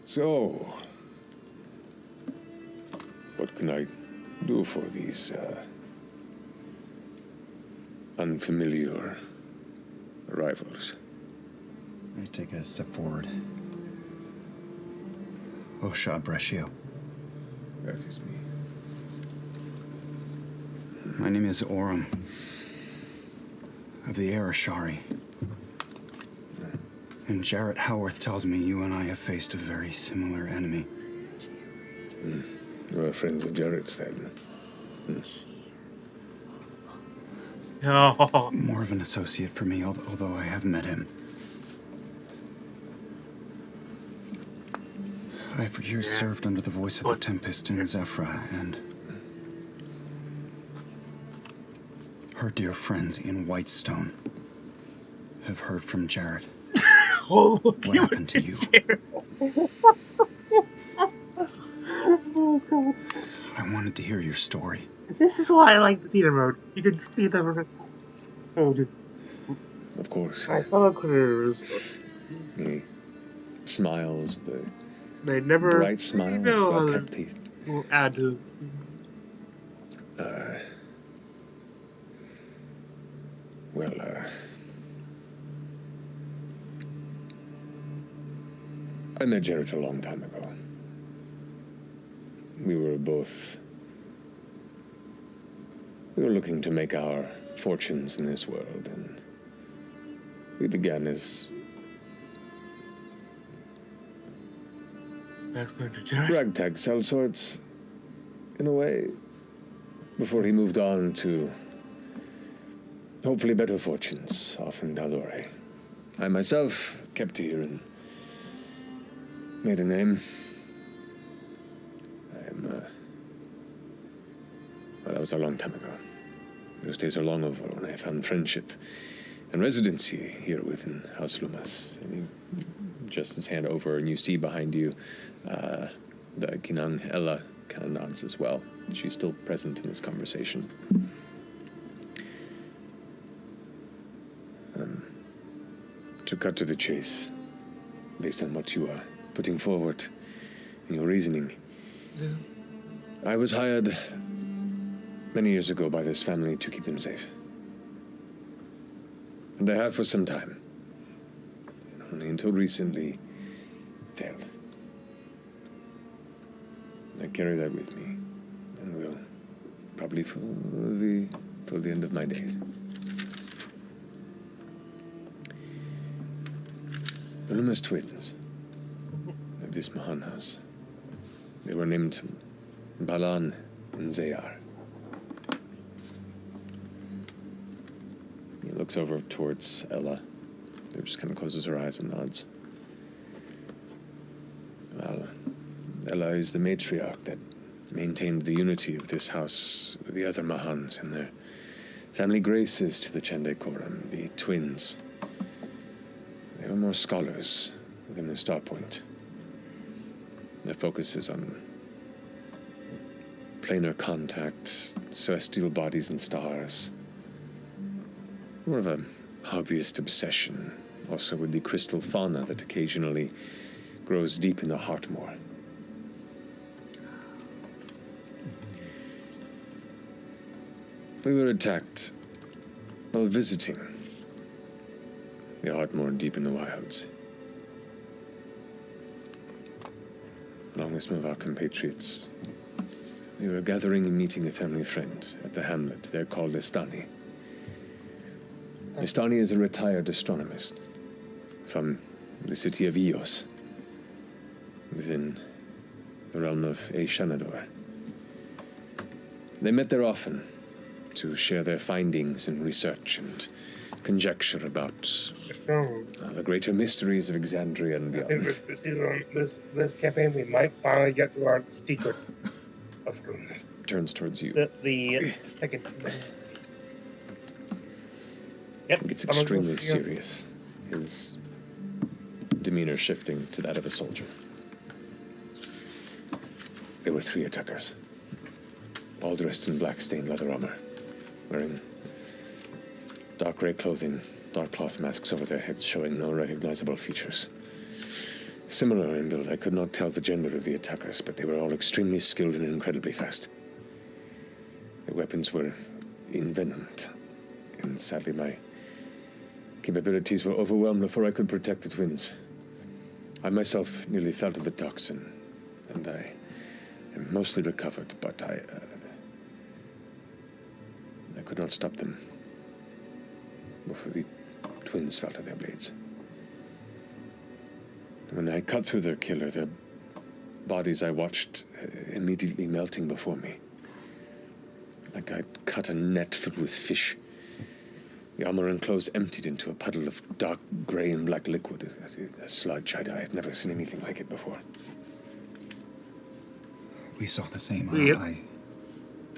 So, what can I do for these unfamiliar arrivals? I take a step forward. Osha Brescio. That is me. My name is Oram, of the Arashari. And Jarrett Howarth tells me you and I have faced a very similar enemy. You are friends of Jarrett's then? No. More of an associate for me, although I have met him. I for years served under the voice of the Tempest in Zephyra, and her dear friends in Whitestone have heard from Jarrett. Oh, what happened to you? Oh, God. I wanted to hear your story. This is why I like the theater mode. You can see them. Oh, dude. Of course. My fellow critters. He smiles, They never. bright smile, well-kept teeth. Will add to. I met Jarrett a long time ago. We were looking to make our fortunes in this world, and we began as ragtag sellswords, in a way, before he moved on to hopefully better fortunes off in Daldore. I myself kept here and made a name. Well, that was a long time ago. Those days are long over when I found friendship and residency here within House Lumas. And he adjusts his hand over, and you see behind you the Kinang Ella kind of nods as well. She's still present in this conversation. To cut to the chase, based on what you are putting forward in your reasoning, I was hired many years ago by this family to keep them safe. And I have for some time. Only until recently, failed. I carry that with me, and will probably till the end of my days. The Lumas twins of this Mahan house. They were named Balan and Zayar. He looks over towards Ella. She just kind of closes her eyes and nods. Well, Ella is the matriarch that maintained the unity of this house with the other Mahans and their family graces to the Chande Koram, the twins. They were more scholars than the Star Point. Their focus is on planar contact, celestial bodies and stars. More of a hobbyist obsession, also with the crystal fauna that occasionally grows deep in the Heartmoor. We were attacked while visiting the Heartmoor deep in the wilds. Along with some of our compatriots, we were gathering and meeting a family friend at the hamlet. They're called Estani. Estani is a retired astronomist from the city of Ios, within the realm of Eshanador. They met there often to share their findings and research and conjecture about the greater mysteries of Exandria and I beyond. think this campaign we might finally get to learn the secret of Turns towards you. the second. Yep. It gets extremely serious, his demeanor shifting to that of a soldier. There were 3 attackers, all dressed in black stained leather armor, wearing dark gray clothing, dark cloth masks over their heads showing no recognizable features. Similar in build, I could not tell the gender of the attackers, but they were all extremely skilled and incredibly fast. Their weapons were envenomed, and sadly my capabilities were overwhelmed before I could protect the twins. I myself nearly fell to the toxin, and I am mostly recovered, but I could not stop them before the twins fell to their blades. When I cut through their killer, their bodies I watched immediately melting before me. Like I'd cut a net filled with fish. The armor enclosed emptied into a puddle of dark gray and black liquid, a sludge. I had never seen anything like it before. We saw the same. Yep. I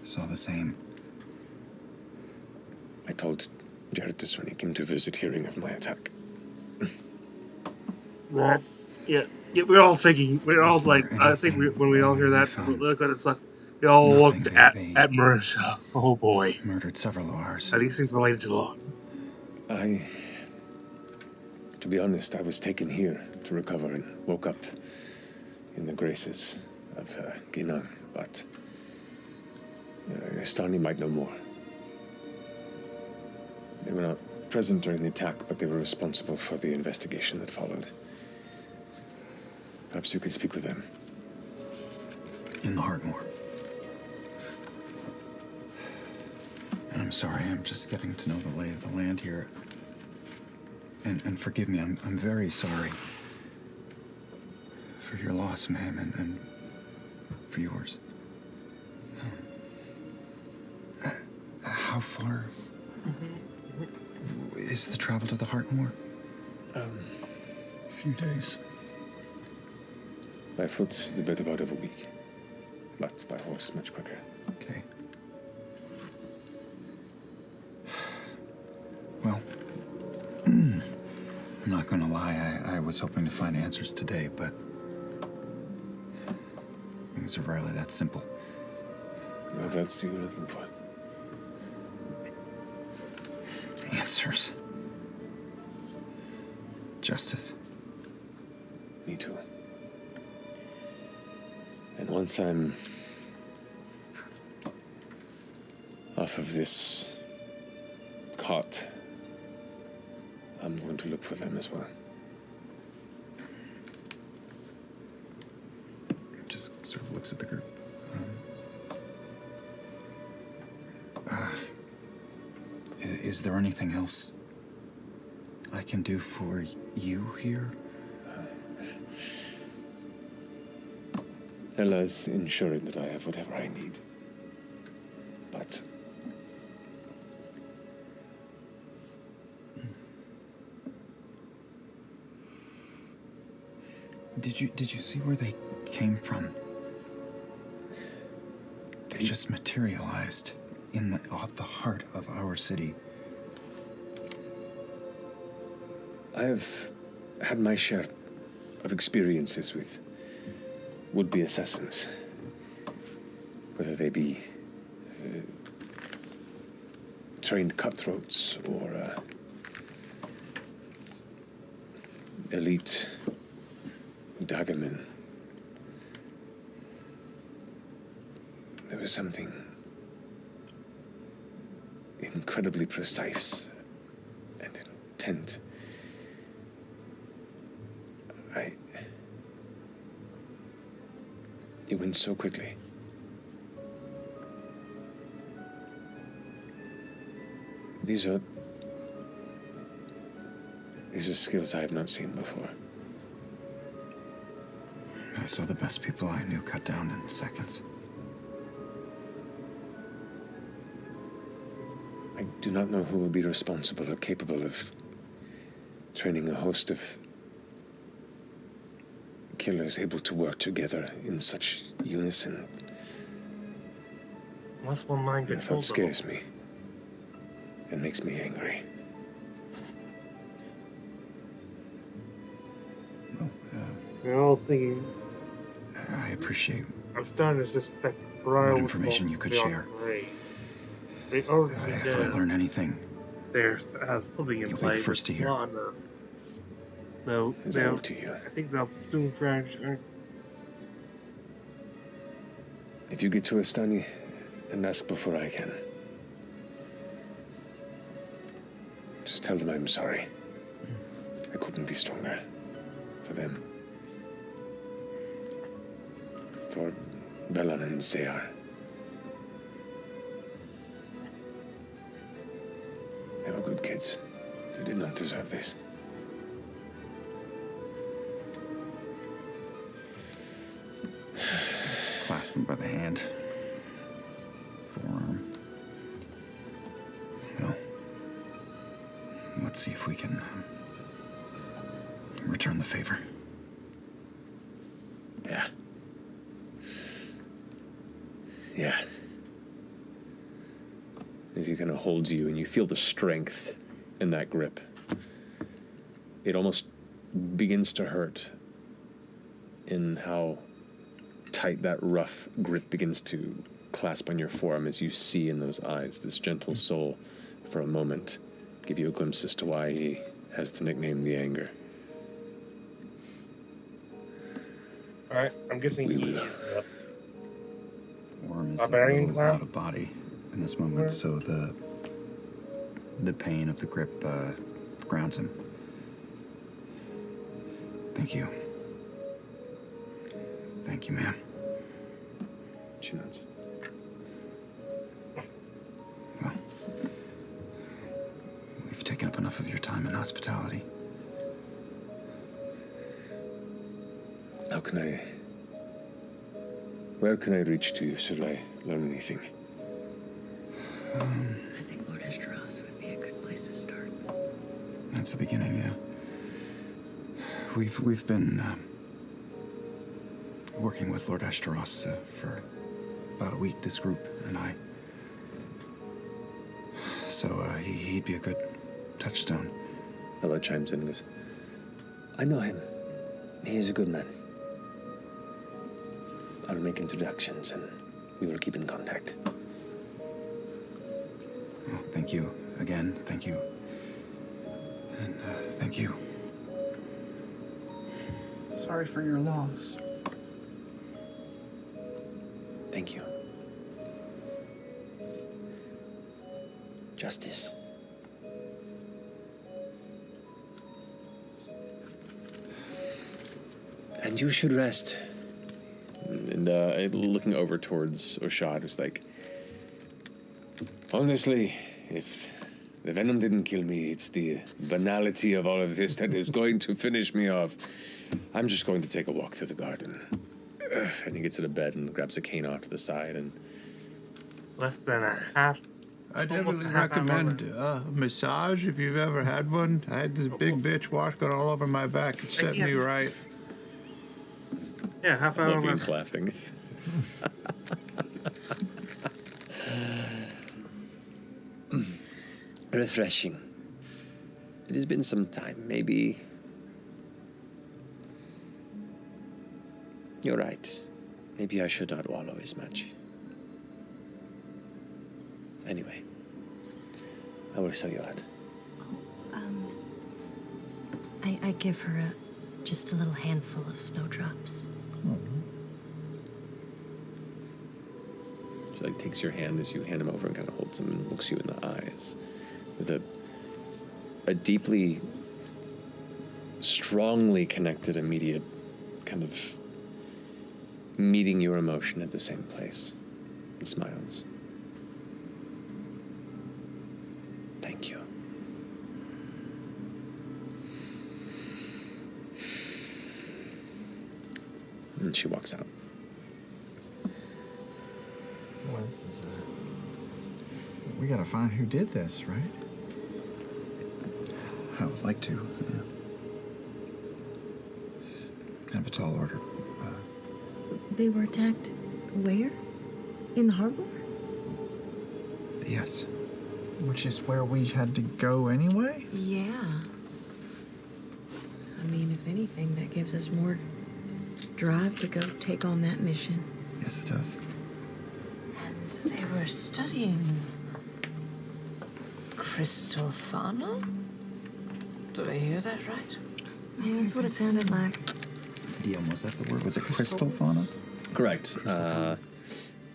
saw the same. I told Jared this when he came to visit, hearing of my attack. Well, yeah, we're all thinking. We're all like, I think when we all hear that, look at it sucks. We all looked at Marissa. Oh boy, murdered several of ours. Are these things related to the law? To be honest, I was taken here to recover and woke up in the graces of Ginang, but Estani might know more. They were not present during the attack, but they were responsible for the investigation that followed. Perhaps you could speak with them. In the Heartmoor. And I'm sorry, I'm just getting to know the lay of the land here. And forgive me, I'm very sorry for your loss, ma'am, and for yours. How far is the travel to the Heartmoor? A few days. By foot, the better part of a week. But by horse, much quicker. Okay. Well, not gonna lie, I was hoping to find answers today, but things are rarely that simple. Well, that's what you're looking for. Answers. Justice. Me too. And once I'm off of this cot, I'm going to look for them as well. Just sort of looks at the group. Is there anything else I can do for you here? Ella's ensuring that I have whatever I need. But Did you see where they came from? They just materialized in the heart of our city. I have had my share of experiences with would-be assassins, whether they be trained cutthroats or elite daggermen. There was something incredibly precise and intent. It went so quickly. These are skills I have not seen before. I saw the best people I knew cut down in seconds. I do not know who will be responsible or capable of training a host of killers able to work together in such unison. Unless one mind That controls thought scares me and makes me angry. We're all thinking. I appreciate I'm starting to suspect what information you could share. They already If I learn anything, there's something in you'll be play. the first to hear. No, It's up to you. I think they'll soon French. If you get to Astani and ask before I can, just tell them I'm sorry. I couldn't be stronger for them. For Belan and Zayar. They were good kids. They did not deserve this. Clasp him by the hand. Forearm. Well, let's see if we can return the favor. Yeah. Yeah. As he kind of holds you and you feel the strength in that grip. It almost begins to hurt in how tight that rough grip begins to clasp on your forearm as you see in those eyes this gentle soul for a moment give you a glimpse as to why he has the nickname The Anger. Alright, I'm guessing he is up. Worm is Barbarian a little class? out of body in this moment, so the pain of the grip grounds him. Thank you. Thank you, ma'am. She nods. Well, we've taken up enough of your time in hospitality. Where can I reach to should I learn anything? I think Lord Esteros would be a good place to start. That's the beginning, yeah. We've been working with Lord Esteros for about a week, this group and I. So he'd be a good touchstone. Ella chimes in and goes, I know him. He is a good man. I'll make introductions and we will keep in contact. Oh, thank you. Again, thank you. And thank you. Sorry for your loss. Thank you. Justice. And you should rest. And looking over towards Oshad, was like, honestly, if the venom didn't kill me, it's the banality of all of this that is going to finish me off. I'm just going to take a walk through the garden. And he gets out of bed and grabs a cane off to the side and... Less than a half. I definitely recommend a massage if you've ever had one. I had this big bitch walking all over my back. It set me right. Yeah, half hour. Logan's laughing. Refreshing. It has been some time. Maybe... You're right. Maybe I should not wallow as much. Anyway, I will show you out. I give her just a little handful of snowdrops. She like takes your hand as you hand him over and kind of holds him and looks you in the eyes with a deeply, strongly connected, immediate kind of meeting your emotion at the same place. And smiles. Thank you. And she walks out. Well, this is we gotta find who did this, right? I would like to. Kind of a tall order. They were attacked where? In the harbor? Yes. Which is where we had to go anyway? Yeah. I mean, if anything, that gives us more drive to go take on that mission. Yes, it does. And they were studying crystal fauna? Did I hear that right? Yeah, that's what it sounded like. DM, was that the word? Was it crystal fauna? Correct.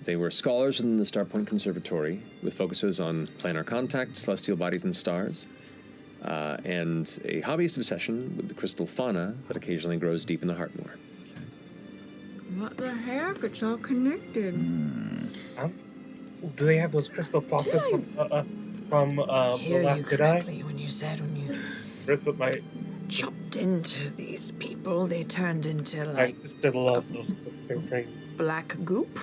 They were scholars in the Starpoint Conservatory with focuses on planar contact, celestial bodies, and stars, and a hobbyist obsession with the crystal fauna that occasionally grows deep in the Heartmoor. What the heck? It's all connected. Do they have those crystal faucets from the Hear Last you Jedi? correctly when you said when you my chopped into these people, they turned into my like sister loves those things. black goop.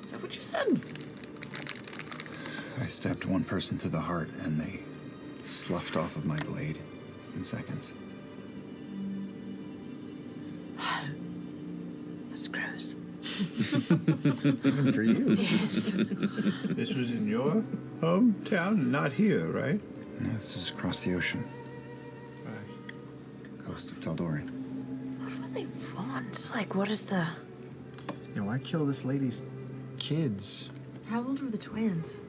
Is that what you said? I stabbed one person through the heart and they sloughed off of my blade in seconds. That's gross. Even for you. Yes. This was in your hometown, not here, right? No, this is across the ocean. Right. Coast of Taldori. What do they want? Like, what is the... I killed this lady's kids. How old were the twins?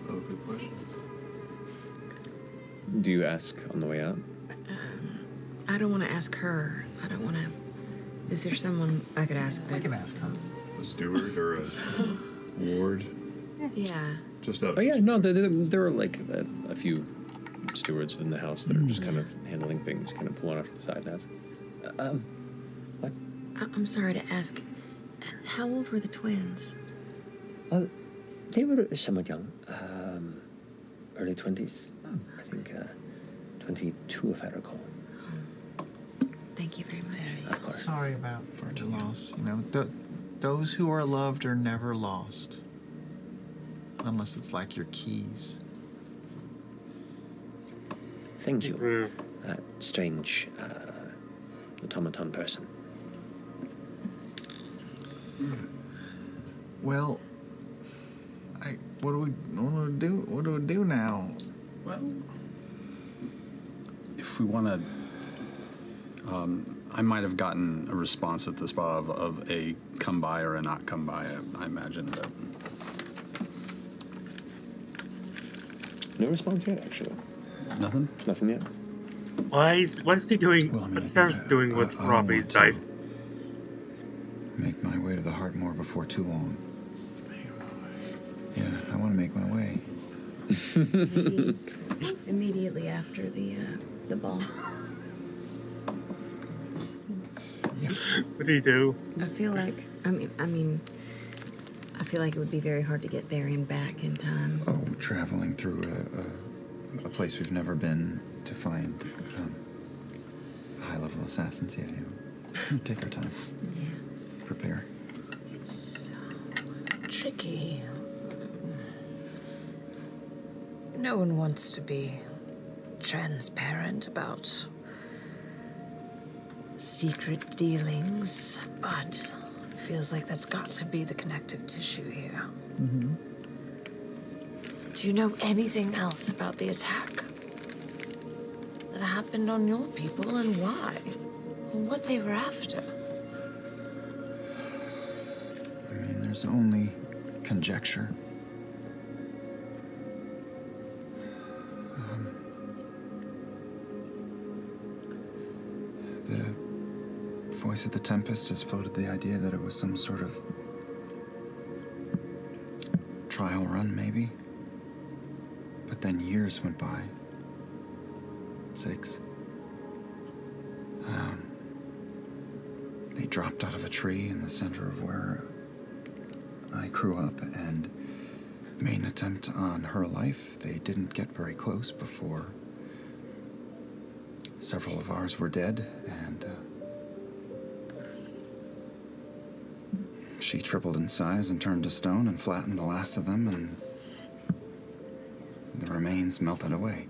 Oh, good question. Do you ask on the way out? I don't want to ask her. I don't want to... Is there someone I could ask? I can ask her. A steward or a ward? Yeah. Just out. Oh yeah, no, there are like a few stewards within the house that are just kind of handling things, kind of pulling off to the side and ask. What? I'm sorry to ask. How old were the twins? They were somewhat young, early 20s. I think 22, if I recall. Thank you very much. Of course. Sorry about your loss. Those who are loved are never lost. Unless it's like your keys. Thank you. Strange automaton person. Well, what do we do now? Well, if we want to I might have gotten a response at the spa of a come by or a not come by, I imagine, but... No response yet, actually. Nothing? Nothing yet. Why is he doing what Sheriff's doing with Robbie's dice? Make my way to the Heartmoor before too long. Yeah, I want to make my way. Maybe immediately after the ball. What do you do? I feel like I feel like it would be very hard to get there and back in time. Oh, traveling through a place we've never been to find high-level assassins. Yeah, take our time. Yeah. Prepare. It's tricky. No one wants to be transparent about secret dealings, but it feels like that's got to be the connective tissue here. Mm-hmm. Do you know anything else about the attack that happened on your people and why? And what they were after? I mean, there's only conjecture. The voice of the Tempest has floated the idea that it was some sort of trial run, maybe. But then years went by. 6. They dropped out of a tree in the center of where I grew up and made an attempt on her life. They didn't get very close before several of ours were dead, and she tripled in size and turned to stone and flattened the last of them, and the remains melted away.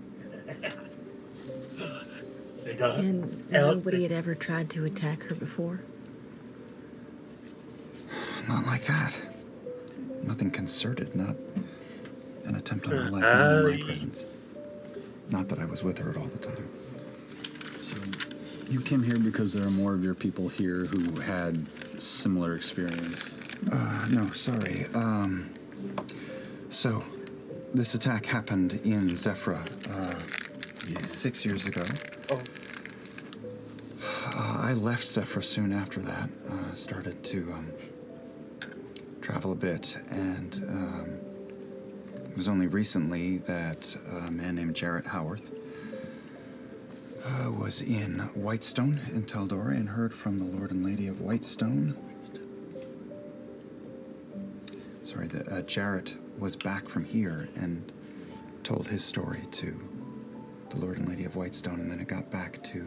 And nobody had ever tried to attack her before? Not like that. Nothing concerted, not an attempt on her life, not in my presence. Not that I was with her at all the time. So you came here because there are more of your people here who had similar experience? No, sorry. So, this attack happened in Zephyra 6 years ago. Oh. I left Zephyra soon after that, started to travel a bit, and it was only recently that a man named Jarrett Howarth was in Whitestone in Taldora and heard from the Lord and Lady of Whitestone. Sorry, Jarrett was back from here and told his story to the Lord and Lady of Whitestone, and then it got back to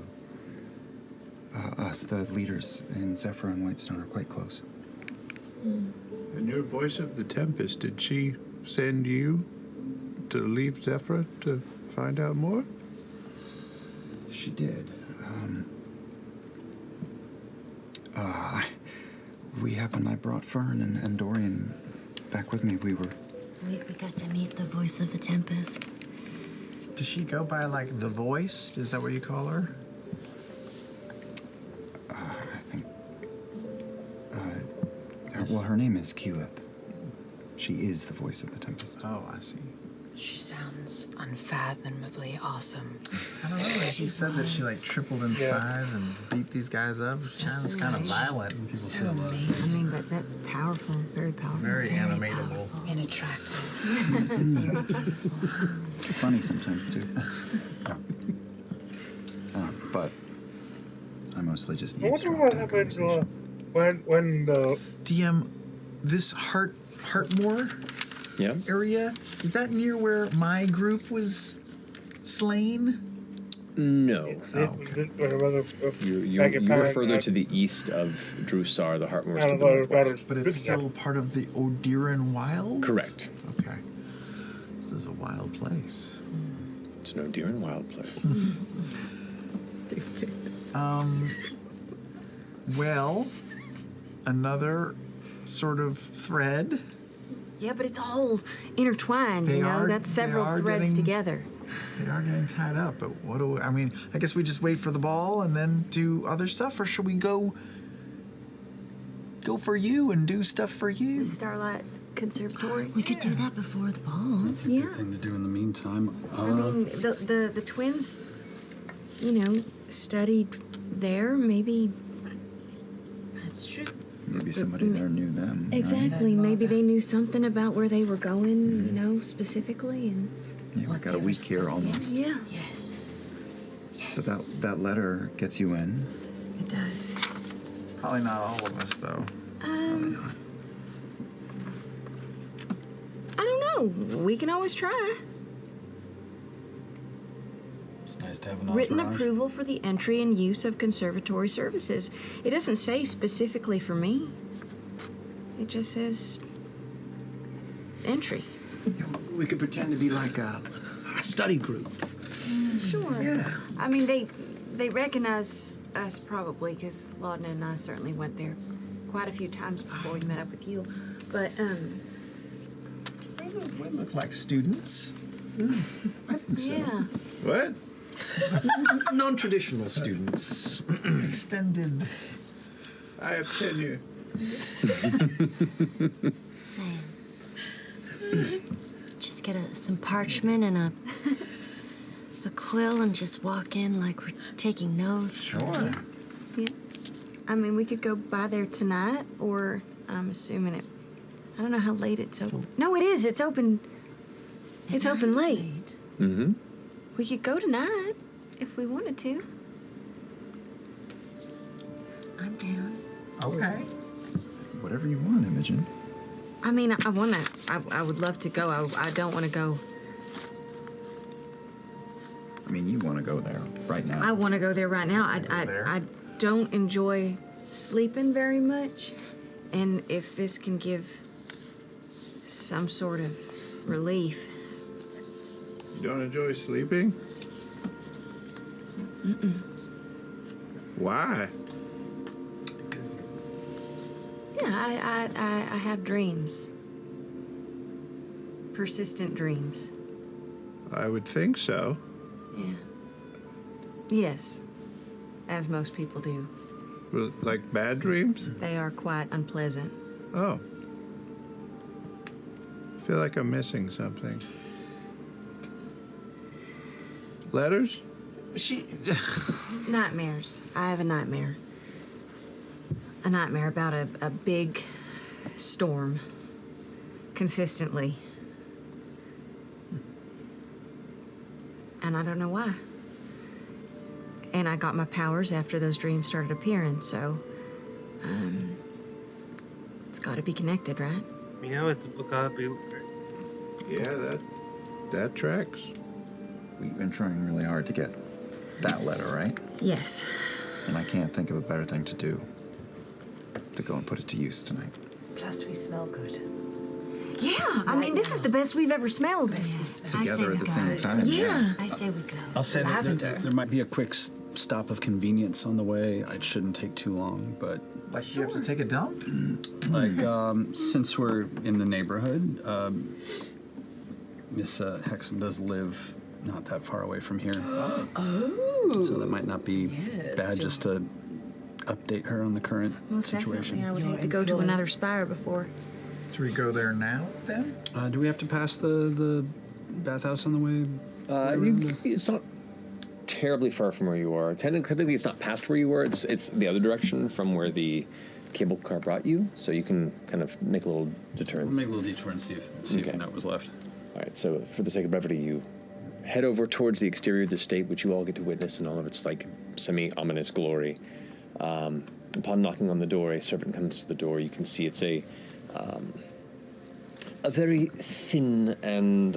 us. The leaders in Zephyra and Whitestone are quite close. And your voice of the Tempest, did she send you to leave Zephyra to find out more? She did. I brought Fern and Dorian back with me. We got to meet the voice of the Tempest. Does she go by, like, the voice? Is that what you call her? I think... well, her name is Keelith. She is the voice of the Tempest. Oh, I see. She sounds unfathomably awesome. I don't know. She said that she, like, tripled in size and beat these guys up. Sounds kind of violent. So amazing. I mean, but that's powerful. Very powerful. Very animatable. And attractive. Funny sometimes, too. But I mostly just I wonder what happened when the... DM, this Heartmoor area, is that near where my group was slain? No. Okay. You were further to the east of Drusar, the Heartmoor to the northwest. But it's still part of the Odiran Wilds? Correct. Okay. This is a wild place. It's an Odiran wild place. Well, another sort of thread. Yeah, but it's all intertwined, They you know? are- That's they several are threads getting- together. They are getting tied up, but what do I mean, I guess we just wait for the ball and then do other stuff, or should we go for you and do stuff for you? Starlight Conservatory. We could do that before the ball. That's a good thing to do in the meantime. I mean, the twins, studied there. Maybe. That's true. Maybe somebody there knew them. Exactly. Maybe they knew something about where they were going, specifically, and. Yeah, we got a week here almost. Yeah. Yes. So that letter gets you in. It does. Probably not all of us, though. I don't know. We can always try. It's nice to have an Written entourage. approval for the entry and use of conservatory services. It doesn't say specifically for me. It just says entry. We could pretend to be like a study group. Sure. Yeah. I mean, they recognize us probably because Laudna and I certainly went there quite a few times before we met up with you. But we look like students. I think so. yeah. What? Non-traditional students. Extended. I have tenure. Same. Just get some parchment and a quill and just walk in like we're taking notes. Sure. Yeah. I mean, we could go by there tonight, or I'm assuming it. I don't know how late it's open. No, it is. It's open. It's open late. Mm-hmm. We could go tonight if we wanted to. I'm down. Okay. Whatever you want, Imogen. I mean, I want to. I would love to go. I don't want to go. I mean, you want to go there right now. I want to go there right now. I don't enjoy sleeping very much, and if this can give some sort of relief. You don't enjoy sleeping? Mm-mm. Why? Yeah, I have dreams. Persistent dreams. I would think so. Yeah. Yes, as most people do. Well, like bad dreams? They are quite unpleasant. Oh. I feel like I'm missing something. Letters? Nightmares. I have a nightmare. A nightmare about a big storm. Consistently. And I don't know why. And I got my powers after those dreams started appearing, so it's got to be connected, right? It's gotta be. Yeah, that tracks. We've been trying really hard to get that letter, right? Yes. And I can't think of a better thing to do. To go and put it to use tonight. Plus, we smell good. Yeah, I mean, this is the best we've ever smelled. Together at the same time. Yeah. I say we go. I'll say that Lavender. there might be a quick stop of convenience on the way. It shouldn't take too long, but... Like you have to take a dump? Like, since we're in the neighborhood, Miss Hexam does live not that far away from here. Oh. So that might not be bad just to update her on the current Most situation. definitely, I would hate to go to another spire before. Should we go there now, then? Do we have to pass the bathhouse on the way? It's not terribly far from where you are. Technically, it's not past where you were. It's the other direction from where the cable car brought you. So you can kind of make a little detour. We'll make a little detour and see if the note was left. All right. So for the sake of brevity, you head over towards the exterior of the estate, which you all get to witness in all of its like semi-ominous glory. Upon knocking on the door, a servant comes to the door. You can see it's a very thin and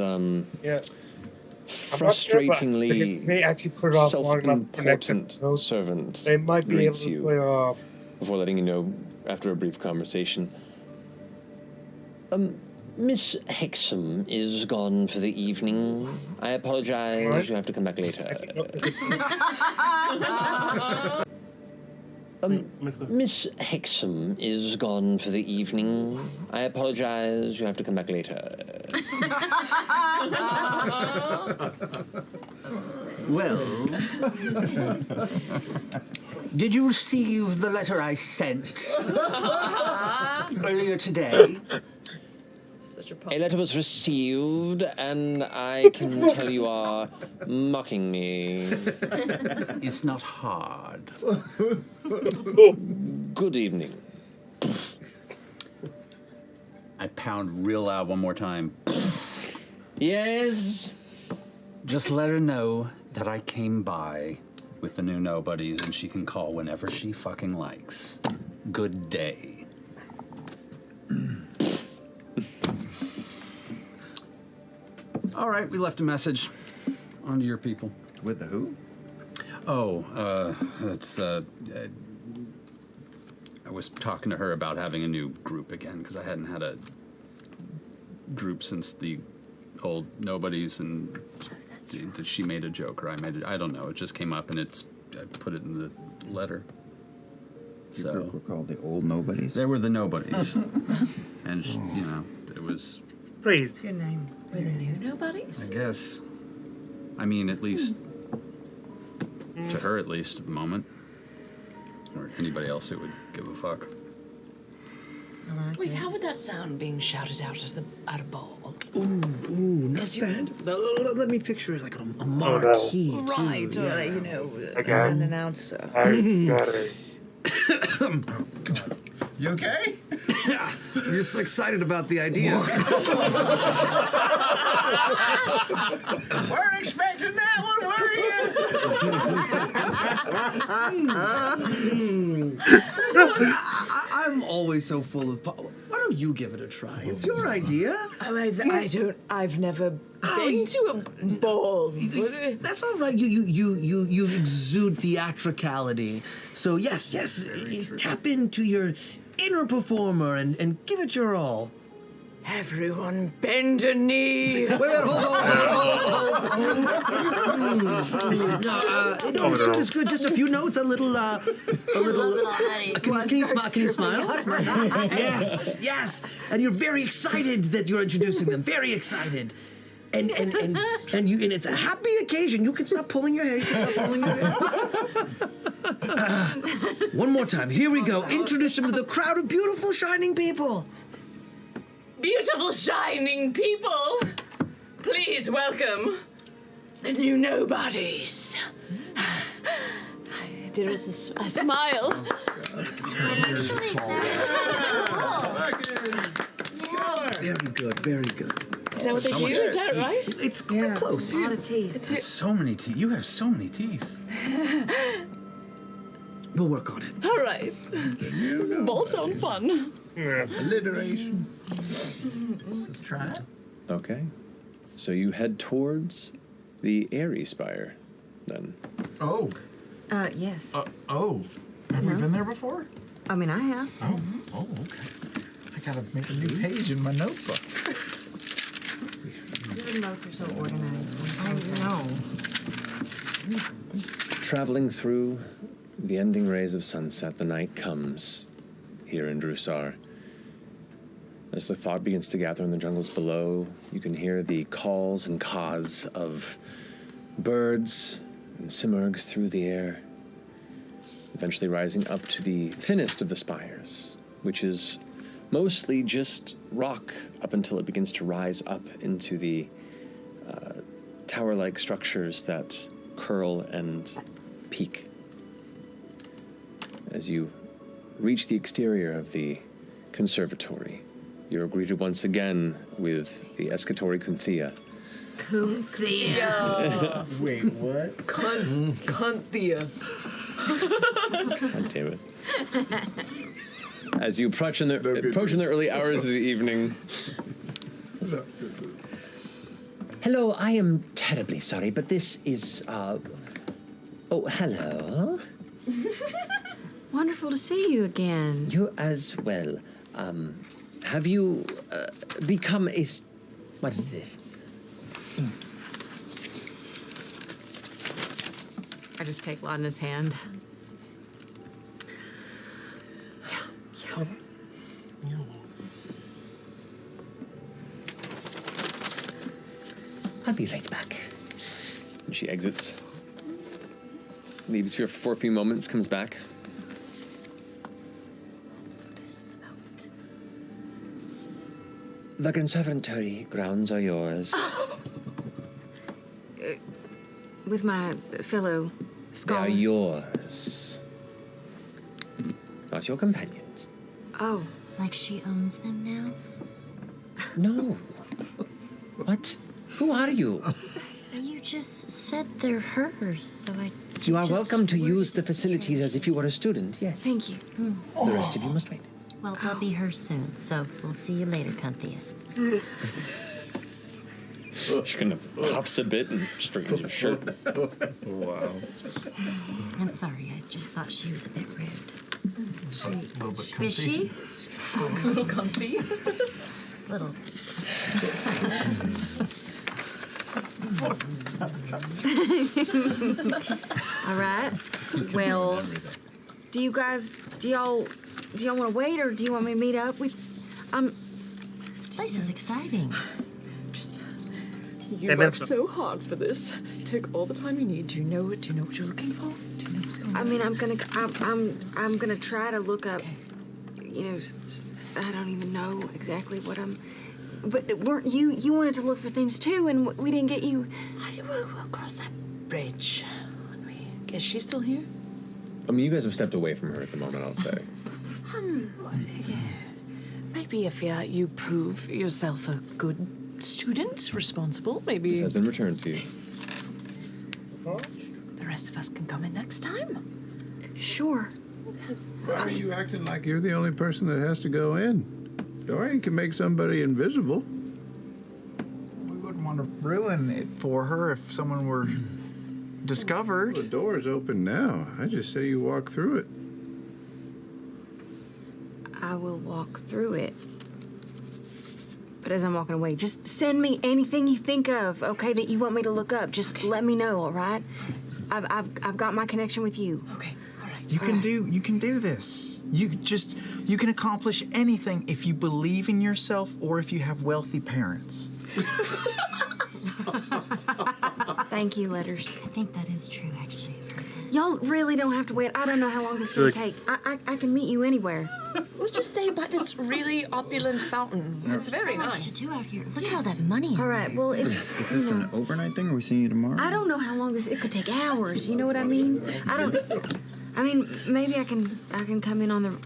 frustratingly They actually put it off long enough to connect self-important it. servant. They might be able greets to you put it off. before letting you know after a brief conversation. Miss Hexam is gone for the evening. I apologize. What? You'll have to come back later. Miss Hexam is gone for the evening. I apologize. You have to come back later. Well, did you receive the letter I sent earlier today? A letter was received, and I can tell you are mocking me. It's not hard. Good evening. I pound real loud one more time. Yes? Just let her know that I came by with the new nobodies and she can call whenever she fucking likes. Good day. All right, we left a message. On to your people. With the who? Oh, it's, I was talking to her about having a new group again, because I hadn't had a group since the old nobodies, and she made a joke, or I made it, I don't know, it just came up, and I put it in the letter. Your group were called the Old Nobodies? They were the nobodies. And, you know, it was... Please. Good name. We're the new nobodies? I guess. I mean, at least, to her at least, at the moment. Or anybody else who would give a fuck. Wait, how would that sound being shouted out at a ball? Ooh, not bad. Let me picture it like a marquee, too. Right, Yeah. you know, Again? an announcer. I got it. You okay? I'm just excited about the idea. Weren't expecting that one, were you? I'm always so full of... Why don't you give it a try? It's your idea. Oh, I've never been to a ball. That's all right. You exude theatricality. So yes, tap into your inner performer and give it your all. Everyone bend a knee. Wait, hold on. No, it's good. Just a few notes, a little. Can you smile? Can you smile? Yes. And you're very excited that you're introducing them. Very excited. And it's a happy occasion. You can stop pulling your hair. One more time. Here we go. Introduce them to the crowd of beautiful, shining people. Beautiful, shining people, please welcome the new nobodies. I did it with a smile. Very good. Is that what they do? Is that right? It's close. A lot of teeth. That's so many teeth. You have so many teeth. We'll work on it. All right. Both sound fun. Alliteration. Let's try it. Okay. So you head towards the Airy Spire, then. Oh. Yes. Oh. Have we been there before? I mean, I have. Oh, okay. I gotta make a new page in my notebook. Your notes are so organized. I know. Traveling through the ending rays of sunset, the night comes here in Drusar. As the fog begins to gather in the jungles below, you can hear the calls and caws of birds and simurgs through the air, eventually rising up to the thinnest of the spires, which is mostly just rock up until it begins to rise up into the tower-like structures that curl and peak. As you reach the exterior of the Conservatory, you're greeted once again with the Escatori Cynthia. Cynthia. Wait, what? Cynthia. God damn it. As you approach in the early hours of the evening. Hello, I am terribly sorry, but this is, oh, hello. Wonderful to see you again. You as well. Have you become a... What is this? I just take Laudna's hand. I'll be right back. And she exits. Leaves here for a few moments, comes back. The conservatory grounds are yours. With my fellow They scholar. are yours. Not your companions. Oh. Like she owns them now? No. What? Who are you? You just said they're hers, so I. You are just welcome to worried. use the facilities as if you were a student, yes. Thank you. The rest of you must wait. Well, they'll be hers soon, so we'll see you later, Cynthia. She kind of huffs a bit and straightens her shirt. Wow. I'm sorry, I just thought she was a bit rude. A little bit Is she? A little comfy. Little. All right. Well, do y'all want to wait, or do you want me to meet up with? This place is exciting. You They worked meant to- so hard for this. Take all the time you need. Do you know it? Do you know what you're looking for? Do you know what's going on? I mean, I'm gonna try to look up. You know, I don't even know exactly what I'm. But weren't you? You wanted to look for things too, and we didn't get you. We'll cross that bridge when we. Is she still here? I mean, you guys have stepped away from her at the moment, I'll say. Yeah. Maybe if you prove yourself a good student, responsible, maybe This has been returned to you. the rest of us can come in next time. Sure. Why are you acting like you're the only person that has to go in? Dorian can make somebody invisible. We wouldn't want to ruin it for her if someone were discovered. The door's open now. I just say you walk through it. I will walk through it. But as I'm walking away, just send me anything you think of, okay, that you want me to look up. Just let me know, all right? I've got my connection with you. Okay, all right. You can do this. You can accomplish anything if you believe in yourself or if you have wealthy parents. Thank you, Letters. I think that is true, actually. Y'all really don't have to wait. I don't know how long this is gonna take. I can meet you anywhere. We'll just stay by this really opulent fountain. It's very so much nice. to do out here. Look at all that money. All right. Well, if Is this an overnight thing? Are we seeing you tomorrow? I don't know how long this. It could take hours. You know what I mean? I mean, maybe I can come in on the.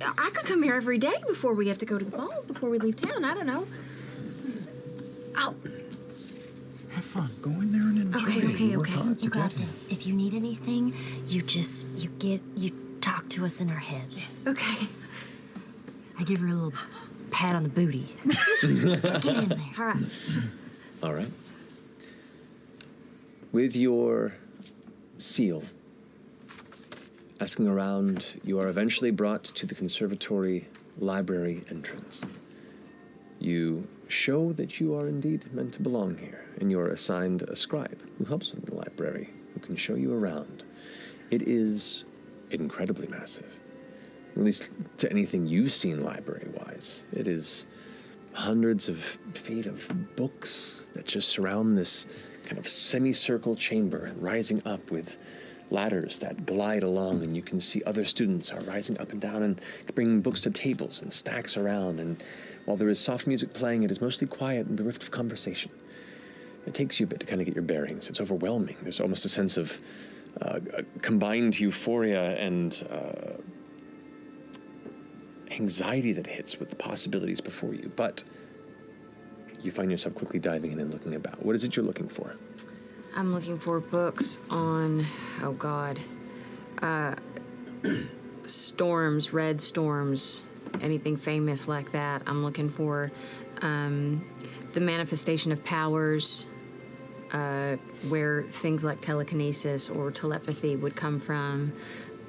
I could come here every day before we have to go to the ball. Before we leave town. I don't know. Oh. Have fun. Go in there and enjoy it. Okay. You worked hard You to got get here. this. If you need anything, you talk to us in our heads. Okay. I give her a little pat on the booty. Get in there. All right. All right. With your seal, asking around, you are eventually brought to the conservatory library entrance. You show that you are indeed meant to belong here, and you are assigned a scribe who helps in the library, who can show you around. It is incredibly massive, at least to anything you've seen library-wise. It is hundreds of feet of books that just surround this kind of semicircle chamber, and rising up with ladders that glide along, and you can see other students are rising up and down and bringing books to tables and stacks around. And while there is soft music playing, it is mostly quiet and bereft of conversation. It takes you a bit to kind of get your bearings. It's overwhelming. There's almost a sense of combined euphoria and anxiety that hits with the possibilities before you. But you find yourself quickly diving in and looking about. What is it you're looking for? I'm looking for books on, oh God, storms, red storms, anything famous like that. I'm looking for the manifestation of powers, where things like telekinesis or telepathy would come from.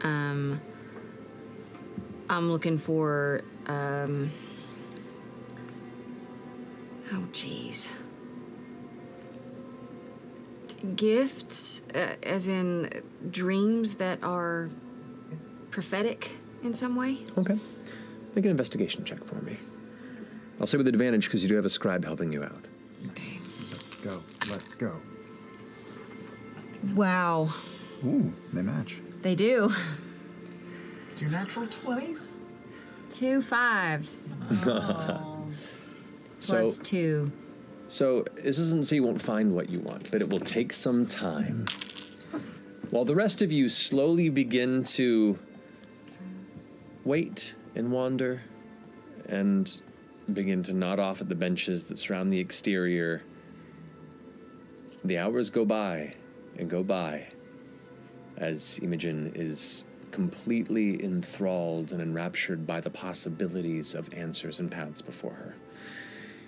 I'm looking for, oh geez. Gifts, as in dreams that are prophetic in some way. Okay. Make an investigation check for me. I'll say with advantage because you do have a scribe helping you out. Okay. That's go. Let's go. Wow. Ooh, they match. They do. 2 natural 20s? 2 5s. Plus 2. So this isn't so you won't find what you want, but it will take some time. While the rest of you slowly begin to wait and wander and begin to nod off at the benches that surround the exterior, the hours go by and go by as Imogen is completely enthralled and enraptured by the possibilities of answers and paths before her.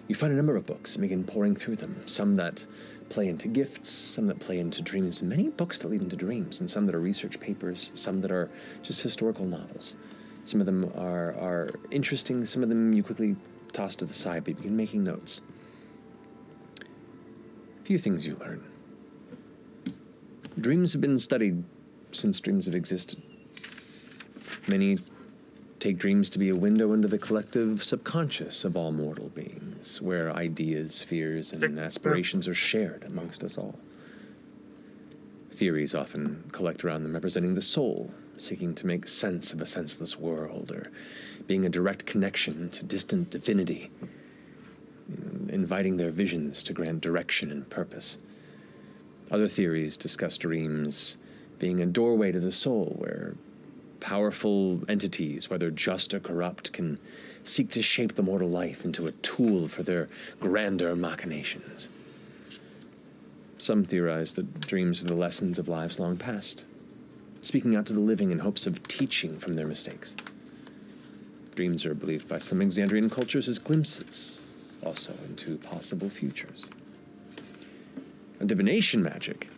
You find a number of books and begin pouring through them, some that play into gifts, some that play into dreams, many books that lead into dreams, and some that are research papers, some that are just historical novels. Some of them are interesting, some of them you quickly toss to the side, but you begin making notes. A few things you learn. Dreams have been studied since dreams have existed. Many take dreams to be a window into the collective subconscious of all mortal beings, where ideas, fears, and aspirations are shared amongst us all. Theories often collect around them representing the soul, seeking to make sense of a senseless world, or being a direct connection to distant divinity, inviting their visions to grant direction and purpose. Other theories discuss dreams being a doorway to the soul, where powerful entities, whether just or corrupt, can seek to shape the mortal life into a tool for their grander machinations. Some theorize that dreams are the lessons of lives long past, speaking out to the living in hopes of teaching from their mistakes. Dreams are believed by some Exandrian cultures as glimpses, also into possible futures. And divination magic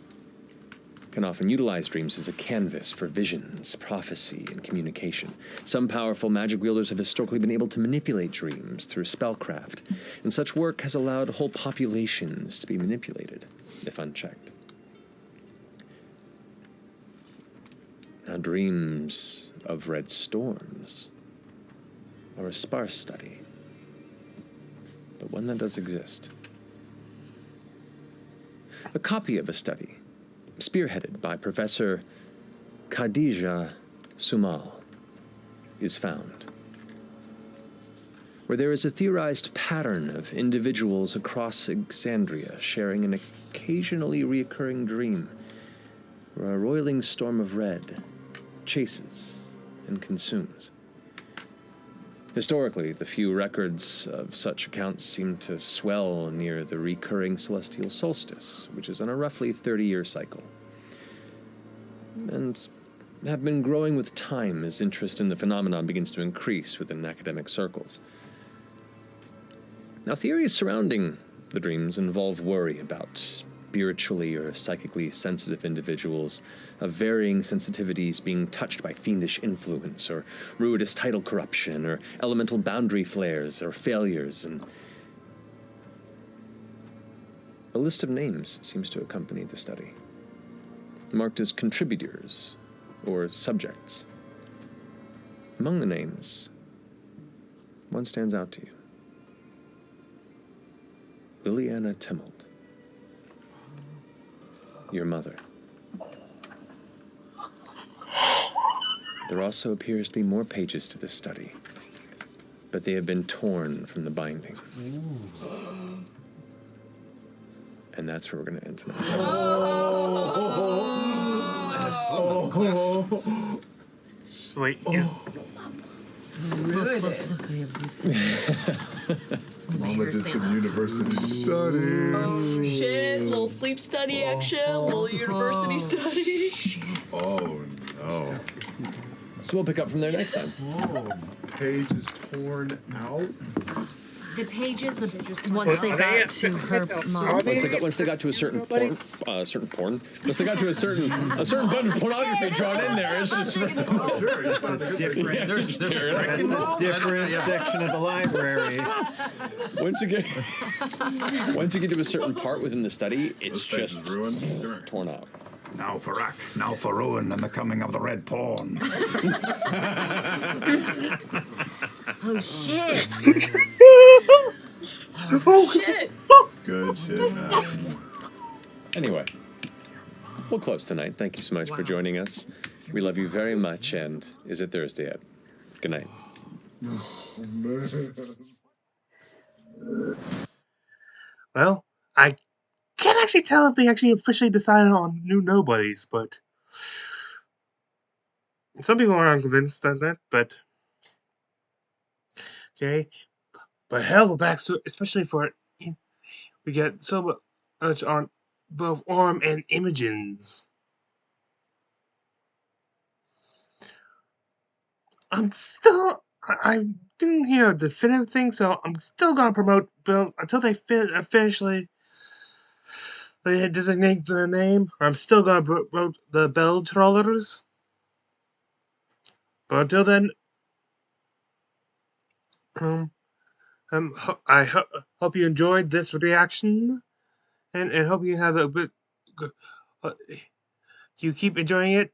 can often utilize dreams as a canvas for visions, prophecy, and communication. Some powerful magic wielders have historically been able to manipulate dreams through spellcraft, and such work has allowed whole populations to be manipulated, if unchecked. Now, dreams of red storms are a sparse study, but one that does exist. A copy of a study spearheaded by Professor Khadija Sumal is found, where there is a theorized pattern of individuals across Exandria sharing an occasionally reoccurring dream where a roiling storm of red chases and consumes. Historically, the few records of such accounts seem to swell near the recurring celestial solstice, which is on a roughly 30-year cycle, and have been growing with time as interest in the phenomenon begins to increase within academic circles. Now, theories surrounding the dreams involve worry about spiritually or psychically sensitive individuals of varying sensitivities being touched by fiendish influence, or ruinous title corruption, or elemental boundary flares, or failures, and a list of names seems to accompany the study, marked as contributors or subjects. Among the names, one stands out to you. Liliana Timmelt, your mother. There also appears to be more pages to this study, but they have been torn from the binding. And that's where we're going to end tonight's episode. Wait, is... Mama did some university studies. Oh shit, little sleep study action, little university study. Oh no. So we'll pick up from there next time. Whoa. Page is torn out. The pages of Once they got to her mom. Once they got to a certain porn, once they got to a certain button of pornography drawn in there, it's just That's a different section of the library. Once you get to a certain part within the study, it's just torn out. Now for rack, now for ruin, and the coming of the red pawn. Oh shit! Oh shit! good shit, man. Anyway, we'll close tonight. Thank you so much for joining us. We love you very much, and is it Thursday yet? Good night. Oh, man. Well, I can't actually tell if they actually officially decided on new nobodies, but some people are unconvinced on that, but okay. But hell of a backstory, especially for we get so much on both Orm and Imogen's. I didn't hear a definitive thing, so I'm still gonna promote Bill until they officially they designate their name. I'm still gonna promote the Bell Trollers. But until then, I hope you enjoyed this reaction, and hope you have a bit. Uh, you keep enjoying it,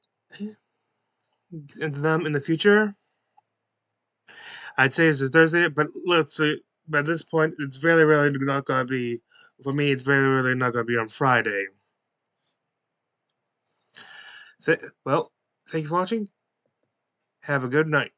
and them in the future. I'd say it's a Thursday, but let's see. By this point, it's very really not gonna be. For me, it's very really not gonna be on Friday. Well, thank you for watching. Have a good night.